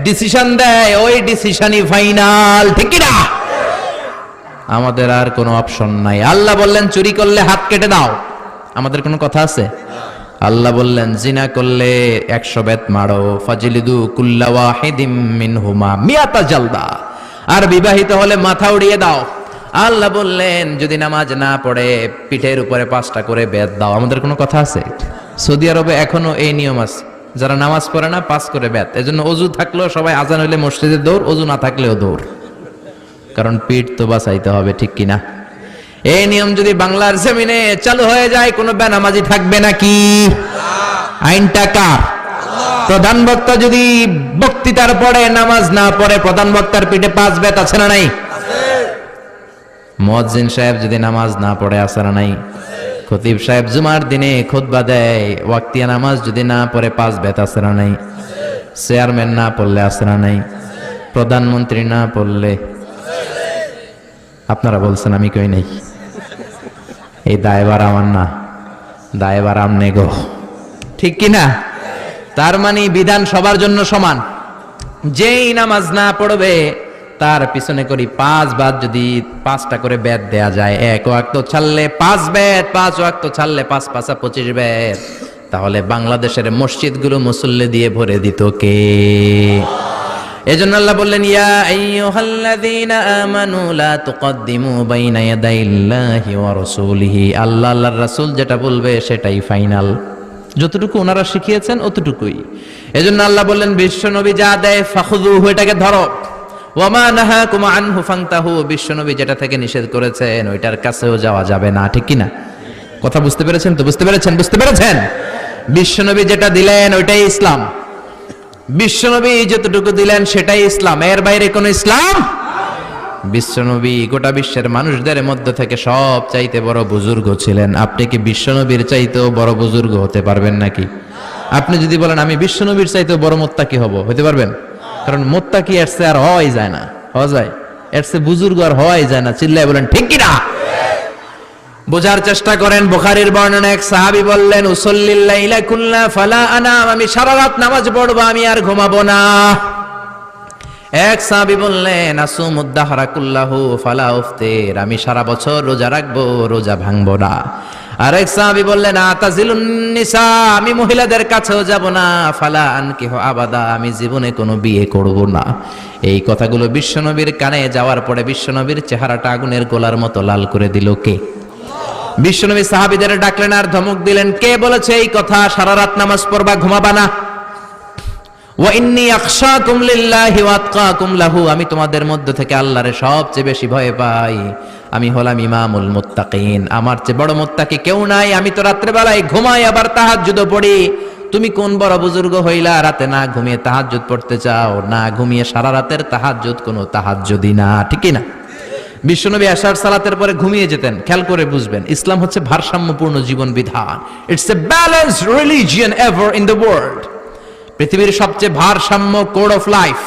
ডিসিশন দেয়, ওই ডিসিশনই ফাইনাল, ঠিক কি না? আমাদের আর কোনো অপশন নাই। আল্লাহ বললেন চুরি করলে হাত কেটে দাও, আমাদের কোনো কথা আছে? আল্লাহ বললেন জিনা করলে 100 বেত মারো, ফাজলিদু কুল্লা ওয়াহিদিম মিনহুমা মিয়াতা জালদা। আর বিবাহিত হলে মাথা উড়িয়ে দাও। আল্লাহ বললেন যদি নামাজ না পড়ে পিঠের উপরে 5টা করে বেত দাও। আমাদের কোনো কথা আছে? সৌদি আরবে এখনো এই নিয়ম আছে, যারা নামাজ পড়ে না 5 করে বেত। এজন্য ওযু থাকলেও সবাই আজান হইলে মসজিদে দৌড়, ওযু না থাকলেও দৌড়, কারণ পিঠ তো বাঁচাইতে হবে, ঠিক কিনা? এই নিয়ম যদি বাংলার জমিনে চালু হয়ে যায়, কোনো বেনামাজি থাকবে নাকি? আইনটা কার? প্রধান বক্তা যদি বক্তৃতার পরে নামাজ না পড়ে, প্রধান বক্তার পিঠে 5 বেত আছে না নাই? মুয়াজ্জিন সাহেব যদি নামাজ না পড়ে, আছে না নাই? খতিব সাহেব জুমার দিনে খুতবা দেয়, ওয়াক্তিয়া নামাজ যদি না পড়ে 5 বেত আছে না নাই? চেয়ারম্যান না পড়লে আছে না নাই? প্রধানমন্ত্রী না পড়লে? আপনারা বলছেন, আমি কই নাই। এই দায়ভার আমার না, দায়ভার আমনে গো, ঠিক কিনা? তার মানে বিধান সবার জন্য সমান। যেই নামাজ না পড়বে তার পিছনে করি 5 বাদ, যদি 5টা করে বেত দেয়া যায়, 1 ওয়াক্ত ছাড়লে 5 বেত, 5 ওয়াক্ত ছাড়লে 5 5 25 বেত, তাহলে বাংলাদেশের মসজিদগুলো মুসল্লি দিয়ে ভরে দিত কে? এজন্য আল্লাহ বললেন, ইয়া আইয়ুহাল্লাযীনা আমানু লা তুকদ্দিমু বাইনা ইয়াদাইল্লাহি ওয়া রাসূলিহি। আল্লাহ আল্লাহর রাসূল যেটা বলবে সেটাই ফাইনাল, যতটুকু ওনারা শিখিয়েছেন অতটুকুই। এজন্য আল্লাহ বললেন, বিশ্ব নবী যা দেয় ফাখুযুহু, এটাকে ধরো, ওয়া মা নাহাকুম আনহু ফান্তাহু, বিশ্ব নবী যেটা থেকে নিষেধ করেছেন ওইটার কাছেও যাওয়া যাবে না, ঠিক কি না? কথা বুঝতে পেরেছেন তো? বুঝতে পেরেছেন? বিশ্ব নবী যেটা দিলেন ওইটাই ইসলাম, বিশ্বনবী যতটুকু দিলেন সেটাই ইসলাম, এর বাইরে কোন ইসলাম। বিশ্বনবী গোটা বিশ্বের মানুষদের মধ্য থেকে সব চাইতে বড় বুজুর্গ ছিলেন। আপনি কি বিশ্বনবীর চাইতেও বড় বুজুর্গ হতে পারবেন নাকি? আপনি যদি বলেন আমি বিশ্বনবীর চাইতেও বড় মোত্তাকি হব, হতে পারবেন? কারণ মোত্তাকি এর চেয়ে আর হওয়াই যায় না, হওয়া যায়? এর চেয়ে বুজুর্গ আর হওয়াই যায় না। চিল্লায় বলেন ঠিক কিনা? বোঝার চেষ্টা করেন। বুখারীর বর্ণনা, এক সাহাবী বললেন, উসাল্লিল লাইলা কুল্লা ফালা আনাম, আমি সারা রাত নামাজ পড়বো, আমি আর ঘুমাবো না। এক সাহাবী বললেন, আসুমুদ দাহরা কুল্লাহু ফালা উফতির, আমি সারা বছর রোজা রাখবো, রোজা ভাঙবো না। আরেক সাহাবী বললেন, আতাজিলুন নিসা, আমি মহিলাদের কাছেও যাব না, ফালা আনকিহু আবাদা, আমি জীবনে কোনো বিয়ে করব না। এই কথাগুলো বিশ্বনবীর কানে যাওয়ার পরে বিশ্বনবীর চেহারাটা আগুনের গোলার মতো লাল করে দিল কে? বিশ্বনবী সাহাবীদের ডাকলেন আর ধমক দিলেন, কে বলেছে এই কথা, সারা রাত নামাজ পড়বা, ঘুমাবা না? ওয়া ইন্নী আখশাকুম লিল্লাহি ওয়া আতকাকুম লাহু, আমি তোমাদের মধ্য থেকে আল্লাহরে সবচেয়ে বেশি ভয় পাই, আমি হলাম ইমামুল মুত্তাকিন, আমার চেয়ে বড় মুত্তাকি কেউ নাই। আমি তো রাত্রে বেলায় ঘুমাই, আবার তাহাজ্জুদও পড়ি। তুমি কোন বড় বুজুর্গ হইলা, রাতে না ঘুমিয়ে তাহাজ্জুদ পড়তে চাও? না ঘুমিয়ে সারা রাতের তাহাজ্জুদ কোনো তাহাজ্জুদই না, ঠিক কি না? বিশ্বনবী আশার সালাতের পরে ঘুমিয়ে যেতেন। খেয়াল করে বুঝবেন, ইসলাম হচ্ছে ভারসাম্যপূর্ণ জীবন বিধান। It's a balanced religion ever in the world. পৃথিবীর সবচেয়ে ভারসাম্য কোড অফ লাইফ।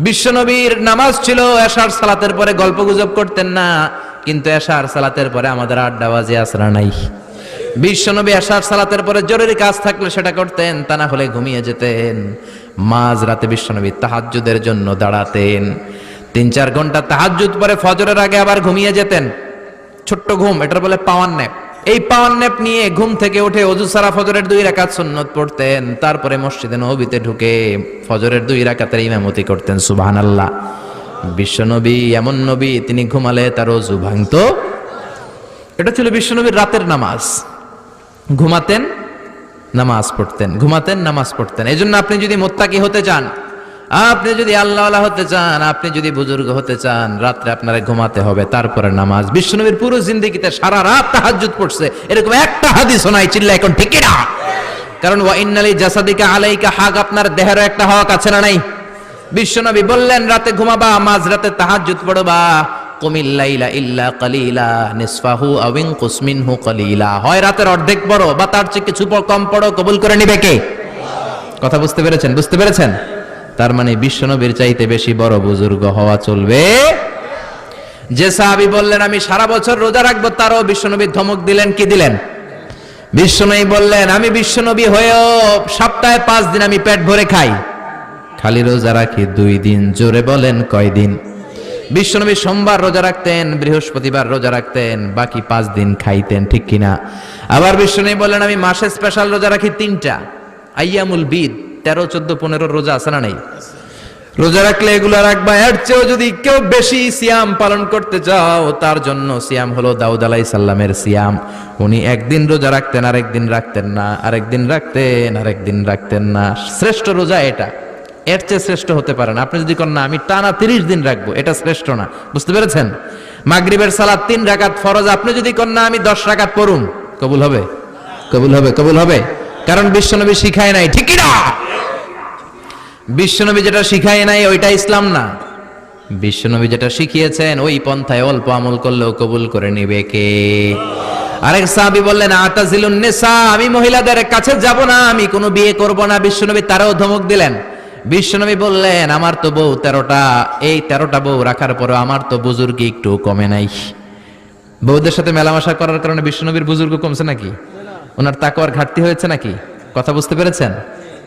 বিশ্বনবীর নামাজ ছিল আশার সালাতের পরে, গল্পগুজব করতেন না, কিন্তু আশার সালাতের পরে আমাদের আড্ডাবাজি আসরা নাই। বিশ্বনবী আশার সালাতের পরে জরুরি কাজ থাকলে সেটা করতেন, তা না হলে ঘুমিয়ে যেতেন। মাঝ রাতে বিশ্বনবী তাহাজ্জুদের জন্য দাঁড়াতেন, 3-4 ঘন্টা তাহাজ্জুদ পরে ফজরের আগে আবার ঘুমিয়ে যেতেন। ছোট্ট ঘুম, এটার বলে পাওয়ার ন্যাপ। এই পাওয়ার ন্যাপ নিয়ে ঘুম থেকে উঠে ওযু সারা ফজরের 2 রাকাত সুন্নত পড়তেন, তারপরে মসজিদে নববীতে ঢুকে ফজরের 2 রাকাতের ইমামতি করতেন। সুবহানাল্লাহ। বিশ্বনবী এমন নবী, তিনি ঘুমালে তার ওযু ভাঙতো। এটা ছিল বিশ্বনবীর রাতের নামাজ। ঘুমাতেন, নামাজ পড়তেন, ঘুমাতেন, নামাজ পড়তেন। এজন্য আপনি যদি মুত্তাকি হতে চান, আপনি যদি আল্লাহওয়ালা হতে চান, আপনি যদি বুজুর্গ হতে চান, রাত্রে আপনারা ঘুমাতে হবে, তারপরে নামাজ। বিশ্বনবীর পুরো জিন্দেগিতে সারা রাত তাহাজ্জুদ পড়ছে, এরকম একটা হাদিসও নাই। চিল্লা এখন ঠিক না? কারণ ওয়া ইন্নালি জাসাদিকা আলাইকা হক, আপনার দেহেরও একটা হক আছে না নাই? বিশ্বনবী বললেন, রাতে ঘুমাবা, মাঝ রাতে তাহাজ্জুদ পড়বা। কুমিল লাইলা ইল্লা কালিলা নিসফাহু আও ইনকুস মিনহু কালিলা, হয় রাতের অর্ধেক পড়ো বা তার চেয়ে কিছু কম পড়ো, কবুল করে নিবে কে? কথা বুঝতে পেরেছেন? বুঝতে পেরেছেন? তার মানে বিশ্বনবীর চাইতে বেশি বড় বুজুর্গ হওয়া চলবে। যে সাহাবী বললেন আমি সারা বছর রোজা রাখবো, তারও বিশ্বনবী ধমক দিলেন। কি দিলেন? বিশ্বনবী বললেন, আমি বিশ্বনবী হয়েও সপ্তাহে 5 দিন আমি পেট ভরে খাই, খালি রোজা রাখি 2 দিন। জোরে বলেন কয়দিন? বিশ্বনবী সোমবার রোজা রাখতেন, বৃহস্পতিবার রোজা রাখতেন, বাকি 5 দিন খাইতেন, ঠিক কিনা? আবার বিশ্বনবী বললেন, আমি মাসে স্পেশাল রোজা রাখি 3টা, আইয়ামুল বিদ, 13, 14, 15 রোজা আছে না নাই? রোজা রাখলে এগুলো রাখবা। এর চেয়েও যদি কেউ বেশি সিয়াম পালন করতে চাও, তার জন্য সিয়াম হলো দাউদ আলাইহিস সালামের সিয়াম। উনি একদিন রোজা রাখতেন, আরেকদিন রাখতেন না, আরেকদিন রাখতেন, আরেকদিন রাখতেন না। শ্রেষ্ঠ রোজা এটা, এর চেয়ে শ্রেষ্ঠ হতে পারে না। আপনি যদি করেন না আমি টানা 30 দিন রাখবো, এটা শ্রেষ্ঠ না। বুঝতে পেরেছেন? মাগরিবের সালাত 3 রাকাত ফরজ, আপনি যদি কোন না আমি 10 রাকাত পড়ুন, কবুল হবে? কবুল হবে, কবুল হবে। কারণ বিশ্বনবী শিখায় নাই, ঠিক কি না? বিশ্বনবী যেটা শিখায় নাই ওইটা ইসলাম না। বিশ্বনবী যেটা শিখিয়েছেন ওই পন্থায় অল্প আমল করলেও কবুল করে নিবে কে? আরেক সাহাবী বললেন, আতাজিলুন নিসা, আমি মহিলাদের কাছে যাব না, আমি কোনো বিয়ে করব না। বিশ্বনবী তারাও ধমক দিলেন। বিশ্বনবী বললেন, আমার তো বউ 13টা, এই 13টা বউ রাখার পরে আমার তো বুজুর্গি একটু কমে নাই। বউদের সাথে মেলামেশা করার কারণে বিশ্বনবীর বুজুর্গ কমছে নাকি? ওনার তাকওয়ার ঘাটতি হয়েছে নাকি? কথা বুঝতে পেরেছেন?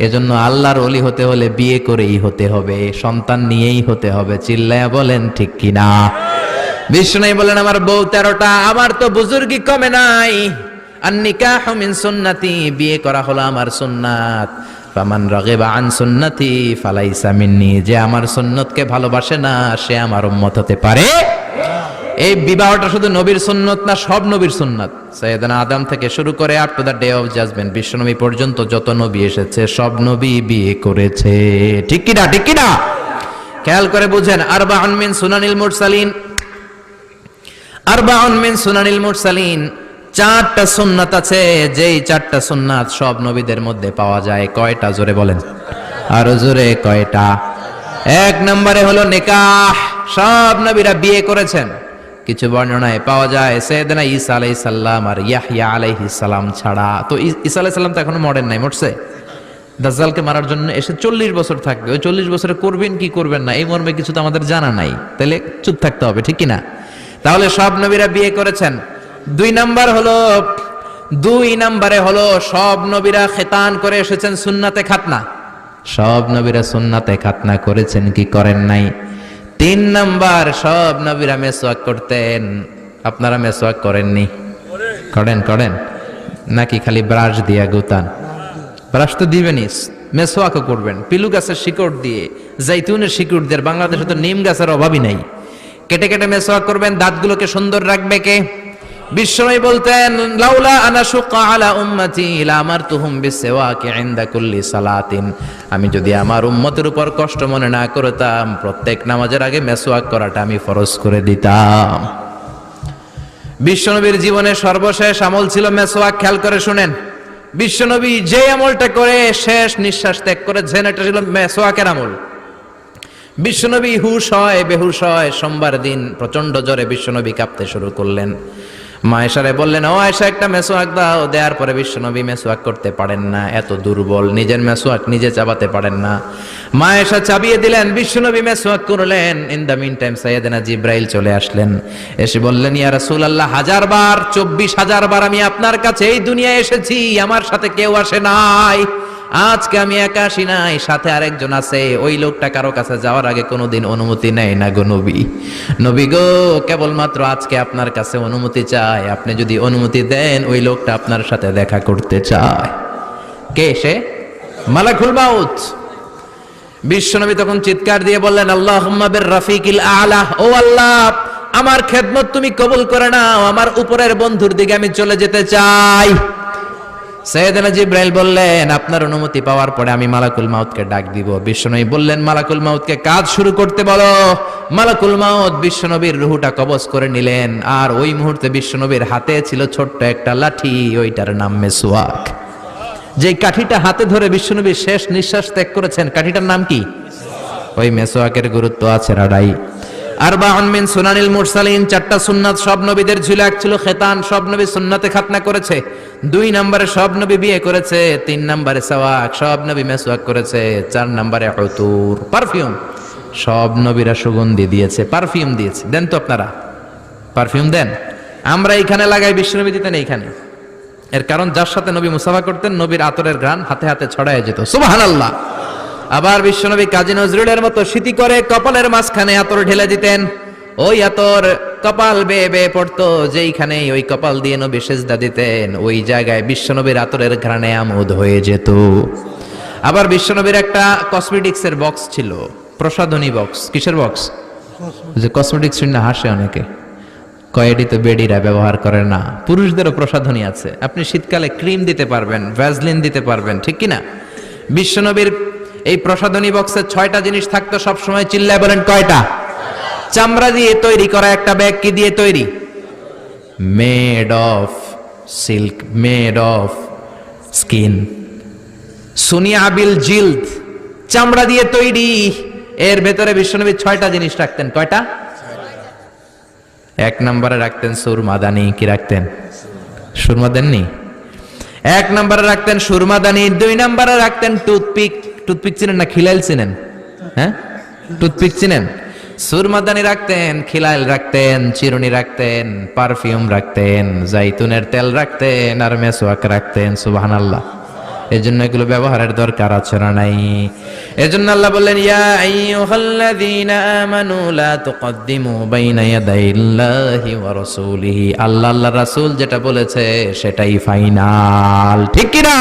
এজন্য আল্লাহর ওলি হতে হলে বিয়ে করেই হতে হবে, সন্তান নিয়েই হতে হবে। চিল্লায়া বলেন ঠিক কিনা? বিশ্বনবী বলেন, আমার বউ 13টা, আমার তো বুজুর্গি কমে নাই। আন নিকাহু মিন সুন্নতি, বিয়ে করা হলো আমার সুন্নাত। ফামান রাগিবা আন সুন্নতি ফালাইসা মিন্নি, যে আমার সুন্নতকে ভালোবাসে না সে আমার উম্মত হতে পারে। এই বিবাহটা শুধু নবীর সুন্নত না, সব নবীর সুন্নাত। সাইয়েদনা আদম থেকে শুরু করে up to the day of judgment, বিশ্বনবী পর্যন্ত যত নবী এসেছে সব নবী বিয়ে করেছে। ঠিক কি না? ঠিক কি না? খেয়াল করে বুঝেন। আরবাউন মিন সুনানিল মুরসালিন, আরবাউন মিন সুনানিল মুরসালিন, 4টা সুন্নাত আছে, যেই 4টা সুন্নাত সব নবীদের মধ্যে পাওয়া যায়। কয়টা? জোরে বলেন, আরো জোরে, কয়টা? 1 নম্বরে হলো নিকাহ, সব নবীরা বিয়ে করেছেন। কিছু বর্ণনায় পাওয়া যায় সাইয়েদনা ঈসা আলাইহিস সালাম আর ইয়াহইয়া আলাইহিস সালাম ছাড়া। তো ঈসা আলাইহিস সালাম তো এখনো মরেন নাই, মরছে? দাজ্জালকে মারার জন্য এসে 40 বছর থাকবে। ওই 40 বছরে করবেন কি করবেন না এই মর্মে কিছু তো আমাদের জানা নাই, তাহলে চুপ থাকতে হবে, ঠিক কি না? তাহলে সব নবীরা বিয়ে করেছেন। 2 নম্বরে হলো সব নবীরা খেতান করে এসেছেন, সুন্নাতে খাতনা। সব নবীরা সুন্নাতে খাতনা করেছেন কি করেন নাই? 3 নাম্বার, সব নবীরা মেসওয়াক করতেন। আপনারা মেসওয়াক করেননি? করেন? করেন নাকি খালি ব্রাশ দিয়া গুতান? ব্রাশ তো দিবেনই, মেসওয়াকও করবেন পিলু গাছের শিকড় দিয়ে, জাইতুনের শিকড় দিয়ে। বাংলাদেশে তো নিম গাছের অভাবই নাই। কেটে কেটে মেসওয়াক করবেন, দাঁতগুলোকে সুন্দর রাখবে কে? বিশ্বনবী বলতেন, লাউলা আনা শুক্কা আলা উম্মতি লামারতুহুম বিসওয়াকি ইনদা কুল্লি সালাতিন, আমি যদি আমার উম্মতের উপর কষ্ট মনে না করতাম প্রত্যেক নামাজের আগে মেসওয়াক করাটা আমি ফরজ করে দিতাম। বিশ্বনবীর জীবনে সর্বশেষ আমল ছিল মেসওয়াক। খেয়াল করে শুনেন, বিশ্বনবী যে আমলটা করে শেষ নিঃশ্বাস ত্যাগ করেছেন এটা ছিল মেসওয়াকের আমল। বিশ্বনবী হুশ হয় বেহুশ হয়, সোমবার দিন প্রচন্ড জ্বরে বিশ্বনবী কাঁপতে শুরু করলেন। মা আয়েশারে বললেন, ও আয়েশা একটা মেসওয়াক দাও। দেওয়ার পরে বিশ্বনবী মেসওয়াক করতে পারেন না, এত দুর্বল, নিজের মেসওয়াক নিজে চাবাতে পারেন না। মা আয়েশা চাবিয়ে দিলেন, বিশ্বনবী মেসওয়াক করলেন। ইন দ্য মিন টাইম সাইয়েদনা জিব্রাইল চলে আসলেন, এসে বললেন, ইয়া রাসূলুল্লাহ, 1000 বার 24,000 বার আমি আপনার কাছে এই দুনিয়ায় এসেছি, আমার সাথে কেউ আসে নাই। আজকে আমি একা আসি নাই, সাথে আরেকজন আছে। ওই লোকটা কারো কাছে যাওয়ার আগে কোনোদিন অনুমতি নেয় না গো নবী। নবী গো, কেবলমাত্র আজকে আপনার কাছে অনুমতি চায়, আপনি যদি অনুমতি দেন ওই লোকটা আপনার সাথে দেখা করতে চায়। কে সে? মালাকুল মাউত। বিশ্বনবী তখন চিৎকার দিয়ে বললেন, আল্লাহুম্মা বির রাফিকিল আলা, ও আল্লাহ আমার খেদমত তুমি কবুল করে নাও, আমার উপরের বন্ধুর দিকে আমি চলে যেতে চাই। সাইয়েদনা জিব্রাইল বললেন, আপনার অনুমতি পাওয়ার পরে আমি মালাকুল মাউতকে ডাক দিব। বিশ্বনবী বললেন, মালাকুল মাউতকে কাজ শুরু করতে বলো। মালাকুল মাউত বিশ্বনবীর রূহটা কবজ করে নিলেন। আর ওই মুহূর্তে বিশ্বনবীর হাতে ছিল ছোট্ট একটা লাঠি, ওইটার নাম মেসওয়াক। যে কাঠিটা হাতে ধরে বিশ্বনবী শেষ নিঃশ্বাস ত্যাগ করেছেন, কাঠিটার নাম কি? ওই মেসওয়াকের গুরুত্ব আছে রাডাই। আরবাউন মিন সুনানিল মুরসালিন, 4টা সুন্নাত সব নবীদের ছিল। এক ছিল খেতান, সব নবী সুন্নাতে খাতনা করেছে। 2 নম্বরে সব নবী বিয়ে করেছে। 3 নম্বরে সাওয়াক, সব নবী মেসওয়াক করেছে। 4 নম্বরে উতুর, পারফিউম, সব নবীরা সুগন্ধি দিয়েছে, পারফিউম দিয়েছে। দেন তো আপনারা পারফিউম দেন? আমরা এইখানে লাগাই, বিশ্বনবী দিতেন এইখানে। এর কারণ যার সাথে নবী মুসাফা করতেন নবীর আতরের ঘ্রাণ হাতে হাতে ছড়ায় যেত। সুবহানাল্লাহ। আবার বিশ্বনবী কাজী নজরুলের মতো স্মৃতি করে কপালের মাঝখানে আতর ঢেলে দিতেন। ওই আতর কপাল বেয়ে বেয়ে পড়তো, যেইখানে ওই কপাল দিয়ে নবী সেজদা দিতেন ওই জায়গায় বিশ্বনবীর আতরের ঘ্রাণে আমোদ হয়ে যেত। আবার বিশ্বনবীর একটা কসমেটিক্সের বক্স ছিল, প্রসাধনী বক্স। কিসের বক্স? যে কসমেটিক্স শুনে হাসে অনেকে, কয়েডি তো বেডিরা ব্যবহার করে না। পুরুষদেরও প্রসাধনী আছে, আপনি শীতকালে ক্রিম দিতে পারবেন, ভ্যাসলিন দিতে পারবেন, ঠিক কিনা? বিশ্বনবীর এই প্রসাধনী বক্সে 6টা জিনিস থাকতো সবসময়। চিল্লায় বলেন কয়টা? চামড়া দিয়ে তৈরি করা একটা ব্যাগ কি দিয়ে তৈরি? Made of silk, made of skin. সুনিয়া বিল জিলদ, চামড়া দিয়ে তৈরি। এর ভেতরে বিশ্বনবী 6টা জিনিস রাখতেন। কয়টা? 1 নম্বরে রাখতেন সুরমাদানি। কি রাখতেন? সুরমা দেননি? 1 নম্বরে রাখতেন সুরমাদানি। 2 নম্বরে রাখতেন টুথপিক। টুথপিক চিনেন না খিলাইল চিনেন? হ্যাঁ, টুথপিক চিনেন? সুরমাদানি রাখতেন, খিলাইল রাখতেন, চিরুনি রাখতেন, পারফিউম রাখতেন, জাইতুনের তেল রাখতেন, আর মেসওয়াক রাখতেন। সুবহানাল্লাহ। এজন্য এগুলো ব্যবহারের দরকার আছে না নাই? এজন্য আল্লাহ বললেন, ইয়া আইয়ুহাল্লাযীনা আমানু লা তুকদ্দিমু বাইনা ইয়াদাইল্লাহি ওয়া রাসূলিহি। আল্লাহ আল্লাহর রাসূল যেটা বলেছে সেটাই ফাইনাল, ঠিক কি না?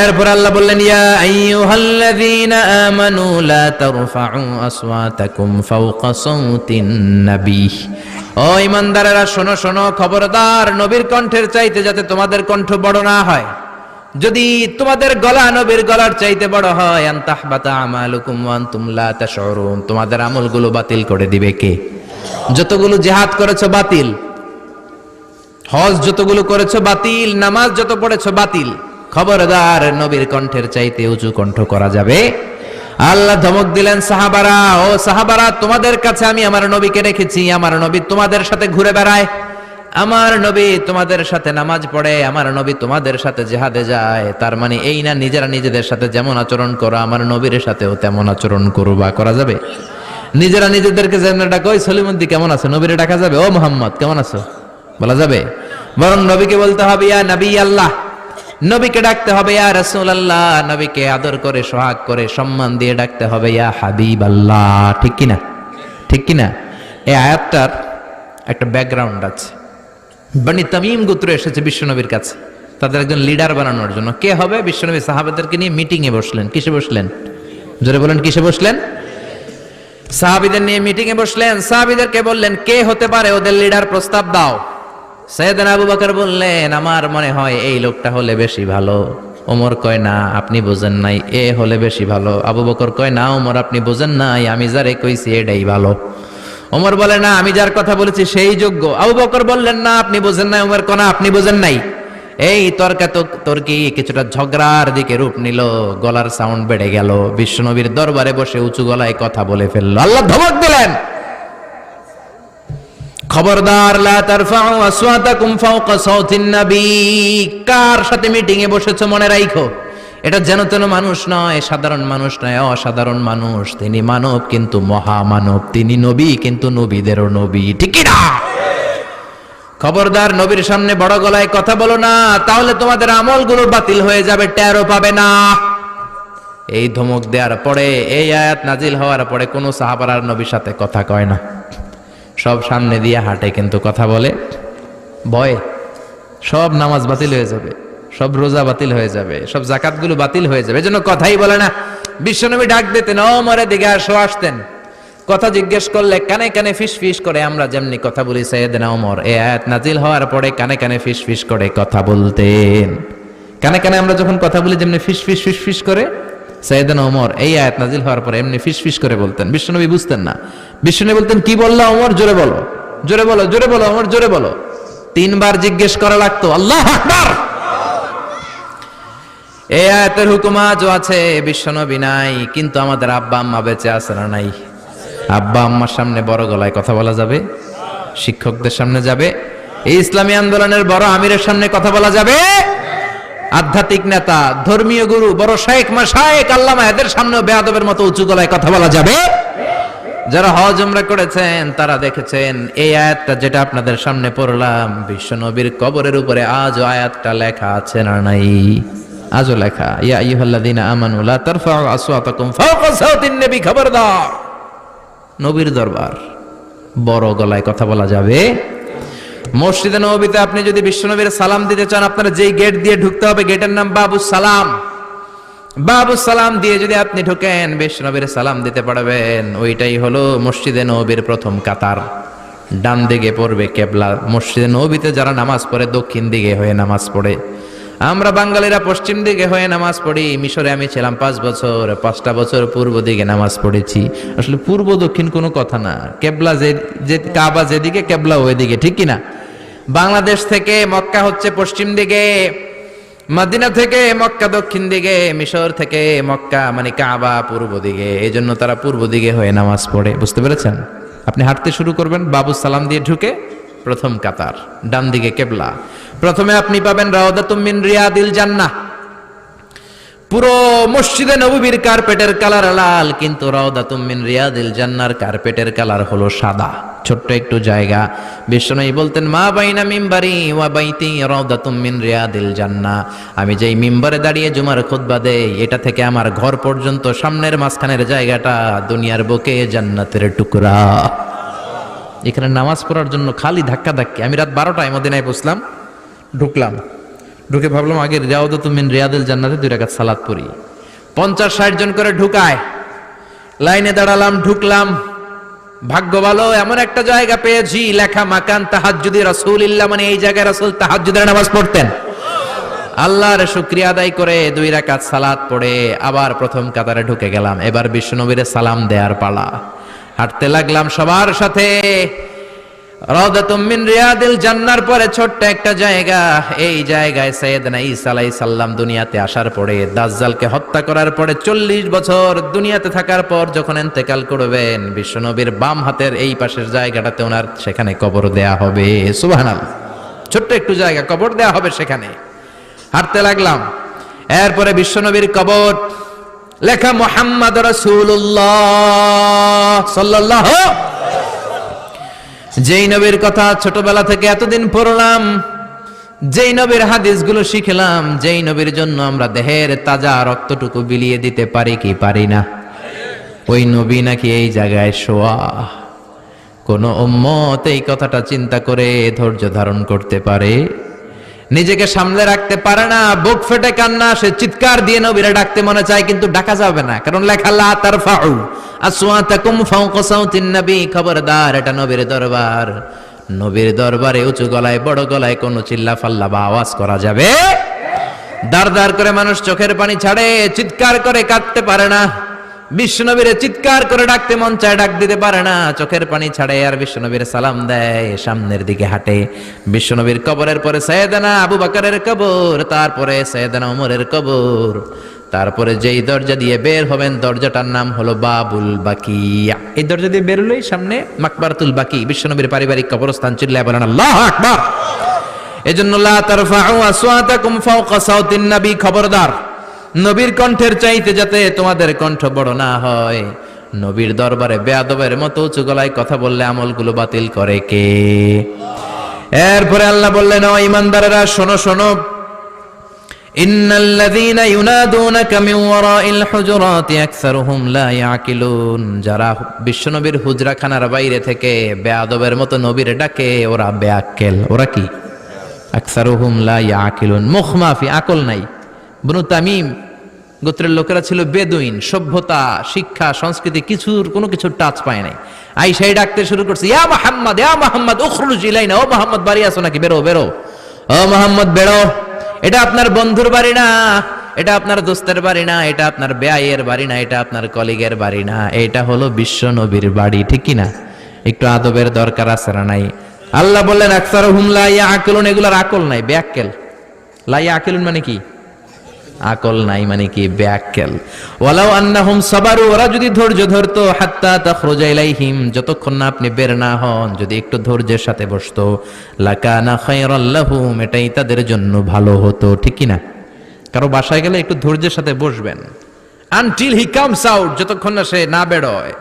এরপর আল্লাহ বললেন, ইয়া আইয়ুহাল্লাযীনা আমানু লা তারফাউ আসওয়াতাকুম ফাওকা সাওতিন নবী। ও ঈমানদারেরা শোনো শোনো, খবরদার, নবীর কণ্ঠের চাইতে যাতে তোমাদের কণ্ঠ বড় না হয়। যদি তোমাদের গলা নবীর গলার চাইতে বড় হয়, আন তাহবাতা আমালুকুম ওয়া আনতুম লা তাশউরুন, তোমাদের আমলগুলো বাতিল করে দিবে কে? যতগুলো জিহাদ করেছো বাতিল, হজ যতগুলো করেছো বাতিল, নামাজ যত পড়েছো বাতিল। খবরদার, নবীর কণ্ঠের চাইতে উঁচু কণ্ঠ করা যাবে। আল্লাহ ধমক দিলেন, সাহাবারা, ও সাহাবারা, তোমাদের কাছে আমি আমার নবীকে রেখেছি। আমার নবী তোমাদের সাথে ঘুরে বেড়ায়, আমার নবী তোমাদের সাথে নামাজ পড়ে, আমার নবী তোমাদের সাথে জিহাদে যায়। তার মানে এই না নিজেরা নিজেদের সাথে যেমন আচরণ করো, আমার নবীর সাথেও তেমন আচরণ করবা। করা যাবে? নিজেরা নিজেদেরকে যেন ডাকো, ওই সলিমুদ্দি কেমন আছো, নবীরে ডাকা যাবে? ও মোহাম্মদ কেমন আছো বলা যাবে? বরং নবীকে বলতে হবে, ইয়া নবী আল্লাহ। নবীকে ডাকতে হবে ইয়া রাসূলুল্লাহ। নবীকে আদর করে, সোহাগ করে, সম্মান দিয়ে ডাকতে হবে ইয়া হাবিব আল্লাহ। ঠিক কিনা? ঠিক কিনা? এই আয়াতটার একটা ব্যাকগ্রাউন্ড আছে। বনি তামিম গোত্র এসেছে বিশ্বনবীর কাছে তাদের একজন লিডার বানানোর জন্য। কে হবে? বিশ্বনবী সাহাবাদেরকে নিয়ে মিটিং এ বসলেন। কিসে বসলেন? জোরে বলেন, কিসে বসলেন? সাহাবীদের নিয়ে মিটিং এ বসলেন। সাহাবীদেরকে বললেন, কে হতে পারে ওদের লিডার, প্রস্তাব দাও। সাইয়েদনা আবু বকর বললেন, আমার মনে হয় এই লোকটা হলে বেশি ভালো। ওমর কয়, না আপনি বোঝেন নাই, এ হলে বেশি ভালো। আবু বকর কয়, না ওমর আপনি বোঝেন নাই, আমি যারে কইছি এটাই ভালো। ওমর বলে, না আমি যার কথা বলেছি সেই যোগ্য। আবু বকর বললেন, না আপনি বোঝেন নাই। ওমর কয়, না আপনি বোঝেন নাই। এই তর্কি কিছুটা ঝগড়ার দিকে রূপ নিল, গলার সাউন্ড বেড়ে গেল। বিশ্বনবীর দরবারে বসে উঁচু গলায় কথা বলে ফেললো। আল্লাহ ধমক দিলেন, খবরদার, লা তারফাউ আসওয়াতাকুম ফাওকা সাওতিন নবী। কার সাথে মিটিং এ বসেছো মনে রাখো, এটা যেন তেন মানুষ নয়, সাধারণ মানুষ নয়, অসাধারণ মানুষ। তিনি মানব কিন্তু মহামানব, তিনি নবী কিন্তু নবীদেরও নবী। ঠিক কি না? খবরদার, নবীর সামনে বড় গলায় কথা বলো না, তাহলে তোমাদের আমলগুলো বাতিল হয়ে যাবে, টেরও পাবে না। এই ধমক দেওয়ার পরে, এই আয়াত নাজিল হওয়ার পরে কোনো সাহাবার আর নবীর সাথে কথা কয় না। সব সামনে দিয়ে হাঁটে, কিন্তু কথা বলে ভয়ে। সব নামাজ বাতিল হয়ে যাবে, সব রোজা বাতিল হয়ে যাবে, সব জাকাতগুলো বাতিল হয়ে যাবে, এজন্য কথাই বলে না। বিশ্বনবী ডাক দিতেন, ওমরের দিকে আসো, আসতেন। কথা জিজ্ঞেস করলে কানে কানে ফিস ফিস করে, আমরা যেমনি কথা বলি সাইয়েদনা ওমর এই আয়াত নাজিল হওয়ার পরে কানে কানে ফিস ফিস করে কথা বলতেন। কানে কানে আমরা যখন কথা বলি যেমনি ফিস ফিস ফিস ফিস করে, সাইয়েদনা ওমর এই আয়াত নাজিল হওয়ার পরে এমনি ফিস ফিস করে বলতেন। বিশ্বনবী বুঝতেন না। বিশ্বনবী বলতেন, কি বললা ওমর, জোরে বলো, জোরে বলো, জোরে বলো ওমর, জোরে বলো। 3 বার জিজ্ঞেস করা লাগতো। আল্লাহু আকবার। এই আয়াতের হুকুম আজও আছে, বিশ্বনবী নাই, কিন্তু আমাদের আব্বা আম্মা বেঁচে আছে না নাই? আব্বা আম্মার সামনে বড় গলায় কথা বলা যাবে? শিক্ষকদের সামনে যাবে? এই ইসলামী আন্দোলনের বড় আমিরের সামনে কথা বলা যাবে? আধ্যাত্মিক নেতা, ধর্মীয় গুরু, বড় শায়েখ মাশায়েখ, আল্লামা, এদের সামনেও বেয়াদবের মতো উঁচু গলায় কথা বলা যাবে? যারা হজ উমরা করেছেন তারা দেখেছেন এই আয়াতটা যেটা আপনাদের সামনে পড়লাম, বিশ্বনবীর কবরের উপরে আজও আয়াতটা লেখা আছে না নাই? আজও লেখা, ইয়া আইয়ুহাল্লাযীনা আমানু লা তারফাউ আসওয়াতাকুম ফাওকা সাওতিন নবী। খবরদার, নবীর দরবার, বড় গলায় কথা বলা যাবে? মসজিদে নববীতে আপনি যদি বিশ্বনবীর সালাম দিতে চান, আপনার যেই গেট দিয়ে ঢুকতে হবে, গেটের নাম বাবুস সালাম। বাবুস সালাম দিয়ে যদি আপনি ঢোকেন, বিশ্বনবীর সালাম দিতে পারবেন। ওইটাই হলো মসজিদে নববীর প্রথম কাতার। ডান দিকে পড়বে কেবলা। মসজিদে নববীতে যারা নামাজ পড়ে দক্ষিণ দিকে হয়ে নামাজ পড়ে, আমরা বাঙালিরা পশ্চিম দিকে হয়ে নামাজ পড়ি। মিশরে আমি ছিলাম 5 বছর, 5টা বছর পূর্ব দিকে নামাজ পড়েছি। আসলে পূর্ব দক্ষিণ কোনো কথা না, কেবলা যে কাবা যেদিকে কেবলা ওইদিকে, ঠিক কিনা? বাংলাদেশ থেকে মক্কা হচ্ছে পশ্চিম দিকে, মদিনা থেকে মক্কা দক্ষিণ দিকে, মিশর থেকে মক্কা মানে কাবা পূর্ব দিকে। এই জন্য তারা পূর্ব দিকে হয়ে নামাজ পড়ে। বুঝতে পেরেছেন? আপনি হাঁটতে শুরু করবেন, বাবু সালাম দিয়ে ঢুকে প্রথম কাতার, ডান দিকে কেবলা। প্রথমে আপনি পাবেন রাউদাতুম মিন রিয়াদিল জান্নাহ। পুরো মসজিদে নববীর কার্পেটের কালার লাল, কিন্তু রাউদাতুম মিন রিয়াদিল জান্নাহর কার্পেটের কালার হলো সাদা। ছোট্ট একটু জায়গা। বিশ্বনবী বলতেন, মা বাইনা মিম্বারি ওয়া বাইতি রাউদাতুম মিন রিয়াদিল জান্নাহ। আমি যেই মিম্বারে দাঁড়িয়ে জুমার খুতবা দেই, এটা থেকে আমার ঘর পর্যন্ত সামনের মাঝখানের জায়গাটা দুনিয়ার বুকে জান্নাতের টুকরা। এখানে নামাজ পড়ার জন্য খালি ধাক্কা ধাক্কি। আমি রাত 12টায় মদিনায় পৌঁছলাম, ঢুকলাম, ঢুকে ভাবলাম আগে রাউদাতুম মিন রিয়াদিল জান্নাতে 2 রাকাত সালাত পড়ি। 50-60 জন করে ঢুকায়, লাইনে দাঁড়ালাম, ঢুকলাম। ভাগ্য ভালো, এমন একটা জায়গা পেয়েছি লেখা মাকান তাহাজ্জুদি রাসূলিল্লাহ, মানে এই জায়গায় রাসূল তাহাজ্জুদের নামাজ পড়তেন। আল্লাহর শুকরিয়া আদায় করে 2 রাকাত সালাত পড়ে আবার প্রথম কাতারে ঢুকে গেলাম। এবার বিশ্বনবীর সালাম দেওয়ার পালা। হাঁটতে লাগলাম সবার সাথে। রাউদাতুম মিন রিয়াদিল জান্নাহর পরে ছোট্ট একটা জায়গা, এই জায়গায় সাইয়েদনা ঈসা আলাইহিস সালাম দুনিয়াতে আসার পরে, দাজ্জালকে হত্যা করার পরে 40 বছর দুনিয়াতে থাকার পর যখন ইন্তেকাল করবেন, বিশ্বনবীর বাম হাতের এই পাশের জায়গাটাতে ওনার সেখানে কবর দেয়া হবে। সুবহানাল্লাহ। ছোট্ট একটু জায়গা, কবর দেয়া হবে সেখানে। হাঁটতে লাগলাম, এরপরে বিশ্বনবীর কবর, লেখা মুহাম্মদ রাসূলুল্লাহ সাল্লাল্লাহু। যেই নবীর কথা ছোটবেলা থেকে এতদিন পড়লাম, যেই নবীর হাদিসগুলো শিখলাম, যেই নবীর জন্য আমরা দেহের তাজা রক্তটুকু বিলিয়ে দিতে পারি কি পারি না, ওই নবী নাকি এই জায়গায় শোয়া। কোন উম্মত এই কথাটা চিন্তা করে ধৈর্য ধারণ করতে পারে? নিজেকে সামলে রাখতে পারে না, বুক ফেটে কান্না আসে, চিৎকার দিয়ে নবীরা ডাকতে মনে চায়, কিন্তু ডাকা যাবে না, কারণ লেখা লা তারফাউ আসওয়াতাকুম ফাওকা সাউতিন নবী। খবরদার, এটা নবীর দরবার। নবীর দরবারে উঁচু গলায় বড় গলায় কোনো চিল্লা ফাল্লা বা আওয়াজ করা যাবে? দাঁড় দাঁড় করে মানুষ চোখের পানি ছাড়ে, চিৎকার করে কাঁদতে পারে না। বিশ্বনবীরে চিৎকার করে ডাকতে মন চায়, ডাক দিতে পারে না, চোখের পানি ছাড়ে। আর বিশ্বনবীর সালাম দেয়, সামনের দিকে হাঁটে। বিশ্বনবীর কবরের পরে সাইয়েদনা আবু বকরের কবর, তারপরে সাইয়েদনা ওমরের কবর, তারপরে যেই দরজা দিয়ে বের হবেন দরজাটার নাম হলো বাবুল বাকিয়া। এই দরজা দিয়ে বের হলেই সামনে মাকবারাতুল বাকি, বিশ্বনবীর পারিবারিক কবরস্থান। চিল্লায় বলেন আল্লাহু আকবার। এজন্য লা তারফাউ আসওয়াতাকুম ফাওকা সাউতিন নবী, খবরদার, নবীর কণ্ঠের চাইতে যাতে তোমাদের কণ্ঠ বড় না হয়। নবীর দরবারে বেয়াদবের মতো উঁচু গলায় কথা বললে আমলগুলো বাতিল করে কে? এরপরে আল্লাহ বললেন, ও ঈমানদারেরা শোনো শোনো, ইন্নাল্লাযীনা ইউনাদুনাকা মিন ওয়ারাইল হুজুরাতি আকসারুহুম লা ইয়াকিলুন। যারা বিশ্বনবীর হুজরাখানার বাইরে থেকে বেয়াদবের মতো নবীর ডাকে, ওরা বেআক্কেল। ওরা কি? আকসারুহুম লা ইয়াকিলুন, মুখমাফি, আকল নাই। বনু তামিম গোত্রের লোকেরা ছিল বেদুইন, সভ্যতা, শিক্ষা, সংস্কৃতি কোনো কিছুর টাচ পায় নাই। আইসাই ডাকতে শুরু করছে, ইয়া মুহাম্মদ, ইয়া মুহাম্মদ উখরুজ ইলাইনা। ও মুহাম্মদ, বাড়ি আসো নাকি? বেরো বেরো। ও মুহাম্মদ বেরো, এটা আপনার বন্ধুর বাড়ি না, এটা আপনার দোস্তের বাড়ি না, এটা আপনার বেয়াইয়ের বাড়ি না, এটা আপনার কলিগের বাড়ি না, এটা হলো বিশ্ব নবীর বাড়ি। ঠিক কি না? একটু আদবের দরকার আছে না নাই? আল্লাহ বললেন আকসারুহুম লা ইয়াকিলুন, এগুলার আকল নাই, বেআক্কেল। লা ইয়াকিলুন মানে কি? আকল নাই মানে কি? বেআক্কেল। ওয়ালাউ আন্নাহুম সাবারু, ওরা যদি ধৈর্য ধরতো, হাত্তা তাখরুজা ইলাইহিম, যতক্ষণ না আপনি বের না হন, যদি একটু ধৈর্যের সাথে বসতো, লাকানা খায়রাল লাহুম, এটাই তাদের জন্য ভালো হতো। ঠিক কি না? কারো বাসায় গেলে একটু ধৈর্যের সাথে বসবেন, আনটিল হি কামস আউট, যতক্ষণ না সে না বেরোয়।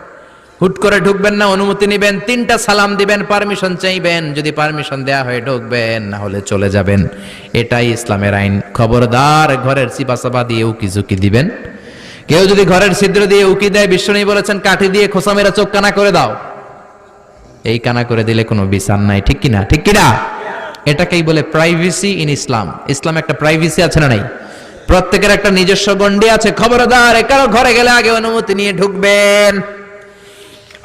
হুট করে ঢুকবেন না, অনুমতি নেবেন, 3টা সালাম দিবেন, পারমিশন চাইবেন, যদি পারমিশন দেয়া হয় ঢুকবেন, না হলে চলে যাবেন। এটাই ইসলামের আইন। খবরদার, ঘরের চিপাচাপা দিয়ে উকি ঝুঁকি দিবেন। কেউ যদি ঘরের ছিদ্র দিয়ে উকি দেয়, বিশ্বনবী বলেছেন কাঠি দিয়ে খোসা মেরা চোখ কানা করে দাও। এই কানা করে দিলে কোনো বিচার নাই। ঠিক কিনা? ঠিক কিনা? এটাকেই বলে প্রাইভেসি ইন ইসলাম। ইসলাম একটা প্রাইভেসি আছে না নাই? প্রত্যেকের একটা নিজস্ব গণ্ডি আছে। খবরদার, কারো ঘরে গেলে আগে অনুমতি নিয়ে ঢুকবেন।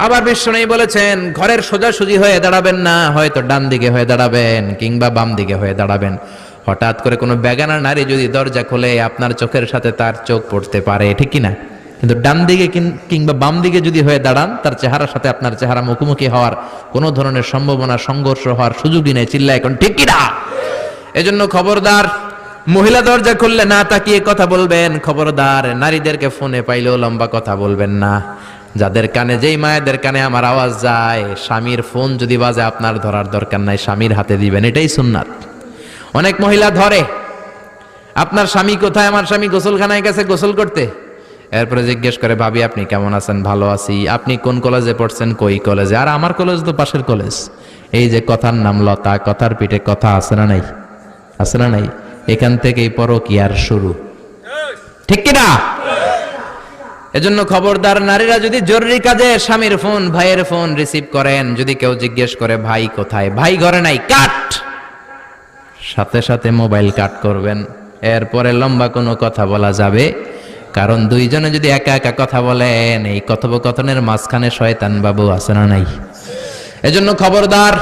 আবার বিশ্বনবী বলেছেন, ঘরের সোজাসুজি হয়ে দাঁড়াবেন না, হয়তো ডান দিকে হয়ে দাঁড়াবেন কিংবা বাম দিকে হয়ে দাঁড়াবেন। হঠাৎ করে কোনো বেগানা নারী যদি দরজা খোলে আপনার চোখের সাথে তার চোখ পড়তে পারে, ঠিক কি না? কিন্তু ডান দিকে কিংবা বাম দিকে যদি হয়ে দাঁড়ান, তার চেহারার সাথে আপনার চেহারা মুখোমুখি হওয়ার কোনো ধরনের সম্ভাবনা, সংঘর্ষ হওয়ার সুযোগই নেই। চিল্লা এখন ঠিক কি না? এজন্য খবরদার, মহিলা দরজা খুললে না তাকিয়ে কথা বলবেন। খবরদার, নারীদেরকে ফোনে পাইলেও লম্বা কথা বলবেন না। যাদের কানে, যেই মায়েদের কানে আমার আওয়াজ যায়, স্বামীর ফোন যদি বাজে আপনার ধরার দরকার নাই, স্বামীর হাতে দিবেন, এটাই সুন্নাত। অনেক মহিলা ধরে, আপনার স্বামী কোথায়? আমার স্বামী গোসলখানায় গেছে গোসল করতে। এরপরে জিজ্ঞেস করে, ভাবি আপনি কেমন আছেন? ভালো আছি। আপনি কোন কলেজে পড়ছেন? কই কলেজে? আর আমার কলেজ তো পাশের কলেজ। এই যে কথার নাম লতা, কথার পিঠে কথা আছে না নাই? আছে না নাই? এখান থেকেই পরকীয়ার শুরু, ঠিক কিনা? এজন্য খবরদার, নারীরা যদি জরুরি কাজে স্বামীর ফোন, ভাইয়ের ফোন রিসিভ করেন, যদি কেউ জিজ্ঞেস করে ভাই কোথায়, ভাই ঘরে নাই, কাট, সাথে সাথে মোবাইল কাট করবেন। এরপরে লম্বা কোনো কথা বলা যাবে, কারণ দুইজনে যদি একা একা কথা বলেন, এই কথোপকথনের মাঝখানে শয়তান বাবু আছে না নাই? এজন্য খবরদার,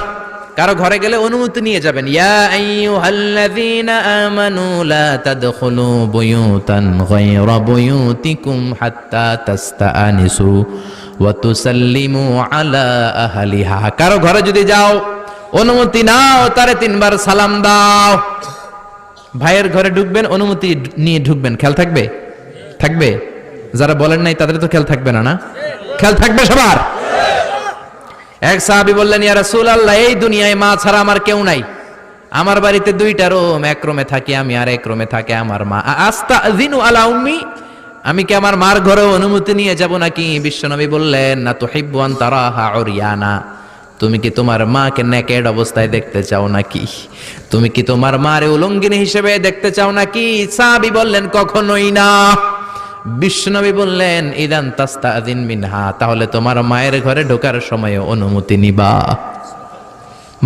কারো ঘরে গেলে অনুমতি নিয়ে যাবেন। ইয়া আইয়ুহাল্লাযীনা আমানু লা তাদখুলু বুয়ুতান গায়রা বুয়ুতিকুম হাত্তা তাস্তাআনিসু ওয়া তুসাল্লিমু আলা আহলিহা। কারো ঘরে যদি যাও, অনুমতি নাও, তারে 3 বার সালাম দাও। ভাইয়ের ঘরে ঢুকবেন, অনুমতি নিয়ে ঢুকবেন। খেয়াল থাকবে? থাকবে? যারা বলেন নাই তাদের তো খেয়াল থাকবে না? না, খেয়াল থাকবে সবার। এক সাহাবী বললেন, ইয়া রাসূলুল্লাহ, এই দুনিয়ায় মা ছাড়া আমার কেউ নাই। আমার বাড়িতে 2টা রুম, এক রুমে থাকি আমি আর এক রুমে থাকে আমার মা। আস্তাযিনু আলা উম্মি, আমি কি আমার মার ঘরে অনুমতি নিয়ে যাব নাকি? বিশ্বনবী বললেন, না তুহিব্বু আন তারাহা উরিয়ানা, তুমি কি তোমার মাকে নেকেড অবস্থায় দেখতে চাও নাকি? তুমি কি তোমার মারে উলঙ্গিনী হিসেবে দেখতে চাও নাকি? সাহাবী বললেন, কখনোই না। বিশ্বনবী বললেন, ইদান তাস্তাযিন মিনহা, তাহলে তোমার মায়ের ঘরে ঢোকার সময় অনুমতি নিবা।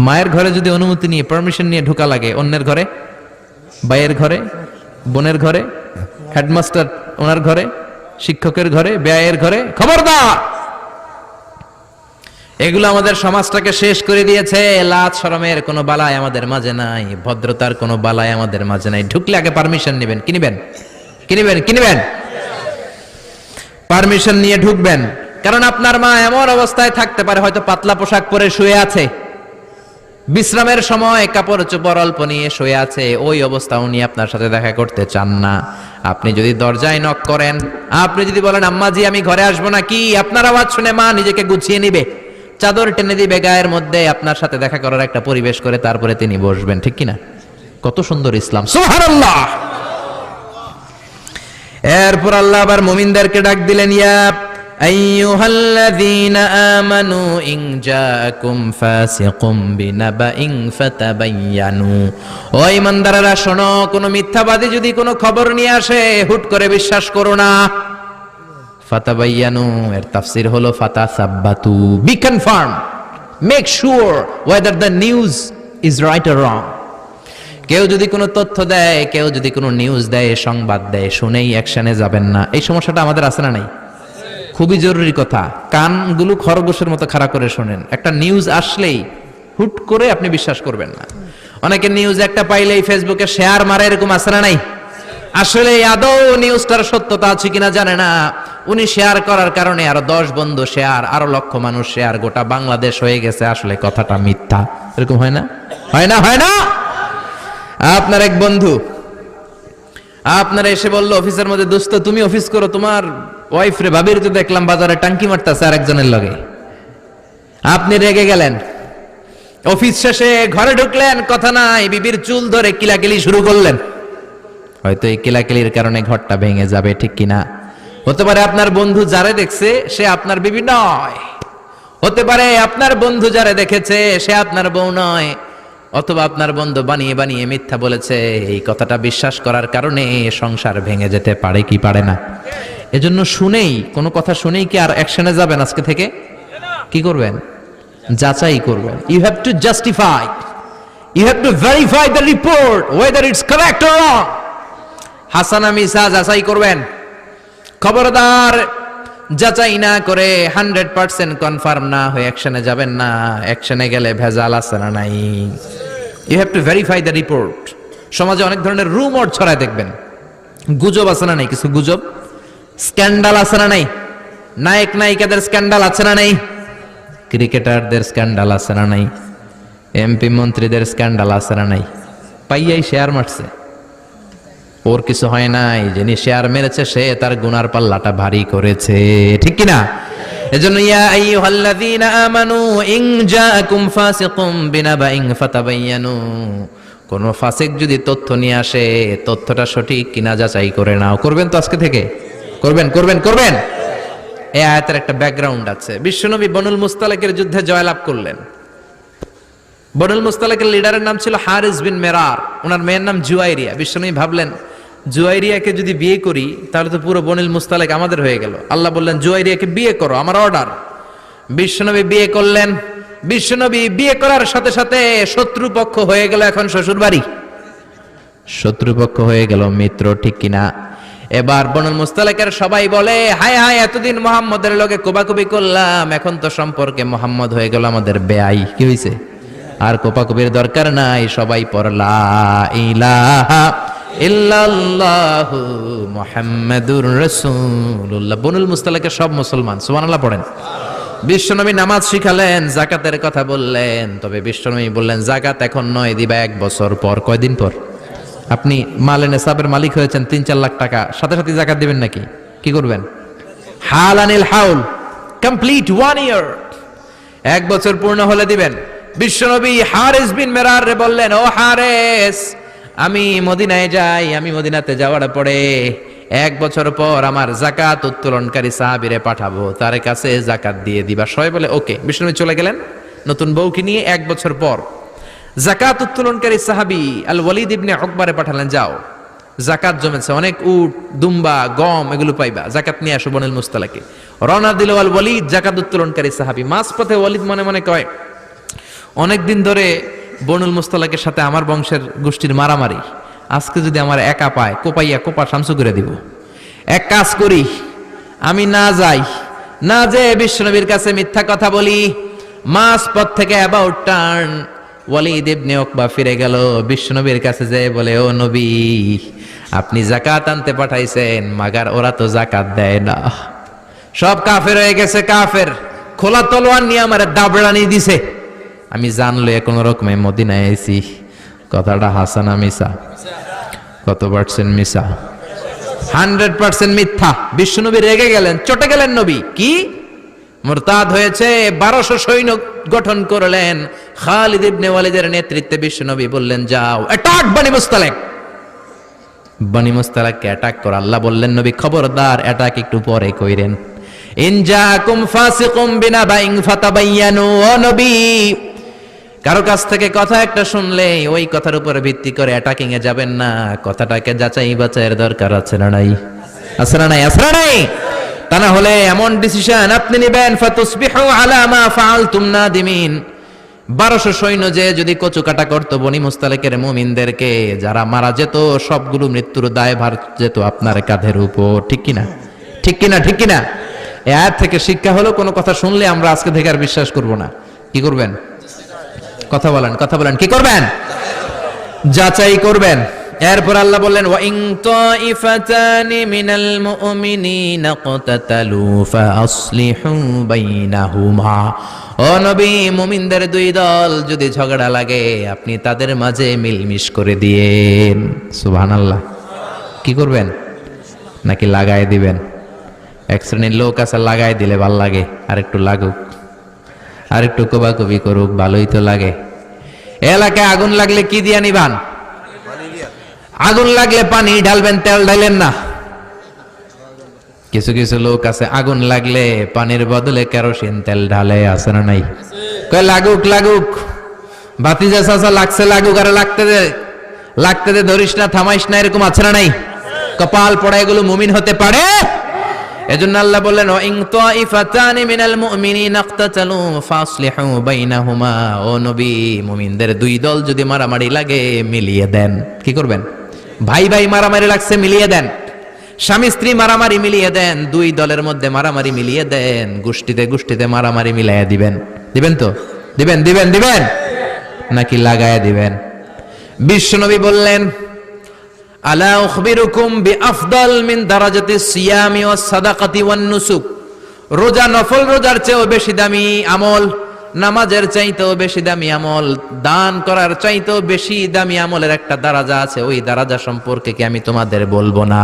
মায়ের ঘরে যদি অনুমতি নিয়ে, পারমিশন নিয়ে ঢোকা লাগে, অন্যের ঘরে, ভাইয়ের ঘরে, বোনের ঘরে, হেডমাস্টার ওনার ঘরে, শিক্ষকের ঘরে, ব্যয়ের ঘরে, খবরদার। এগুলো আমাদের সমাজটাকে শেষ করে দিয়েছে। লাজ শরমের কোনো বালাই আমাদের মাঝে নাই, ভদ্রতার কোনো বালাই আমাদের মাঝে নাই। ঢুকলে আগে পারমিশন নেবেন। কি নেবেন? কি নেবেন? কি নেবেন? পারমিশন নিয়ে ঢুকবেন। কারণ আপনার মা এমন অবস্থায় থাকতে পারে, হয়তো পাতলা পোশাক পরে শুয়ে আছে, বিশ্রামের সময় কাপড় চোপড় অল্প নিয়ে শুয়ে আছে, ওই অবস্থা উনি আপনার সাথে দেখা করতে চান না। আপনি যদি দরজায় নক করেন, আপনি যদি বলেন, আম্মাজি আমি ঘরে আসবো নাকি, আপনার আওয়াজ শুনে মা নিজেকে গুছিয়ে নিবে, চাদর টেনে দিবে গায়ের মধ্যে, আপনার সাথে দেখা করার একটা পরিবেশ করে তারপরে তিনি বসবেন, ঠিক কিনা? কত সুন্দর ইসলাম, সুবহানাল্লাহ। এরপর আল্লাহ আবার মুমিনদেরকে ডাক দিলেন, ইয়া আইয়ুহাল্লাযীনা আমানু ইন জাআকুম ফাসিকুম বিনাবাইন ফাতাবায়ানু, ও ঈমানদাররা শোনো, কোন মিথ্যাবাদী যদি কোনো খবর নিয়ে আসে, হুট করে বিশ্বাস করো না। ফাতাবায়ানু এর তাফসীর হলো ফাতাসাব্বাতু, be confirm, make sure whether the news is right or wrong. কেউ যদি কোনো তথ্য দেয়, কেউ যদি কোনো নিউজ দেয়, সংবাদ দেয়, শুনেই অ্যাকশনে যাবেন না। এই সমস্যাটা আমাদের আছে না নাই? খুবই জরুরি কথা, কানগুলো খরগোশের মতো খাড়া করে শোনেন। একটা নিউজ আসলেই হুট করে আপনি বিশ্বাস করবেন না। অনেকে নিউজ একটা পাইলেই ফেসবুকে শেয়ার মারে, এরকম আছে না নাই? আসলে আদৌ নিউজটার সত্যতা আছে কিনা জানে না, উনি শেয়ার করার কারণে আরো 10 বন্ধু শেয়ার, আরো লক্ষ মানুষ শেয়ার, গোটা বাংলাদেশ হয়ে গেছে আসলে কথাটা মিথ্যা। এরকম হয় না? হয় না? হয় না? আপনার এক বন্ধু আপনার এসে বললো অফিসের মধ্যে, দোস্ত তুমি অফিস করো, তোমার ওয়াইফ রে, ভাবির তো দেখলাম বাজারে টাঙ্কি মারতেছে আর একজনের লগে। আপনি রেগে গেলেন, অফিস শেষে ঘরে ঢুকলেন, কথা নাই, বিবির চুল ধরে কিলাকিলি শুরু করলেন। হয়তো এই কিলাকিলির কারণে ঘরটা ভেঙে যাবে, ঠিক কিনা? হতে পারে আপনার বন্ধু যারে দেখছে সে আপনার বিবি নয়, হতে পারে আপনার বন্ধু যারে দেখেছে সে আপনার বউ নয়, অথবা আপনার বন্ধু বানিয়ে বানিয়ে মিথ্যা বলেছে। এই কথাটা বিশ্বাস করার কারণে সংসার ভেঙে যেতে পারে কি পারে না? এজন্য শুনেই, কোনো কথা শুনেই কি আর অ্যাকশনে যাবেন আজকে থেকে? কি করবেন? যাচাই করবেন। You have to justify, you have to verify the report whether it's correct or wrong. Hasan Misa যাচাই করবেন। খবরদার, যাচাই না করে 100% কনফার্ম না হয়ে অ্যাকশনে যাবেন না। অ্যাকশনে গেলে ভেজাল আছে না নাই? You have to verify the report. সমাজে অনেক ধরনের রুমর ছড়ায় দেখবেন, গুজব আছে না নাই? কিছু গুজব, স্ক্যান্ডাল আছে না নাই? নায়ক নায়িকাদের স্ক্যান্ডাল আছে না নাই? ক্রিকেটারদের স্ক্যান্ডাল আছে না নাই? এমপি মন্ত্রীদের স্ক্যান্ডাল আছে না নাই? পাইয়াই শেয়ার মারছে, ওর কিছু হয় নাই, যিনি শেয়ার মেরেছে সে তার গুনার পাল্লাটা ভারী করেছে, ঠিক কিনা? এজন্য ইয়া আইয়ুহাল্লাযীনা আমানু ইন জাআকুম ফাসিকুম বিনাবাইন ফাতাবায়ানু, কোন ফাসিক যদি তথ্য নিয়ে আসে তথ্যটা সঠিক কিনা যাচাই করে নাও। করবেন তো আজকে থেকে? করবেন করবেন করবেন। এই আয়াতের একটা ব্যাকগ্রাউন্ড আছে। বিশ্বনবী বনুল মুস্তালাকের যুদ্ধে জয়লাভ করলেন। বনুল মুস্তালাকের লিডারের নাম ছিল হারিস বিন মেরার, ওনার মেয়ের নাম জুয়াইরিয়া। বিশ্বনবী ভাবলেন জুয়াইরিয়াকে যদি বিয়ে করি তাহলে তো পুরো বনুল মুস্তালাক আমাদের হয়ে গেল। আল্লাহ বললেন জুয়াইরিয়াকে বিয়ে করো, আমার অর্ডার। বিশ্বনবী বিয়ে করলেন। বিশ্বনবী বিয়ে করার সাথে সাথে শত্রুপক্ষ হয়ে গেল এখন শ্বশুর বাড়ি, শত্রুপক্ষ হয়ে গেল মিত্র, ঠিক কিনা? এবার বনুল মুস্তালাকের সবাই বলে হায় হায়, এতদিন মুহাম্মদের লগে কোবাকুবি করলাম, এখন তো সম্পর্কে মুহাম্মদ হয়ে গেল আমাদের বেয়াই। কি হইছে? আর কোপাকুবির দরকার নাই, সবাই পড়লা ইলাহা ইল্লাল্লাহু মুহাম্মাদুর রাসূলুল্লাহ। বনুল মুস্তালাকের সব মুসলমান সুবহানাল্লাহ পড়েন। বিশ্বনবী নামাজ শিখালেন, যাকাতের কথা বললেন, তবে বিশ্বনবী বললেন জাকাত এখন নয়, দিবা 1 বছর পর। কয়দিন পর? আপনি মালে নেসাবের মালিক হয়েছেন 3-4 লাখ টাকা, সাথে সাথে জাকাত দিবেন নাকি? কি করবেন? হালানিল হাউল, কমপ্লিট 1 ইয়ার, 1 বছর পূর্ণ হলে দিবেন। বিশ্বনবী হারিস বিন মেরার রে বললেন, ও হারিস, আমি মদিনায় যাই, আমি মদিনাতে যাওয়ার পরে 1 বছর পর আমার জাকাত উত্তোলনকারী সাহাবীরে পাঠাবো, তার কাছে জাকাত দিয়ে দিবা। সবাই বলে ওকে। বিশ্বনবী চলে গেলেন নতুন বউকে নিয়ে। 1 বছর পর জাকাত উত্তোলনকারী সাহাবী আল ওয়ালিদ ইবনে উকবারে পাঠালেন, যাও জাকাত জমেছে, অনেক উট দুম্বা গম এগুলো পাইবা, জাকাত নিয়ে আসো বনুল মুস্তালাকে। রওনা দিল আল ওয়ালিদ, জাকাত উত্তোলনকারী সাহাবী। মাঝপথে ওয়ালিদ মনে মনে কয় অনেকদিন ধরে বনুল মুস্তালাকের সাথে আমার বংশের গোষ্ঠীর মারামারি, আজকে যদি আমার একা পায় কোপাইয়া কোপা শামসু করে দিব। এক কাজ করি, আমি না যাই, না যে বিশ্বনবীর কাছে মিথ্যা কথা বলি। মাঝপথ থেকে অ্যাবাউট টার্ন ওয়ালিদ ইবনে উকবা ফিরে গেল, বিশ্বনবীর কাছে যেয়ে বলে, ও নবী, আপনি জাকাত আনতে পাঠাইছেন, মাগার ওরা তো জাকাত দেয় না, সব কাফের হয়ে গেছে, কাফের খোলা তলোয়ার নিয়ে আমার দাবড়ানি দিছে। আমি জানলে কোন রকমে মদিনায় এসি। কথাটা হাসানা মিসা? কত পার্সেন্ট মিসা? 100% মিথ্যা। বিশ্বনবী রেগে গেলেন, চটে গেলেন। নবী কি মুরতাদ হয়েছে, 1200 সৈন্য গঠন করলেন। খালিদ ইবনে ওয়ালিদের নেতৃত্বে বিশ্বনবী বললেন, যাও অ্যাটাক বনি মুস্তালাক। বনি মুস্তালাককে অ্যাটাক কর। আল্লাহ বললেন, নবী খবরদার, অ্যাটাক একটু পরে কইরেন। ইন জাআকুম ফাসিকুম বিনাবাইন ফাতাবায়ানু, ও নবী, কারো কাছ থেকে কথা একটা শুনলে ওই কথার উপরে ভিত্তি করে অ্যাটাকিং এ যাবেন না, কথাটাকে যাচাই বাছাইয়ের দরকার আছে না নাই? আছে না নাই? আছে না নাই? তা না হলে এমন ডিসিশন আপনি নেবেন, ফাতুসবিহু আলা মা ফাআলতুম নাদিমিন। 1200 সৈন্য যে যদি কচু কাটা করতো বনি মুস্তালাকের মুমিনদেরকে, যারা মারা যেত, সবগুলো মৃত্যুর দায়ভার যেত আপনার কাঁধের উপর। ঠিক কিনা? ঠিক কিনা? ঠিক কিনা? এই আয়াত থেকে শিক্ষা হলো, কোনো কথা শুনলে আমরা আজকে থেকে আর বিশ্বাস করব না। কি করবেন? কথা বলেন, কথা বলেন, কি করবেন? যাচাই করবেন। এরপর আল্লাহ বললেন, ওয়া ইন তাইফাতানি মিনাল মুমিনিনা ক্তাতালু ফাআসলিহু বাইনাহুমা। ও নবী, মুমিনদের 2 দল যদি ঝগড়া লাগে আপনি তাদের মাঝে মিলমিশ করে দিয়েন। সুবহানাল্লাহ। কি করবেন? নাকি লাগায় দিবেন? এক শ্রেণীর লোক আছে লাগায় দিলে ভাল লাগে, আর একটু লাগুক, আর একটু কোবাকুবি করুক, ভালোই তো লাগে। এলাকায় আগুন লাগলে কি দিয়া নিবান? আগুন লাগলে পানি ঢালবেন, তেল ঢালেন না। কিছু কিছু লোক আছে আগুন লাগলে পানির বদলে কেরোসিন তেল ঢালে, আছে না নাই? কয় লাগুক লাগুক, ভাতিজা চাচা লাগছে লাগুক, আর লাগতে দে, ধরিস না, থামাইস না, এরকম আছে না নাই? কপাল পড়া এগুলো মুমিন হতে পারে? এজন্য আল্লাহ বললেন, ওয়া ইন তাইফাতানি মিনাল মুমিনিনা ইকতাতালু ফাসলিহু বাইনাহুমা। ও নবী, মুমিনদের 2 দল যদি মারামারি লাগে মিলিয়ে দেন। কি করবেন? ভাই ভাই মারামারি লাগছে, মিলিয়ে দেন। স্বামী স্ত্রী মারামারি মিলিয়ে দেন। 2 দলের মধ্যে মারামারি মিলিয়ে দেন। গোষ্ঠীতে গোষ্ঠীতে মারামারি মিলাইয়া দিবেন। দিবেন তো? দিবেন দিবেন দিবেন নাকি লাগায়া দিবেন? বিশ্বনবী বললেন, আলা উখবিরুকুম বিআফদাল মিন দারাজাতিস সিয়ামি ওয়াস সাদাকাতি ওয়ান নুসুক, রোজা নফল রোজার চেয়েও বেশি দামি আমল, নামাজের চাইতেও বেশি দামি আমল, দান করার চাইতেও বেশি দামি আমলের একটা দারাজা আছে, ওই দারাজা সম্পর্কে কি আমি তোমাদের বলবো না?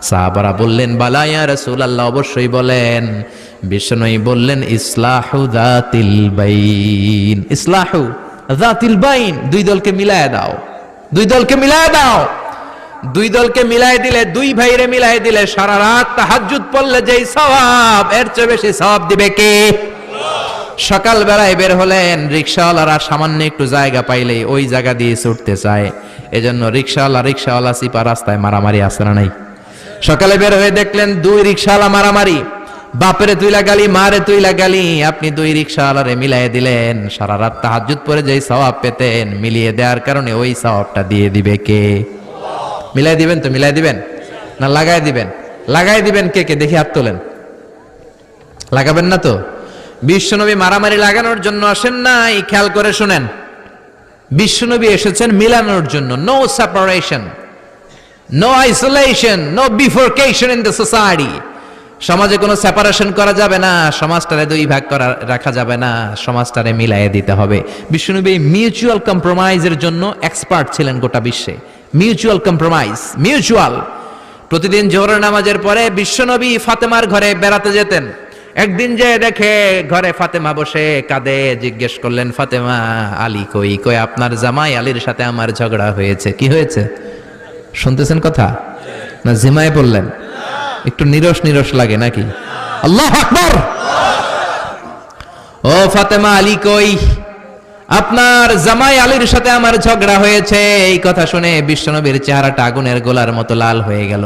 সাহাবারা বললেন বালা ইয়া রাসূলুল্লাহ, অবশ্যই বলেন। বিষ্ণুই বললেন ইসলাহু যাতিল বাইন, ইসলাহু যাতিল বাইন, দুই দলকে মিলায় দাও, দুই দলকে মিলায় দাও। দুই দলকে মিলাই দিলে, দুই ভাইরে মিলাই দিলে, সারা রাত তাহাজ্জুদ পড়লে যেই সওয়াব, এর চেয়ে বেশি সওয়াব দিবে কে? সকাল বেলায় বের হলেন, রিকশাওয়ালারা সামান্য একটু জায়গা পাইলেই ওই জায়গা দিয়ে ছুটতে চায়, এজন্য রিকশাওয়ালা সিপা রাস্তায় মারামারি আছে না নাই? সকালে বের হয়ে দেখলেন দুই রিকশাওয়ালা মারামারি, বাপেরে তুইলা গালি, মারে তুইলা গালি, আপনি দুই রিকশাওয়ালারে মিলাই দিলেন, সারা রাত তাহাজ্জুদ পড়ে যেই সওয়াব পেতেন, মিলিয়ে দেওয়ার কারণে ওই সওয়াবটা দিয়ে দিবে কে? মিলাই দিবেন তো? মিলাই দিবেন না লাগাই দিবেন? লাগাই দিবেন কে কে? দেখি হাত তোলেন। লাগাবেন না তো? বিশ্বনবী মারামারি লাগানোর জন্য আসেন নাই, খেয়াল করে শুনেন। বিশ্বনবী এসেছেন মিলানোর জন্য। No separation, no isolation, no bifurcation in the society. সমাজে কোনো সেপারেশন করা যাবে না, সমাজটারে দুই ভাগ করা রাখা যাবে না, সমাজটারে মিলাইয়ে দিতে হবে। বিশ্বনবী মিউচুয়াল কম্প্রোমাইজের জন্য এক্সপার্ট ছিলেন গোটা বিশ্বে। Mutual compromise, mutual. প্রতিদিন জোহরের নামাজের পরে বিশ্বনবী ফাতেমার ঘরে বেড়াতে যেতেন। একদিন যে দেখে ঘরে ফাতেমা বসে কাঁদে, জিজ্ঞেস করলেন ফাতেমা, আলী কই? কই আপনার জামাই আলীর সাথে আমার ঝগড়া হয়েছে। কি হয়েছে শুনতেছেন কথা? না জিমায় বললেন? একটু নিরস নিরস লাগে নাকি? আল্লাহু আকবার। ও ফাতেমা, আলী কই? আপনার জামাই আলীর সাথে আমার ঝগড়া হয়েছে। এই কথা শুনে বিশ্বনবীর চেহারাটা আগুনের গোলার মতো লাল হয়ে গেল।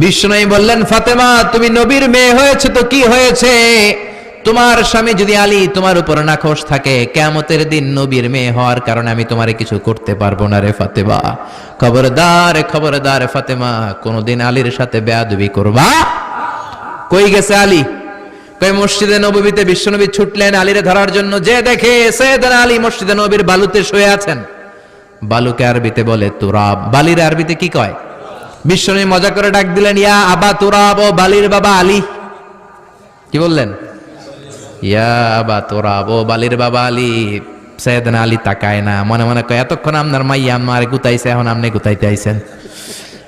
বিশ্বনবী বললেন, ফাতেমা তুমি নবীর মেয়ে হয়েছে তো কি হয়েছে? তোমার স্বামী যদি আলী তোমার উপর নাখোশ থাকে, কিয়ামতের দিন নবীর মেয়ে হওয়ার কারণে আমি তোমারে কিছু করতে পারবো না রে ফাতেমা। খবরদার খবরদার ফাতেমা, কোনদিন আলীর সাথে বেয়াদবি করবা। কই গেছে আলী? কই মসজিদে নববীতে। বিশ্বনবী ছুটলেন আলীরে ধরার জন্য, যে দেখে সাইয়েদনা আলী মসজিদে নবীর বালুতে শুয়ে আছেন। বালুকে আরবিতে বলে তুরাব, বালির আরবিতে কি কয়? বিশ্বনবী মজা করে ডাক দিলেন, ইয়া আবা তুরাব, ও বালির বাবা আলী। কি বললেন? ইয়া আবা তুরাব, ও বালির বাবা আলী। সাইয়েদনা আলী তাকায় না, মনে মনে কয় এতক্ষণ আপনার মাইয়া আমার গুতাইছে, এখন আপনি গুতাইতে আইছেন।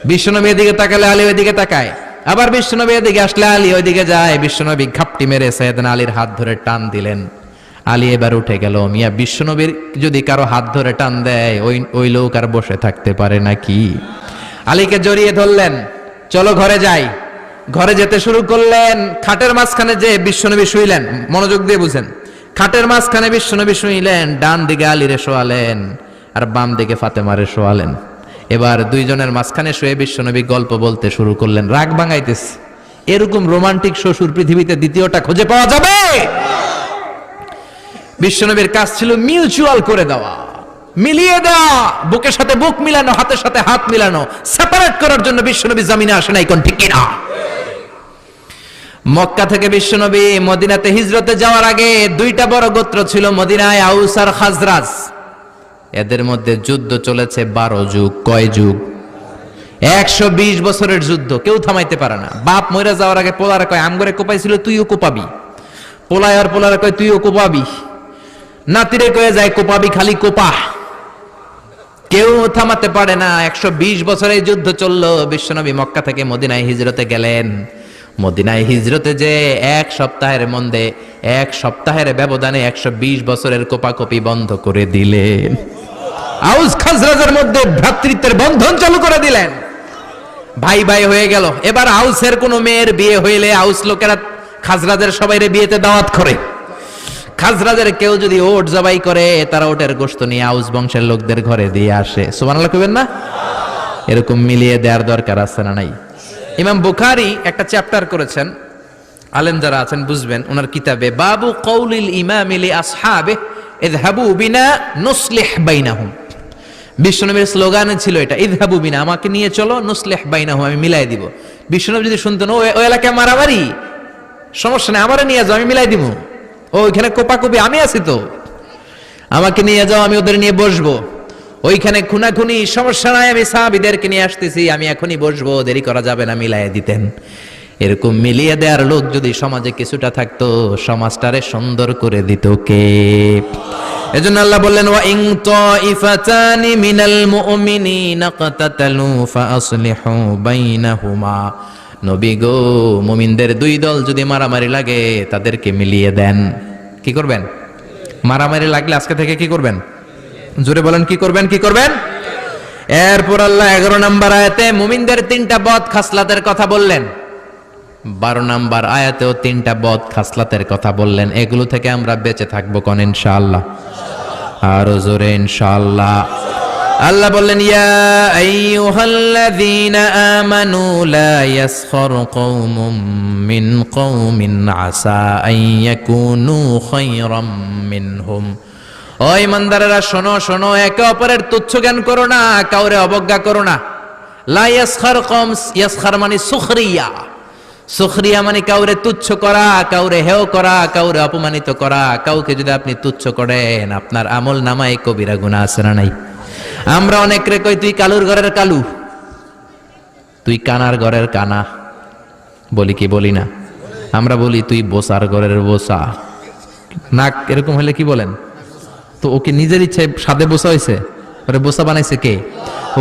বিশ্বনবী এদিকে তাকালে আলী ওইদিকে তাকায়, আবার বিশ্বনবী এদিকে আসলে আলী ওইদিকে যায়। বিশ্বনবী ঘাপটি মেরে সাইয়েদনা আলীর হাত ধরে টান দিলেন। আলী এবার উঠে গেল। মিয়া, বিশ্বনবীর যদি কারো হাত ধরে টান দেয়, ওই লোক আর বসে থাকতে পারে নাকি? আলীকে জড়িয়ে ধরলেন, চলো ঘরে যাই। ঘরে যেতে শুরু করলেন। খাটের মাঝখানে যে বিশ্বনবী শুইলেন, মনোযোগ দিয়ে বুঝেন, খাটের মাঝখানে বিশ্বনবী শুইলেন, ডান দিকে আলীরে শোয়ালেন আর বাম দিকে ফাতেমারে শোয়ালেন। এবার দুইজনের মাঝখানে শুয়ে বিশ্বনবী গল্প বলতে শুরু করলেন, রাগ ভাঙাইতেছে। এরকম রোমান্টিক শ্বশুর পৃথিবীতে দ্বিতীয়টা খুঁজে পাওয়া যাবে? বিশ্বনবীর কাজ ছিল মিউচুয়াল করে দেওয়া, মিলিয়ে দেওয়া, বুকের সাথে বুক মিলানো, হাতের সাথে হাত মিলানো। সেপারেট করার জন্য বিশ্বনবী জমিনে আসে নাই, কোন ঠিক কিনা? মক্কা থেকে বিশ্বনবী মদিনাতে হিজরতে যাওয়ার আগে দুইটা বড় গোত্র ছিল মদিনায়, আউস আর খাজরাজ। এদের মধ্যে যুদ্ধ চলেছে 12 যুগ। কয় যুগ? 120 বছরের যুদ্ধ। কেউ থামাইতে পারে না। বাপ মইরা যাওয়ার আগে পোলারে কয় আমগরে কোপাইছিল, তুইও কোপাবি। পোলায় আর পোলারে কয় তুইও কোপাবি। নাতিরে কয়ে যায় কোপাবি, খালি কোপা। কেউ থামাতে পারে না। 120 বছরের যুদ্ধ চললো। বিশ্বনবী মক্কা থেকে মদিনায় হিজরতে গেলেন। মদিনায় হিজরতে যে এক সপ্তাহের ব্যবধানে 120 বছরের কোপাকপি বন্ধ করে দিলেন। আউস খাজরাজের মধ্যে ভ্রাতৃত্বের বন্ধন চালু করে দিলেন। ভাই ভাই হয়ে গেল। এবার আউসের কোন মেয়ের বিয়ে হইলে আউস লোকেরা খাজরাজের সবাইরে বিয়েতে দাওয়াত করে। খাজরাজের কেউ যদি ওট জবাই করে, তারা ওটের গোশত নিয়ে আউস বংশের লোকদের ঘরে দিয়ে আসে। সুবহানাল্লাহ কইবেন না? এরকম মিলিয়ে দেওয়ার দরকার আছে না নাই? ইমাম বুখারী একটা চ্যাপ্টার করেছেন, আলেম যারা আছেন বুঝবেন, ওনার কিতাবে বাবু কওলিল ইমামি লি আসহাবে ইযহাবু বিনা নুসলিহ বাইনাহুম। বিশ্বনবীর স্লোগানে ছিল এটা, ইযহাবু বিনা, আমাকে নিয়ে চলো, নুসলিহ বাইনাহুম, আমি মিলাই দিব। বিশ্বনবী যদি শুনতেন ওই এলাকায় মারামারি, সমস্যা নেই, আমারে নিয়ে যাও, আমি মিলাই দিব। ওইখানে কোপাকুপি, আমি আছি তো, আমাকে নিয়ে যাও, আমি ওদের নিয়ে বসবো। ওইখানে খুনাখুনি সমস্যা নাই, আমি সাহাবীদেরকে নিয়ে আসতেছি, আমি এখনই বসবো, দেরি করা যাবে না, মিলাইয়া দিতেন। এরকম মিলিয়ে দেওয়ার লোক যদি সমাজে কিছুটা থাকতো, সমাজটারে সুন্দর করে দিত কে? এজন্য আল্লাহ বললেন, ওয়া ইন তাইফাতানি মিনাল মুমিনিনা কাতাতালু ফাআসলিহু বাইনাহুমা। নবী গো, মুমিনদের দুই দল যদি মারামারি লাগে তাদেরকে মিলিয়ে দেন। কি করবেন? মারামারি লাগলে আজকে থেকে কি করবেন? জোরে বলেন, কি করবেন? কি করবেন? এরপর আল্লাহ 11 নম্বর আয়াতে মুমিনদের 3টা বদ খাসলাতের কথা বললেন। 12 নম্বর আয়াতেও 3টা বদ খাসলাতের কথা বললেন। এগুলো থেকে আমরা বেঁচে থাকবো কোন ইনশাআল্লাহ? আরো জোরে ইনশাআল্লাহ। আল্লাহ বললেন, ইয়া আইয়ুহাল্লাযীনা আমানু লা ইয়াসখার কওমুম মিন কওমিন আসা আন ইয়াকুনু খায়রাম মিনহুম। ও ইমানদারেরা শোনো শোনো, একে অপরের তুচ্ছ জ্ঞান করো না, কাউরে অবজ্ঞা করো না। লা ইয়াসখার কওম, ইয়াসখার মানে সুখরিয়া। সুখরিয়া মানে কাউরে তুচ্ছ করা, কাউরে হেয় করা, কাউরে অপমানিত করা। কাউকে যদি আপনি তুচ্ছ করেন, আপনার আমল নামায় কবিরা গুনাহ আছে না নাই? আমরা অনেকরে কই, তুই কালুর ঘরের কালু, তুই কানার ঘরের কানা। বলি কি বলি না? আমরা বলি তুই বোসার ঘরের বোসা। নাক এরকম হলে কি বলেন? তো ওকে নিজের ইচ্ছায় সাদে বোসা হয়েছে, ওরে বোসা বানাইছে কে?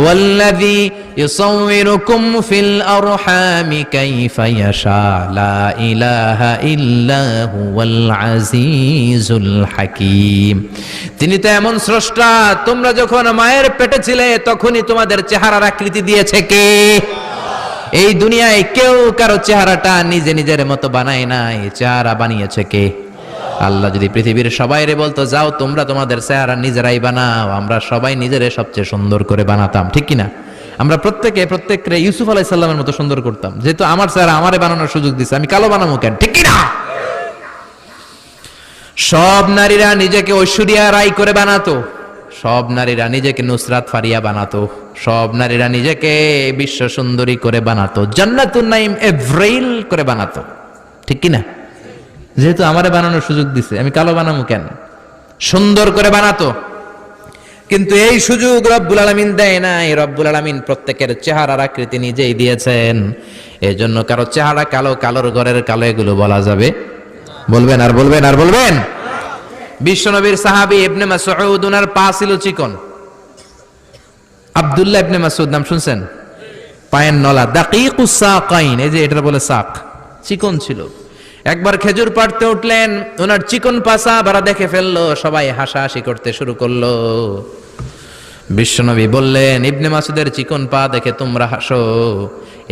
ওয়াল্লাযী ইউসাউইরুকুম ফিল আরহামি কাইফা ইয়াশা লা ইলাহা ইল্লা হুয়াল আজিজুল হাকীম। তিনি তো এমন স্রষ্টা, তোমরা যখন মায়ের পেটে ছিলে তখনই তোমাদের চেহারার আকৃতি দিয়েছে কে? এই দুনিয়ায় কেউ কারো চেহারাটা নিজে নিজের মতো বানায় নাই, চেহারা বানিয়েছে কে? আল্লাহ যদি পৃথিবীর সবাইরে বলতো, যাও তোমরা তোমাদের চেহারা নিজেরাই বানাও, আমরা সবাই নিজেরে সবচেয়ে সুন্দর করে বানাতাম, ঠিক কিনা? আমরা প্রত্যেককে ইউসুফ আলাইহিস সালামের মতো সুন্দর করতাম, যেহেতু আমার চেহারা আমারে বানানোর সুযোগ দিছে, আমি কালো বানাবো কেন, ঠিক কিনা? সব নারীরা নিজেকে ঐশ্বরিয়া রাই করে বানাতো, সব নারীরা নিজেকে নুসরাত ফারিয়া বানাতো, সব নারীরা নিজেকে বিশ্ব সুন্দরী করে বানাতো, জান্নাতুন নাইম এভ্রেইল করে বানাতো, ঠিক কিনা? যেহেতু আমারে বানানোর সুযোগ দিছে, আমি কালো বানাবো কেন? সুন্দর করে বানাতো। কিন্তু এই সুযোগ রব্বুল আলামিন দেয় নাই। রব্বুল আলামিন প্রত্যেকের চেহারার আকৃতি নিজেই দিয়েছেন। এজন্য কারো চেহারা কালো, কালোর ঘরের কালো, এগুলো বলা যাবে? বলবেন আর বলবেন আর বলবেন। বিশ্বনবীর সাহাবী ইবনে মাসউদ, ওনার পা ছিল চিকন। আব্দুল্লাহ ইবনে মাসউদ নাম শুনছেন? পায়ের নলা, দাকিকুস সাকাইন, এই যে এটা বলে সাক, চিকন ছিল। একবার খেজুর পাড়তে উঠলেন, ওনার চিকন পাছা বারা দেখে ফেললো, সবাই হাসাহাসি করতে শুরু করলো। বিশ্বনবী বললেন, ইবনে মাসউদের চিকন পা দেখে তোমরা হাসো,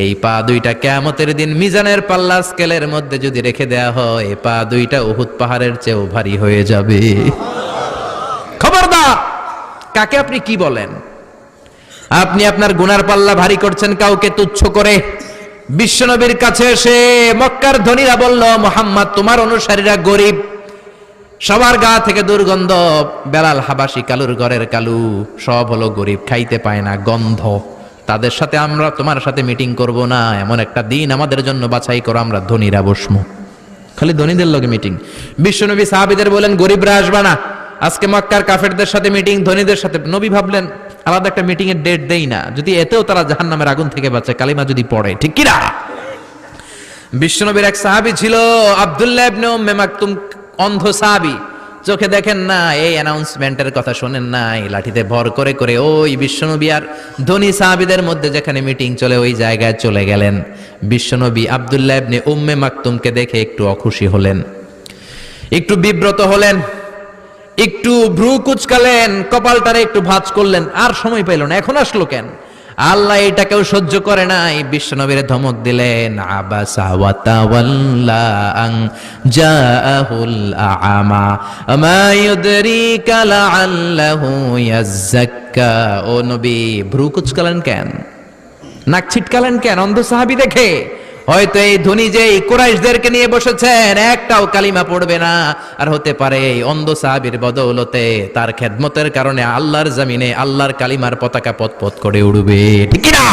এই পা দুইটা কিয়ামতের দিন মিজানের পাল্লা স্কেলের মধ্যে যদি রেখে দেয়া হয়, এই পা দুইটা উহুদ পাহাড়ের চেয়েও ভারী হয়ে যাবে। খবরদার! কাকে আপনি কি বলেন? আপনি আপনার গুনার পাল্লা ভারী করছেন কাউকে তুচ্ছ করে। বিশ্বনবীর কাছে এসে মক্কার ধনীরা বলল, মুহাম্মদ তোমার অনুসারীরা গরিব, সবার গা থেকে দুর্গন্ধ, বেলাল হাবাসী কালুর ঘরের কালু, সব হলো গরিব, খাইতে পায় না, গন্ধ। তাদের সাথে আমরা তোমার সাথে মিটিং করব না, এমন একটা দিন আমাদের জন্য বাছাই করো, আমরা ধনীরা বসমু। খালি ধনীদের লগে মিটিং। বিশ্বনবী সাহাবীদের বলেন, গরিবরা আসবা না, আজকে মক্কার কাফেরদের সাথে মিটিং, ধনীদের সাথে। নবী ভাবলেন আলাদা একটা মিটিং এর ডেট দেই না, যদি এতেও তারা জাহান্নামের আগুন থেকে বাঁচে, কালিমা যদি পড়ে, ঠিক কি না? বিশ্বনবীর এক সাহাবী ছিল আব্দুল্লাহ ইবনে উম্মে মাকতুম, অন্ধ সাহাবী, চোখে দেখেন না, এই অ্যানাউন্সমেন্টের কথা শোনেন নাই, লাঠিতে ভর করে করে ওই বিশ্বনবী আর ধনী সাহাবীদের মধ্যে যেখানে মিটিং চলে ওই জায়গায় চলে গেলেন। বিশ্বনবী আব্দুল্লাহ ইবনে উম্মে মাকতুমকে দেখে একটু অখুশি হলেন, একটু বিব্রত হলেন, একটু ভ্রু কুচকালেন, কপালটারে একটু ভাঁজ করলেন, আর সময় পাইল না, এখন আসলো কেন? আল্লাহ এটাকেও সহ্য করে নাই, বিশ্বনবীর ধমক দিলেন, আবাসা ওয়া তাওয়াল্লা আন জাআহুল আ'মা মা ইউদরিকা লাআল্লাহু ইয়াযাক্কা। ও নবী, ভ্রু কুচকালেন কেন, নাক ছিটকালেন কেন অন্ধ সাহাবী দেখে? হয়তো এই ধনী যে কুরাইশদেরকে নিয়ে বসেছেন, একটাও কালিমা পড়বে না, আর হতে পারে এই অন্ধ সাহাবীর বদৌলতে, তার খেদমতের কারণে আল্লাহর জমিনে আল্লাহর কালিমার পতাকা পথ করে উড়বে, ঠিক না?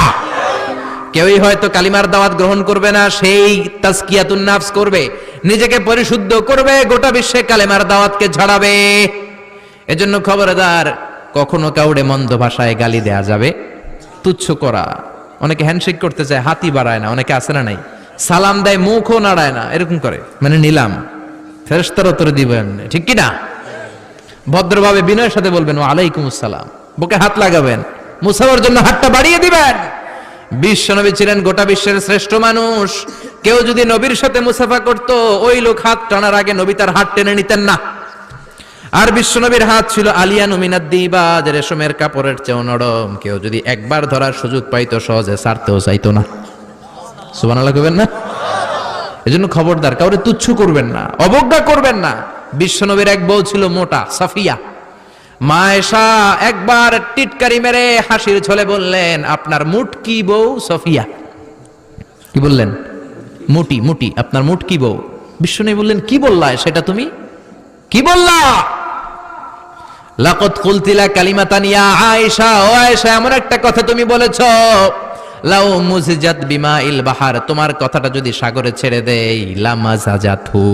কেউই হয়তো কালিমার দাওয়াত গ্রহণ করবে না, সেই তাজকিয়াতুন নাফস করবে, নিজেকে পরিশুদ্ধ করবে, গোটা বিশ্বে কালিমার দাওয়াতকে ছড়াবে। এজন্য খবরদার, কখনো কাউরে মন্দ ভাষায় গালি দেয়া যাবে, তুচ্ছ করা। অনেকে হ্যান্ডশেক করতে চায়, হাতই বাড়ায় না, অনেকে আসে না নাই, সালাম দেয় মুখও নাড়ায় না, এরকম করে, মানে নিলাম ফেরেশতার উত্তর দিবেন, ঠিক কি না? ভদ্রভাবে বিনয়ের সাথে বলবেন ওয়ালাইকুম আসসালাম, বুকে হাত লাগাবেন, মুসাফার জন্য হাতটা বাড়িয়ে দিবেন। বিশ্বনবী ছিলেন গোটা বিশ্বের শ্রেষ্ঠ মানুষ। কেউ যদি নবীর সাথে মুসাফা করত, ওই লোক হাত টানার আগে নবী তার হাত টেনে নিতেন না। আর বিশ্বনবীর হাত ছিল আলিয়ানু মিনাদ দিবাজ, রেশমের কাপড়ের চেয়েও নরম। কেউ যদি একবার ধরার সুযোগ পাইতো, সহজে ছাড়তেও চাইতো না। সুবহানাল্লাহ কইবেন না? এজন্য খবরদার, কাউরে তুচ্ছ করবেন না, অবজ্ঞা করবেন না। বিশ্বনবীর এক বউ ছিল মোটা, সাফিয়া। মা আয়েশা একবার টিটকারি মেরে হাসির ছলে বললেন, আপনার মুটকি বউ সফিয়া। কি বললেন? মুটি, মুটি, আপনার মুটকি বউ। বিশ্বনবী বললেন, কি বললা সেটা তুমি? কি বললা? লাকাদ কুলতিলা কালিমাতান ইয়া আয়েশা, ও আয়েশা এমন একটা কথা তুমি বলেছো, লাউ মুজিজাত বিমাইল বাহার, তোমার কথাটা যদি সাগরে ছেড়ে দেই, লামাজাজাতহু,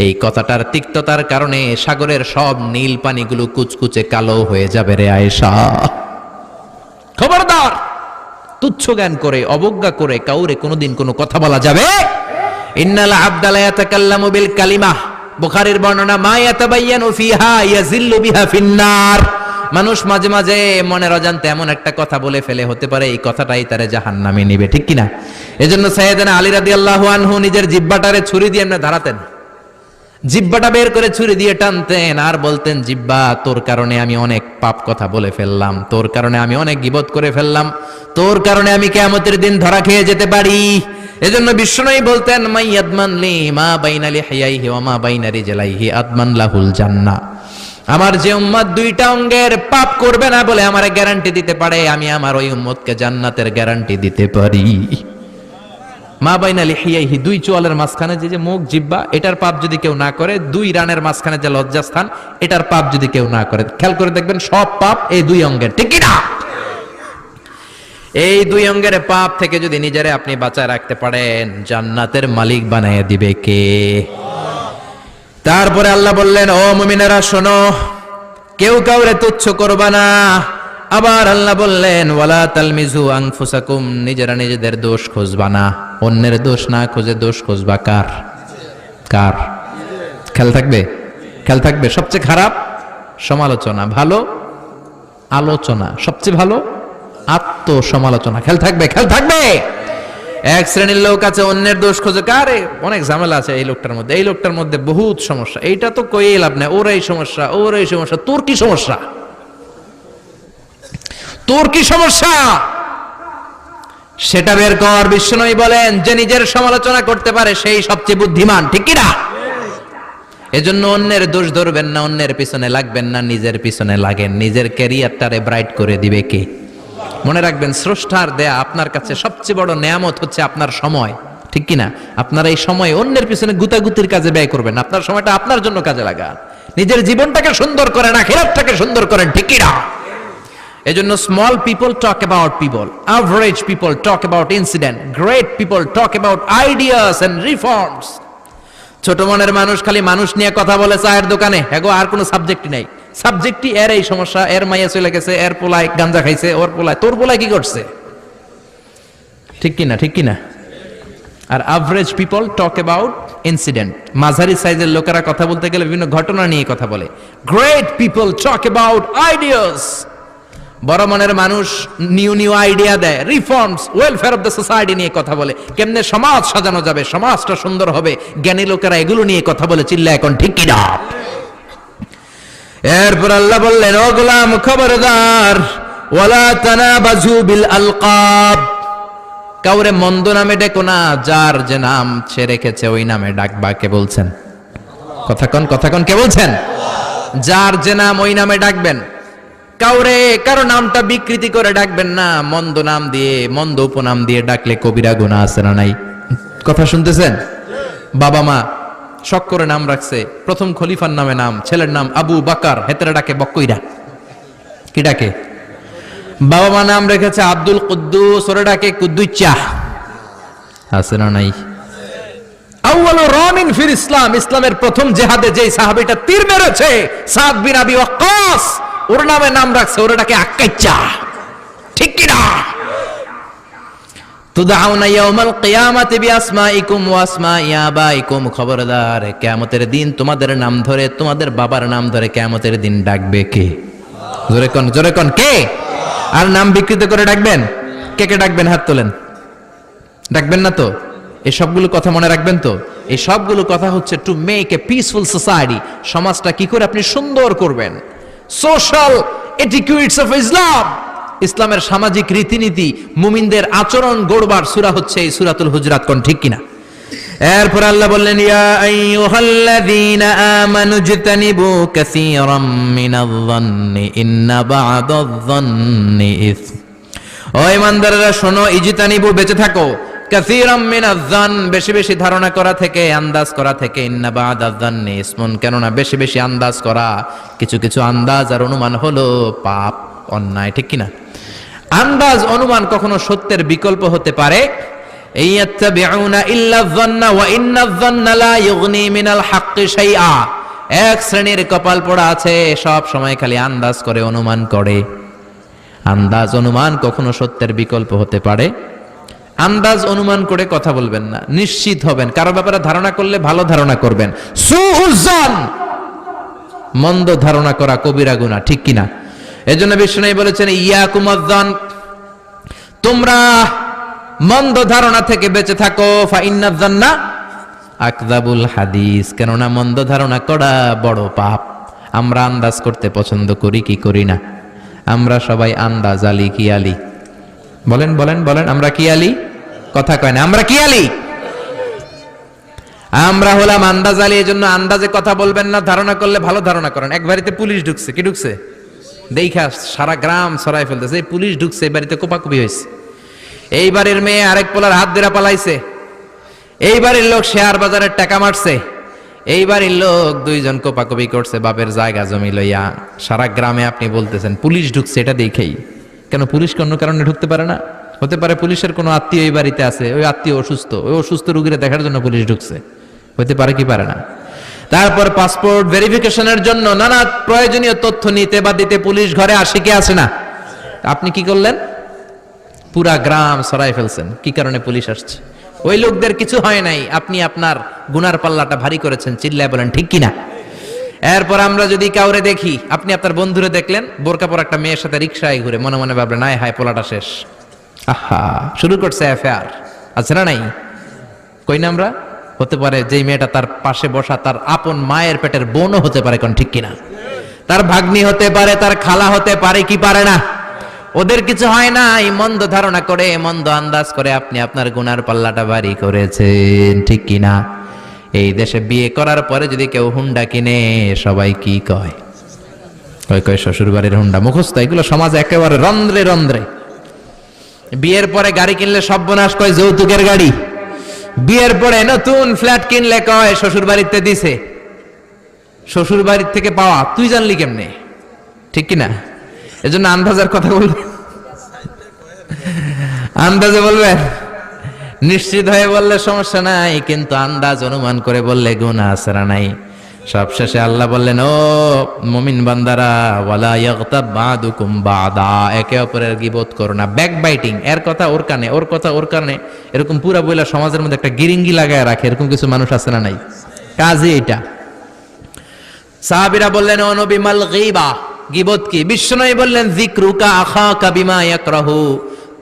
এই কথাটার তিক্ততার কারণে সাগরের সব নীল পানিগুলো কুচকুচে কালো হয়ে যাবে রে আয়েশা। খবরদার, তুচ্ছ জ্ঞান করে, অবজ্ঞা করে কাউরে কোনোদিন কোনো কথা বলা যাবে। ইন্নাল আবদা লা ইয়াতাকাল্লামু বিল কালিমাহ, বুখারীর বর্ণনা, মা ইয়াতাবায়ানু ফিহা ইয়াজিল্লু বিহা ফিন্নার। মানুষ মাঝে মাঝে মনের অজান্তে এমন একটা কথা বলে ফেলে, হতে পারে এই কথাটাই তারে জাহান্নামে নিবে, ঠিক কিনা? এজন্য সাইয়েদনা আলী রাদিয়াল্লাহু আনহু নিজের জিহ্বাটারে ছুরি দিয়ে এমনি ধারাতেন, জিহ্বাটা বের করে ছুরি দিয়ে টানতেন আর বলতেন, জিহ্বা তোর কারণে আমি অনেক পাপ কথা বলে ফেললাম, তোর কারণে আমি অনেক গীবত করে ফেললাম, তোর কারণে আমি কিয়ামতের দিন ধরা খেয়ে যেতে পারি। এজন্য বিশ্বনবী বলতেন, মাইয়াদমান লি মা বাইনা লিহিয়াইহি ওয়া মা বাইনা রিজলাইহি আদমান লাহুল জান্নাহ। আমার যে উম্মত দুইটা অঙ্গের পাপ করবে না বলে আমারে গ্যারান্টি দিতে পারে, আমি আমার ওই উম্মতকে জান্নাতের গ্যারান্টি দিতে পারি। মা বাইনা লিহিয়াইহি, দুই চোয়ালের মাঝখানে যে মুখ জিহ্বা, এটার পাপ যদি কেউ না করে, দুই রানের মাঝখানে যে লজ্জাস্থান, এটার পাপ যদি কেউ না করে, খেয়াল করে দেখবেন সব পাপ এই দুই অঙ্গের, ঠিক কি না? এই দুই অঙ্গের পাপ থেকে যদি নিজেরে আপনি বাঁচায় রাখতে পারেন, জান্নাতের মালিক বানায় দিবে কে? তারপরে আল্লাহ বললেন, ও মুমিনেরা শোনো, কেউ কাউরে তুচ্ছ করবা না। আবার আল্লাহ বললেন, ওয়ালা তালমিজু আনফুসাকুম, নিজেরা নিজেদের দোষ খুঁজবা না। অন্যের দোষ না খুঁজে দোষ খুঁজবা কার? কার? খেয়াল থাকবে, খেয়াল থাকবে। সবচেয়ে খারাপ সমালোচনা, ভালো আলোচনা, সবচেয়ে ভালো আত্মসমালোচনা। খেয়াল থাকবে, খেয়াল থাকবে। এক শ্রেণীর লোক আছে অন্যের দোষ খোঁজে, কারে অনেক ঝামেলা আছে এই লোকটার মধ্যে, এই লোকটার মধ্যে বহুত সমস্যা, এইটা তো কইই লাভ নাই, ওর এই সমস্যা, ওর এই সমস্যা। তোর কি সমস্যা? তোর কি সমস্যা সেটা বের কর। বিশ্বনবী বলেন, যে নিজের সমালোচনা করতে পারে সেই সবচেয়ে বুদ্ধিমান, ঠিক কি না? এজন্য অন্যের দোষ ধরবেন না, অন্যের পিছনে লাগবেন না, নিজের পিছনে লাগেন। নিজের ক্যারিয়ারটারে ব্রাইট করে দিবে কে? মনে রাখবেন, স্রষ্টার দেয়া আপনার কাছে সবচেয়ে বড় নেয়ামত হচ্ছে আপনার সময়, ঠিক কিনা? আপনার এই সময় অন্যের পিছনে গুতাগুতির কাজে ব্যয় করবেন, আপনার সময়টা আপনার জন্য কাজে লাগান। নিজের জীবনটাকে সুন্দর করেন, আখিরাতটাকে সুন্দর করেন, ঠিক কিনা? এজন্য small people talk about people, average people talk about incident, great people talk about ideas and reforms. ছোট মনের মানুষ খালি মানুষ নিয়ে কথা বলে চায়ের দোকানে, এগো আর কোনো সাবজেক্টই নাই। সাবজেক্টই এর এই সমস্যা, এর মাইয়া চলে গেছে, এর পোলায় গাঞ্জা খাইছে, ওর পোলায়, তোর পোলায় কি করছে, ঠিক কিনা? ঠিক কিনা? আর average people talk about incident. মাঝারি সাইজের লোকেরা কথা বলতে গেলে বিভিন্ন ঘটনা নিয়ে কথা বলে। Great people talk about ideas. বড় মনের মানুষ নিউ নিউ আইডিয়া দেয়, reforms, welfare of the society নিয়ে কথা বলে, কেমনে সমাজ সাজানো যাবে, সমাজটা সুন্দর হবে। জ্ঞানী লোকেরা এগুলো নিয়ে কথা বলে, চিল্লা এখন, ঠিক কিনা? এরপর আল্লাহ বললেন, ও গোলাম খবরদার, ওয়ালা তানাবাজু বিল আলকাব, কাউরে মন্দ নামে ডেকো না, যার যে নাম সে রেখেছে ওই নামে ডাকবা। কে বলছেন? কথা কন, কে বলছেন? যার যে নাম ওই নামে ডাকবেন। কাউরে কারো নামটা বিকৃতি করে ডাকবেন না, মন্দ নাম দিয়ে, মন্দ উপনাম দিয়ে ডাকলে কবিরা গুনাহ আছে না নাই? কথা শুনতেছেন? বাবা মা শখ করে নাম রাখছে, প্রথম খলিফার নামে নাম, ছেলের নাম আবু বাকার, হেতেরা ডাকে বক্কইরা। কি ডাকে? বাবা মা নাম রেখেছে আব্দুল কুদ্দুস, ওরা ডাকে কুদ্দুচ্চা। আছে না নাই? আউয়ালু রামিন ফিল ইসলাম, ইসলামের প্রথম জিহাদে যেই সাহাবীটা তীর মেরেছে, সাদ বিন আবি ওয়াক্কাস, ওর নামে নাম রাখছে, ওটাকে আক্কাইচা, ঠিক কিনা? তুদআউনা ইয়াউমাল কিয়ামাতি বিআসমাইকুম ওয়া আসমাই আবাইকুম, খবরদার কিয়ামতের দিন তোমাদের নাম ধরে, তোমাদের বাবার নাম ধরে কিয়ামতের দিন ডাকবে কে? জোরে কোন কে? আর নাম বিকৃত করে ডাকবেন? কে কে ডাকবেন? হাত তোলেন। ডাকবেন না তো? এই সবগুলো কথা মনে রাখবেন তো? এই সবগুলো কথা হচ্ছে to make a peaceful society. সমাজটা কি করে আপনি সুন্দর করবেন, সোশ্যাল এটিকুয়েটস অফ ইসলাম, ইসলামের সামাজিক রীতিনীতি, মুমিনদের আচরণ গড়বার সূরা হচ্ছে এই সূরাতুল হুজরাত। কোন ঠিক কিনা? এরপর আল্লাহ বললেন, ইয়া আইয়ুহাল্লাযীনা আমানু ইজতানিবু কাসীরাম মিনায-যন্নি ইন্না বা'দায-যন্নি ইসম। ও ঈমানদাররা শোনো, ইজতানিবু বেঁচে থাকো, কাসীরাম মিনায-যন বেশি বেশি ধারণা করা থেকে, আন্দাজ করা থেকে, ইন্না বা'দায-যন্নি ইসমুন কেননা বেশি বেশি আন্দাজ করা, কিছু কিছু আন্দাজ আর অনুমান হলো পাপ, অন্যায়, ঠিক কিনা? আন্দাজ অনুমান কখনো সত্যের বিকল্প হতে পারে? ইয়াত্তাবিউনা ইল্লা যন্না ওয়া ইন্নায-যন্না লা ইউগনি মিনাল হাক্কি শাইআ। এক শ্রেণীর কপাল পোড়া আছে, সব সময় খালি আন্দাজ করে, অনুমান করে। আন্দাজ অনুমান কখনো সত্যের বিকল্প হতে পারে? আন্দাজ অনুমান করে কথা বলবেন না, নিশ্চিত হবেন। কারো ব্যাপারে ধারণা করলে ভালো ধারণা করবেন। সুউজ্জান, মন্দ ধারণা করা কবিরা গুনাহ, ঠিক কিনা? এজন্য বিষ্ণু বলেছেন, ইয়াকুমায-যন, তোমরা মন্দ ধারণা থেকে বেঁচে থাকো, ফা ইন্নায-যন্না আকযাবুল হাদিস, কেননা মন্দ ধারণা করা বড় পাপ। আমরা আন্দাজ করতে পছন্দ করি কি করি না? আমরা সবাই আন্দাজ আলী কি আলী? বলেন বলেন বলেন, আমরা কি আলী? কথা কয় না, আমরা কি আলী? আমরা হলাম আন্দাজ আলী। এজন্য আন্দাজে কথা বলবেন না, ধারণা করলে ভালো ধারণা করেন। এক বাড়িতে পুলিশ ঢুকছে, কি ঢুকছে? দেখা সারা গ্রাম ছড়াই ফেলতেছে, এই পুলিশ ঢুকছে, এই বাড়িতে কোপাকুপি হয়েছে। এই বাড়ির মেয়ে আরেক পোলার হাত ধরে পালাইছে, এই বাড়ির লোক শেয়ার বাজারের টাকা মারছে, এই বাড়ির লোক দুইজন কোপাকুপি করছে বাপের জায়গা জমি লইয়া। সারা গ্রামে আপনি বলতেছেন পুলিশ ঢুকছে, এটা দেখেই। কেন পুলিশ কোন কারণে ঢুকতে পারে না? হতে পারে পুলিশের কোনো আত্মীয় এই বাড়িতে আছে, ওই আত্মীয় অসুস্থ, ওই অসুস্থ রোগীরা দেখার জন্য পুলিশ ঢুকছে। হতে পারে কি পারে না? তারপর পাসপোর্ট ভেরিফিকেশনের জন্য নানা প্রয়োজনীয় তথ্য নিতে বা দিতে পুলিশ ঘরে আসে কি আসে না? আপনি কি করলেন? পুরা গ্রাম সরাই ফেলছেন। কি কারণে পুলিশ আসছে? ওই লোকদের কিছু হয় নাই, আপনি আপনার গুনার পাল্লাটা ভারী করেছেন। চিল্লায় বলেন ঠিক কিনা? এরপর আমরা যদি কাউরে দেখি, আপনি আপনার বন্ধুরে দেখলেন বোরকা পরা একটা মেয়ের সাথে রিক্সায় ঘুরে, মনে মনে ভাবলেন আয় হায় পোলাটা শেষ, আহা শুরু করছে অ্যাফেয়ার, আছে না নাই? কই না আমরা? হতে পারে যেই মেয়েটা তার পাশে বসা তার আপন মায়ের পেটের বোনও হতে পারে, কোন ঠিক কিনা? তার ভাগ্নি হতে পারে, তার খালা হতে পারে কি পারে না? ওদের কিছু হয় না, এই মন্দ ধারণা করে, মন্দ আন্দাজ করে আপনি আপনার গুনার পাল্লাটা ভারী করেছেন, ঠিক কিনা? এই দেশে বিয়ে করার পরে যদি কেউ হুন্ডা কিনে, সবাই কি কয়? কয় শ্বশুর বাড়ির হুন্ডা। মুখস্থ, এগুলো সমাজে একেবারে রন্ধ্রে রন্ধ্রে। বিয়ের পরে গাড়ি কিনলে সর্বনাশ কয় যৌতুকের গাড়ি। বিয়ের পরে নতুন ফ্ল্যাট কিনলে কয় শ্বশুর বাড়িতে দিছে, শ্বশুর বাড়ির থেকে পাওয়া। তুই জানলি কেমনে? ঠিক কিনা? এজন্য আন্দাজের কথা বলবেন, আন্দাজে বলবেন। নিশ্চিত হয়ে বললে সমস্যা নাই, কিন্তু আন্দাজ অনুমান করে বললে গুনাহ আছে না নাই? সবশেষে আল্লাহ বললেন, ও মুমিন বান্দারা, ওয়ালা ইয়াগতাব বাদুকুম বাদা, একে অপরের গীবত করো না। ব্যাক বাইটিং, এর কথা ওর কানে, ওর কথা ওর কানে, এরকম পুরা বইলা সমাজের মধ্যে একটা গিরিঙ্গি লাগায় রাখে, এরকম কিছু মানুষ আছে না নাই? কাজে এটা। সাহাবীরা বললেন, ও নবী মাল গীবা, গীবত কি? বিশ্বনবী বললেন, যিকরুকা আখাকা বিমা ইয়াকরাহু,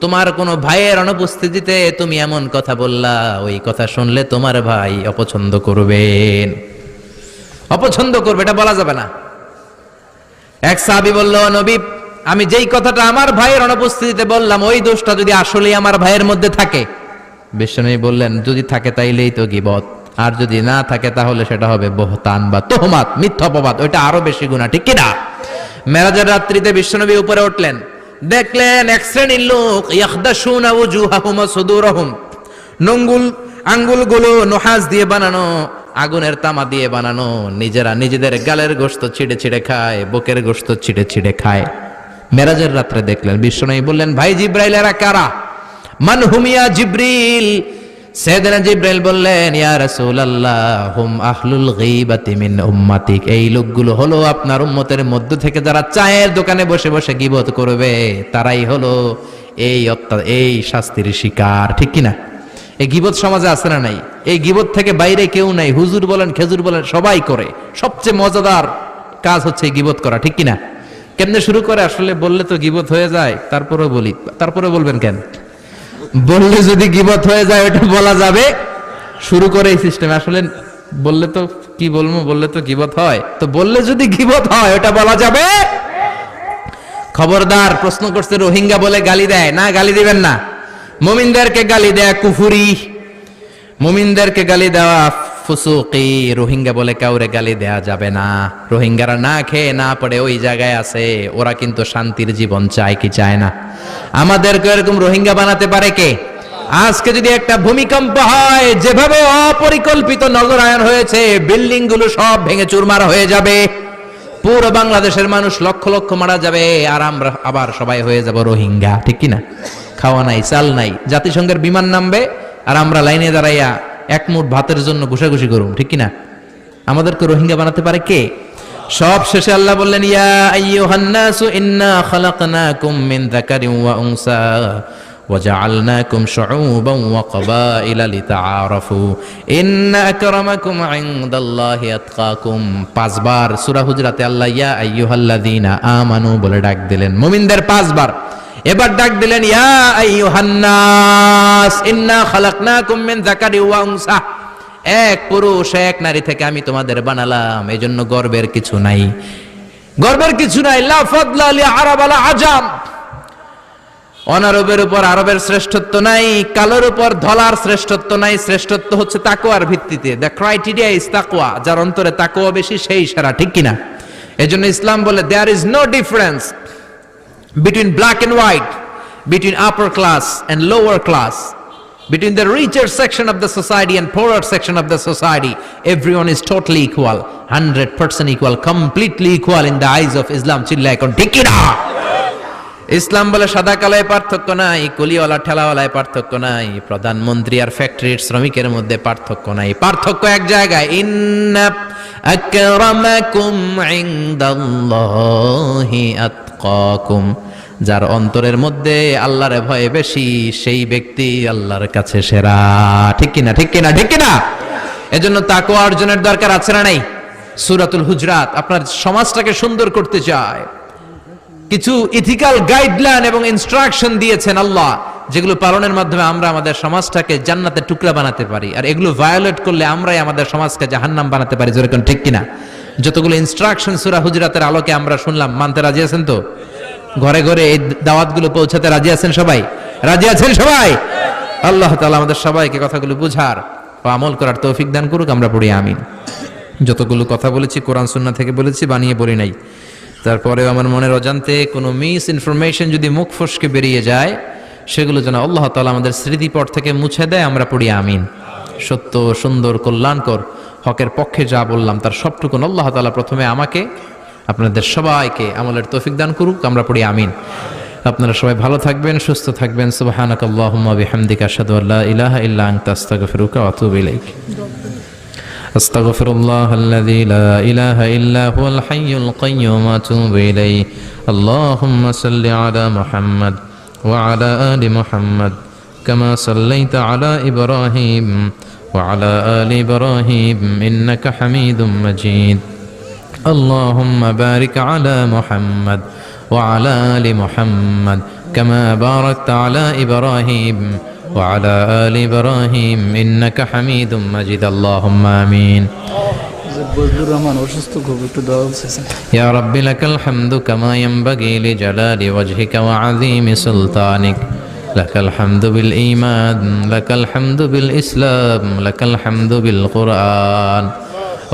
তোমার কোনো ভাইয়ের অনুপস্থিতিতে তুমি এমন কথা বললা, ওই কথা শুনলে তোমার ভাই অপছন্দ করবেন, অপছন্দ করবে, এটা বলা যাবে না। এক সাহাবী বলল, নবী আমি যেই কথাটা আমার ভাইয়ের অনুপস্থিতিতে বললাম, ওই দোষটা যদি আসলে আমার ভাইয়ের মধ্যে থাকে, বিশ্বনবী বললেন, যদি থাকে তাইলেই তো গীবত, আর যদি না থাকে তাহলে সেটা হবে বহতান বা তোহমাত, মিথ্যা অপবাদ, ওইটা আরো বেশি গুনাহ, ঠিক কিনা? মেরাজের রাত্রিতে বিশ্বনবী উপরে উঠলেন, দেখলেন এক শ্রেণীর লোক ইয়াখদাশুনা ওয়াজুহাহুম ওয়া সুদুরহুম, আঙ্গুলগুলো নহাস দিয়ে বানানো, আগুনের তামা দিয়ে বানানো, নিজেরা নিজেদের গালের গোশত ছিঁড়ে ছিঁড়ে খায়, বুকের গোশত ছিঁড়ে ছিঁড়ে খায়। মেরাজের রাত্রে দেখলেন। বিশ্বনবী বললেন, ভাই জিব্রাইল এরা কারা? মান হুমিয়া জিব্রিল, সাইয়েদনা জিবরাইল বললেন, ইয়া রাসূলুল্লাহ, হুম আহলুল গীবাতি মিন উম্মাতিক, এই লোকগুলো হলো আপনার উম্মতের মধ্য থেকে যারা চায়ের দোকানে বসে বসে গীবত করবে, তারাই হলো এই শাস্তির শিকার। ঠিক কিনা? এই গীবত সমাজে আছে না নাই? এই গীবত থেকে বাইরে কেউ নাই, হুজুর বলেন খেজুর বলেন সবাই করে। সবচেয়ে মজাদার কাজ হচ্ছে গীবত করা। ঠিক কিনা? কেমনে শুরু করে আসলে বললে তো গীবত হয়ে যায়, তারপরে বলি। তারপরে বলবেন কেন? বললে যদি গীবত হয়ে যায় ওটা বলা যাবে, শুরু করে এই সিস্টেমে। আসলে বললে তো কি বলবো, বললে তো গীবত হয়, তো বললে যদি গীবত হয় ওটা বলা যাবে। খবরদার, প্রশ্ন করছে রোহিঙ্গা বলে গালি দেয় না, গালি দিবেন না। মুমিনদেরকে গালি দেয়া কুফুরি, মুমিনদেরকে গালি দেওয়া ফুসুকি। রোহিঙ্গা বলে কাউরে গালি দেয়া যাবে না। রোহিঙ্গারা না খেয়ে না পড়ে ওই জায়গায় আছে, ওরা কিন্তু শান্তির জীবন চায় কি চায় না? আমাদেরকে এরকম রোহিঙ্গা বানাতে পারে কে? আজকে যদি একটা ভূমিকম্প হয়, যেভাবে অপরিকল্পিত নগরায়ন হয়েছে, বিল্ডিং গুলো সব ভেঙে চুরমার হয়ে যাবে, পুরো বাংলাদেশের মানুষ লক্ষ লক্ষ মারা যাবে, আর আমরা আবার সবাই হয়ে যাব রোহিঙ্গা। ঠিক কিনা? খাওয়া নাই, চাল নাই, জাতিসংঘের বিমান নামবে আর আমরা লাইনে দাঁড়াইয়া এক মুঠ ভাতের জন্য ঘুষাঘুষি করুম। ঠিক কিনা? আমাদেরকে রোহিঙ্গা বানাতে পারে কে? সব শেষে আল্লাহ বললেন, ইয়া আইয়ুহান নাসু ইন্না খালাকনাকুম মিন যাকারিন ওয়া উনসা ওয়া জাআলনাকুম শুউবান ওয়া ক্বাবাইলা লিতাআরাফু ইন্না আকরামাকুম ইনদাল্লাহি আতকাকুম। পাঁচবার সূরা হুজরাতে আল্লাহ ইয়া আইয়ুহাল্লাযীনা আমানু বলে ডাক দিলেন মুমিনদের পাঁচবার। এবার ডাক দিলেন ইয়া আইয়ুহান নাস ইন্না খালাকনাকুম মিন যাকারিন ওয়া উনসা, এক পুরুষ এক নারী থেকে আমি তোমাদের বানালাম, এজন্য গর্বের কিছু নাই, গর্বের কিছু নাই। লা ফাদলা লি আরাব আলা আজাম, অনারবের উপর আরবের শ্রেষ্ঠত্ব নাই, কালোর উপর ধলার শ্রেষ্ঠত্ব নাই। শ্রেষ্ঠত্ব হচ্ছে তাকওয়ার ভিত্তিতে। দ্য ক্রাইটেরিয়া ইজ তাকওয়া, যার অন্তরে তাকওয়া বেশি সেই সেরা। ঠিক কিনা? এজন্য ইসলাম বলে there is no difference between black and white, between upper class and lower class, between the richer section of the society and poorer section of the society. Everyone is totally equal, 100% equal, completely equal in the eyes of Islam. চিল্লা এখন ঠিক কি না? ইসলাম বলে সাদা কালোয় পার্থক্য নাই, কুলিওয়ালা ঠেলাওয়ালায় পার্থক্য নাই, প্রধানমন্ত্রী আর ফ্যাক্টরির শ্রমিকের মধ্যে পার্থক্য নাই। পার্থক্য এক জায়গায়, ইন্না আকরামাকুম ইনদাল্লাহি আতকাকুম, যার অন্তরের মধ্যে আল্লাহর ভয় বেশি সেই ব্যক্তি আল্লাহর কাছে সেরা। ঠিক কিনা? ঠিক কিনা? ঠিক কিনা? এজন্য তাকওয়া অর্জনের দরকার আছে না নাই? সূরাতুল হুজরাত আপনার সমাজটাকে সুন্দর করতে চায়, কিছু ইথিক্যাল গাইডলাইন এবং ইনস্ট্রাকশন দিয়েছেন আল্লাহ, যেগুলো পালনের মাধ্যমে আমরা আমাদের সমাজটাকে জান্নাতের টুকরা বানাতে পারি, আর এগুলো ভায়োলেট করলে আমরাই আমাদের সমাজকে জাহান্নাম বানাতে পারি। যেরকম ঠিক কিনা? যতগুলো ইনস্ট্রাকশন সূরা হুজরাতের আলোকে আমরা শুনলাম, মানতে রাজি আছেন তো? ঘরে ঘরে এই দাওয়াতগুলো পৌঁছাতে রাজি আছেন সবাই? রাজি আছেন সবাই? আল্লাহ তাআলা আমাদের সবাইকে কথাগুলো বুঝার ও আমল করার তৌফিক দান করুক। আমরা পড়ি আমিন। যতগুলো কথা বলেছি কোরআন সুন্নাহ থেকে বলেছি, বানিয়ে বলি নাই। তারপরেও আমার মনের অজান্তে কোনো মিস ইনফরমেশন যদি মুখ ফসকে বেরিয়ে যায়, সেগুলো যেন আল্লাহ তাআলা আমাদের স্মৃতিপট থেকে মুছে দেয়। আমরা পড়ি আমিন। সত্য, সুন্দর, কল্যাণকর, হকের পক্ষে যা বললাম তার সবটুকুন আল্লাহ তাআলা প্রথমে আমাকে, আপনাদের সবাইকে আমলের তৌফিক দান করুক। আমরা পড়ি আমিন। আপনারা সবাই ভালো থাকবেন, সুস্থ থাকবেন। সুবহানাকাল্লাহুম্মা বিহামদিকা আশহাদু আল্লা ইলাহা ইল্লা আনতা আস্তাগফিরুকা ওয়া আতুবু ইলাইক। আস্তাগফিরুল্লাহাল্লাযী লা ইলাহা ইল্লা হুয়াল হাইয়ুল কাইয়্যুম ওয়া আতুবু ইলাইহি। আল্লাহুম্মা সাল্লি আলা মুহাম্মাদ ওয়া আলা আলি মুহাম্মাদ কামা সাল্লাইতা আলা ইব্রাহিম ওয়া আলা আলি ইব্রাহিম ইন্নাকা হামিদুম মাজিদ। اللهم بارك على محمد وعلى آل محمد كما باركت على إبراهيم وعلى آل إبراهيم إنك حميد مجيد اللهم آمين يا رب لك الحمد كما ينبغي لجلال وجهك وعظيم سلطانك لك الحمد بالإيمان لك الحمد بالإسلام لك الحمد بالقرآن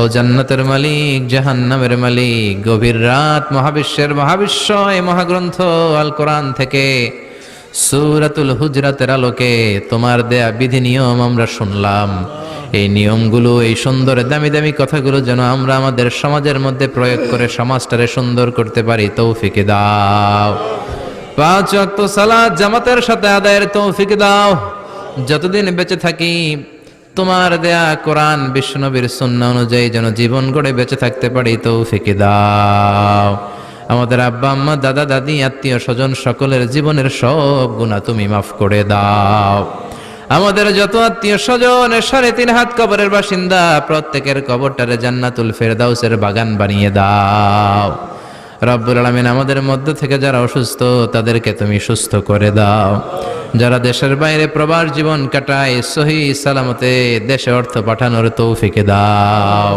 ও জান্নাতের মালিক, জাহান্নামের মালিক, গভীর রাত মহাবিশ্বের মহাবিশ্বয় মহাগ্রন্থ আল কোরআন থেকে সূরাতুল হুজরাতের আলোকে তোমার দেয়া বিধি নিয়ম আমরা শুনলাম। এই নিয়মগুলো, এই সুন্দর দামি দামি কথাগুলো যেন আমরা আমাদের সমাজের মধ্যে প্রয়োগ করে সমাজটারে সুন্দর করতে পারি, তৌফিক দাও। 5 ওয়াক্ত সালাত জামাতের সাথে আদায়ের তৌফিক দাও। যতদিন বেঁচে থাকি তোমার দেয়া কোরআন বিশ্বনবীর সুন্নাহ অনুযায়ী যেন জীবন গড়ে বেঁচে থাকতে পারি তৌফিক দাও। আমাদের আব্বা আম্মা দাদা দাদি আত্মীয় স্বজন সকলের জীবনের সব গুনাহ তুমি মাফ করে দাও। আমাদের যত আত্মীয় স্বজন 3.5 হাত কবরের বাসিন্দা প্রত্যেকের কবরটারে জান্নাতুল ফেরদাউসের বাগান বানিয়ে দাও। রব্বুল আলামিন আমাদের মধ্য থেকে যারা অসুস্থ তাদেরকে তুমি সুস্থ করে দাও। যারা দেশের বাইরে প্রবাস জীবন কাটায় সহি সালামতে দেশে অর্থ পাঠানোর তৌফিক দাও।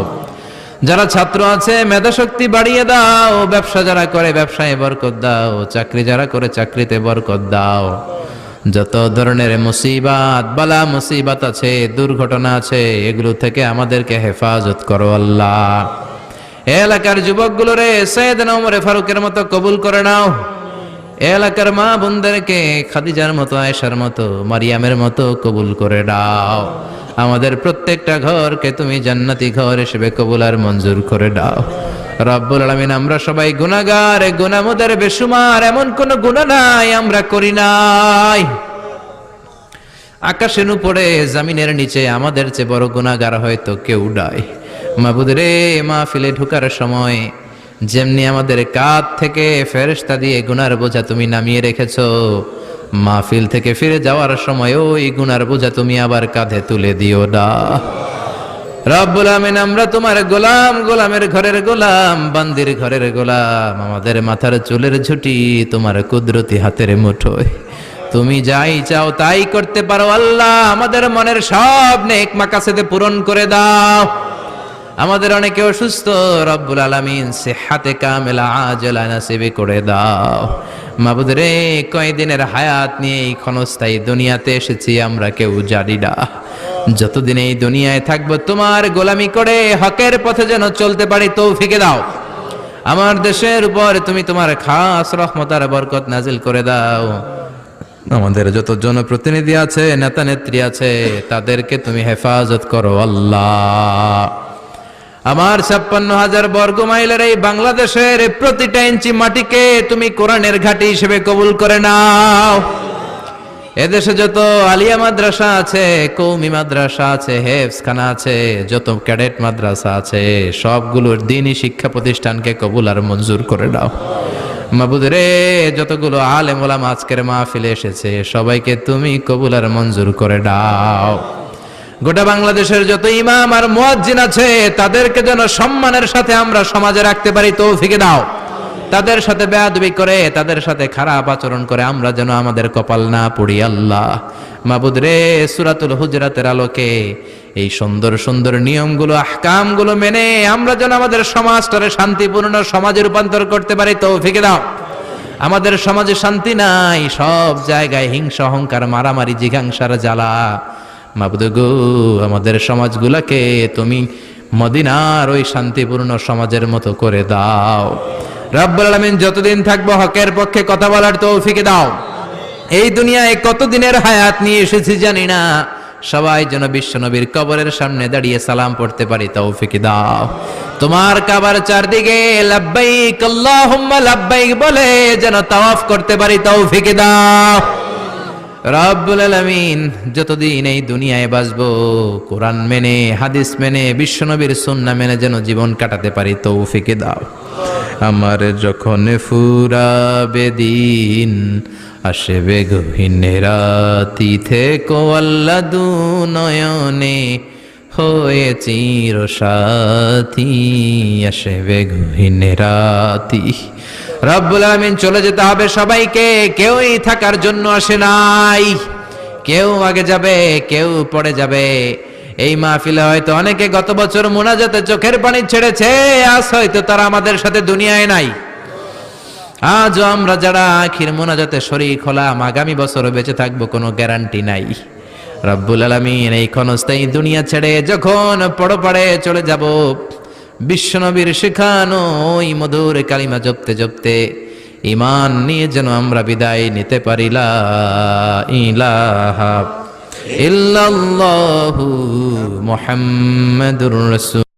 যারা ছাত্র আছে মেধা শক্তি বাড়িয়ে দাও। ব্যবসা যারা করে ব্যবসায় বরকত দাও। চাকরি যারা করে চাকরিতে বরকত দাও। যত ধরনের মুসিবাত বালা মুসিবাত আছে দুর্ঘটনা আছে এগুলো থেকে আমাদেরকে হেফাজত করো আল্লাহ। এলাকার যুবকগুলোরে সৈয়দনা ওমর ফারুকের মতো কবুল করে নাও। এলাকার মা বোনদেরকে খাদিজার মতো আয়েশার মতো মারিয়ামের মতো কবুল করে দাও। আমাদের প্রত্যেকটা ঘরকে তুমি জান্নাতি ঘর হিসেবে কবুল আর মঞ্জুর করে দাও। রব্বুল আলামিন আমরা সবাই গুনাহগার, গুনাহমুদের বেশুমার, এমন কোন গুনাহ নাই আমরা করি নাই। আকাশের উপরে জমিনের নিচে আমাদের চেয়ে বড় গুনাহগার হয়তো কেউ নাই। মাবুদ রে, মাহফিলে ঢোকার সময় যেমনি আমাদের কাঁধ থেকে ফেরেশতা দিয়ে গুনার বোঝা তুমি নামিয়ে রেখেছো, মাহফিল থেকে ফিরে যাওয়ার সময় ওই গুনার বোঝা তুমি আবার কাঁধে তুলে দিও না। রব্বুল আমিন আমরা তোমার গোলাম, গোলামের ঘরের গোলাম, বান্দির ঘরের গোলাম। আমাদের মাথার চুলের ঝুঁটি তোমার কুদরতি হাতের মুঠোয়। তুমি যাই চাও তাই করতে পারো আল্লাহ। আমাদের মনের সব নেক মাকাসেদে পূরণ করে দাও। আমাদের অনেকে অসুস্থ, রব্বুল আলামিন সিহহাতে কামিলা আজলা নসিব করে দাও। মাবুদ রে, কয়দিনের হায়াত নিয়ে এই ক্ষণস্থায়ী দুনিয়াতে এসেছি আমরা কেউ জানি না। যতদিন এই দুনিয়ায় থাকবো তোমার গোলামি করে হকের পথে যেন চলতে পারি তৌফিক দাও। আমার দেশের উপর তুমি তোমার খাস রহমত আর বরকত নাজিল করে দাও। আমাদের যত জনপ্রতিনিধি আছে, নেতা নেত্রী আছে, তাদেরকে তুমি হেফাজত করো আল্লাহ। আমার 56,000 বর্গ মাইলের এই বাংলাদেশের প্রতিটা ইঞ্চি মাটিকে তুমি কোরআনের ঘাঁটি হিসেবে কবুল করে নাও। এদেশে যত আলিয়া মাদ্রাসা আছে, কওমি মাদ্রাসা আছে, হেফজখানা আছে, যত ক্যাডেট মাদ্রাসা আছে, সবগুলোর দ্বীনি শিক্ষা প্রতিষ্ঠানকে কবুল আর মঞ্জুর করে দাও। মাবুদ রে, যতগুলো আলেম ওলামা আজকের মাহফিলে এসেছে সবাইকে তুমি কবুল আর মঞ্জুর করে দাও। গোটা বাংলাদেশের যত ইমাম আর মুয়াজ্জিন আছে তাদেরকে যেন সম্মানের সাথে আমরা সমাজে রাখতে পারি তৌফিক দাও। তাদের সাথে বেয়াদবি করে, তাদের সাথে খারাপ আচরণ করে আমরা যেন আমাদের কপাল না পড়ি আল্লাহ। মাবুদ রে, সূরাতুল হুজরাতের আলোকে এই সুন্দর সুন্দর নিয়মগুলো আহকামগুলো মেনে আমরা যেন আমাদের সমাজটারে শান্তিপূর্ণ সমাজে রূপান্তর করতে পারি তৌফিক দাও। আমাদের সমাজে শান্তি নাই, সব জায়গায় হিংসা অহংকার মারামারি জিঘাংসার জ্বালা। মাবুদ গো, আমাদের সমাজগুলোকে তুমি মদিনার ওই শান্তিপূর্ণ সমাজের মতো করে দাও। রব্বুল আলামিন যতদিন থাকবো হকের পক্ষে কথা বলার তৌফিক দাও। এই দুনিয়ায় কতদিনের হায়াত নিয়ে এসেছি জানি না, সবাই যেন বিশ্বনবীর কবরের সামনে দাঁড়িয়ে সালাম পড়তে পারি তৌফিক দাও। তোমার কাবার চারদিকে লাব্বাইক আল্লাহুম্মা লাব্বাইক বলে যেন তাওয়াফ করতে পারি তৌফিক দাও। রব্বুল আলামিন যতদিন এই দুনিয়ায় বাঁচবো কোরআন মেনে, হাদিস মেনে, বিশ্বনবীর সুন্নাহ মেনে যেন জীবন কাটাতে পারি তৌফিক দাও। আমার যখন ফুরাবে দিন, আসবে গহীন রাতি, থেকো আল্লাহ দুনয়নে হয়ে চির সাথী, আসবে গহীন রাতি। রব্বুল আলামিন চলে যেতে হবে সবাইকে, কেউই থাকার জন্য আসে নাই। কেউ আগে যাবে, কেউ পরে যাবে। এই মাহফিলে হয়তো অনেকে গত বছর মুনাজাতে চোখের পানি ছেড়েছে, আজ হয়তো তারা আমাদের সাথে দুনিয়ায় নাই। আজও আমরা যারা আখির মুনাজাতে শরীক হলাম, আগামী বছরও বেঁচে থাকবো কোনো গ্যারান্টি নাই। রব্বুল আলামিন এই ক্ষণস্থায়ী দুনিয়া ছেড়ে যখন পরপারে চলে যাব, বিশ্বনবীর শেখানো ওই মধুর কালিমা জপতে জপতে ঈমান নিয়ে যেন আমরা বিদায় নিতে পারি। লা ইলাহা ইল্লাল্লাহু মুহাম্মাদুর রাসূল।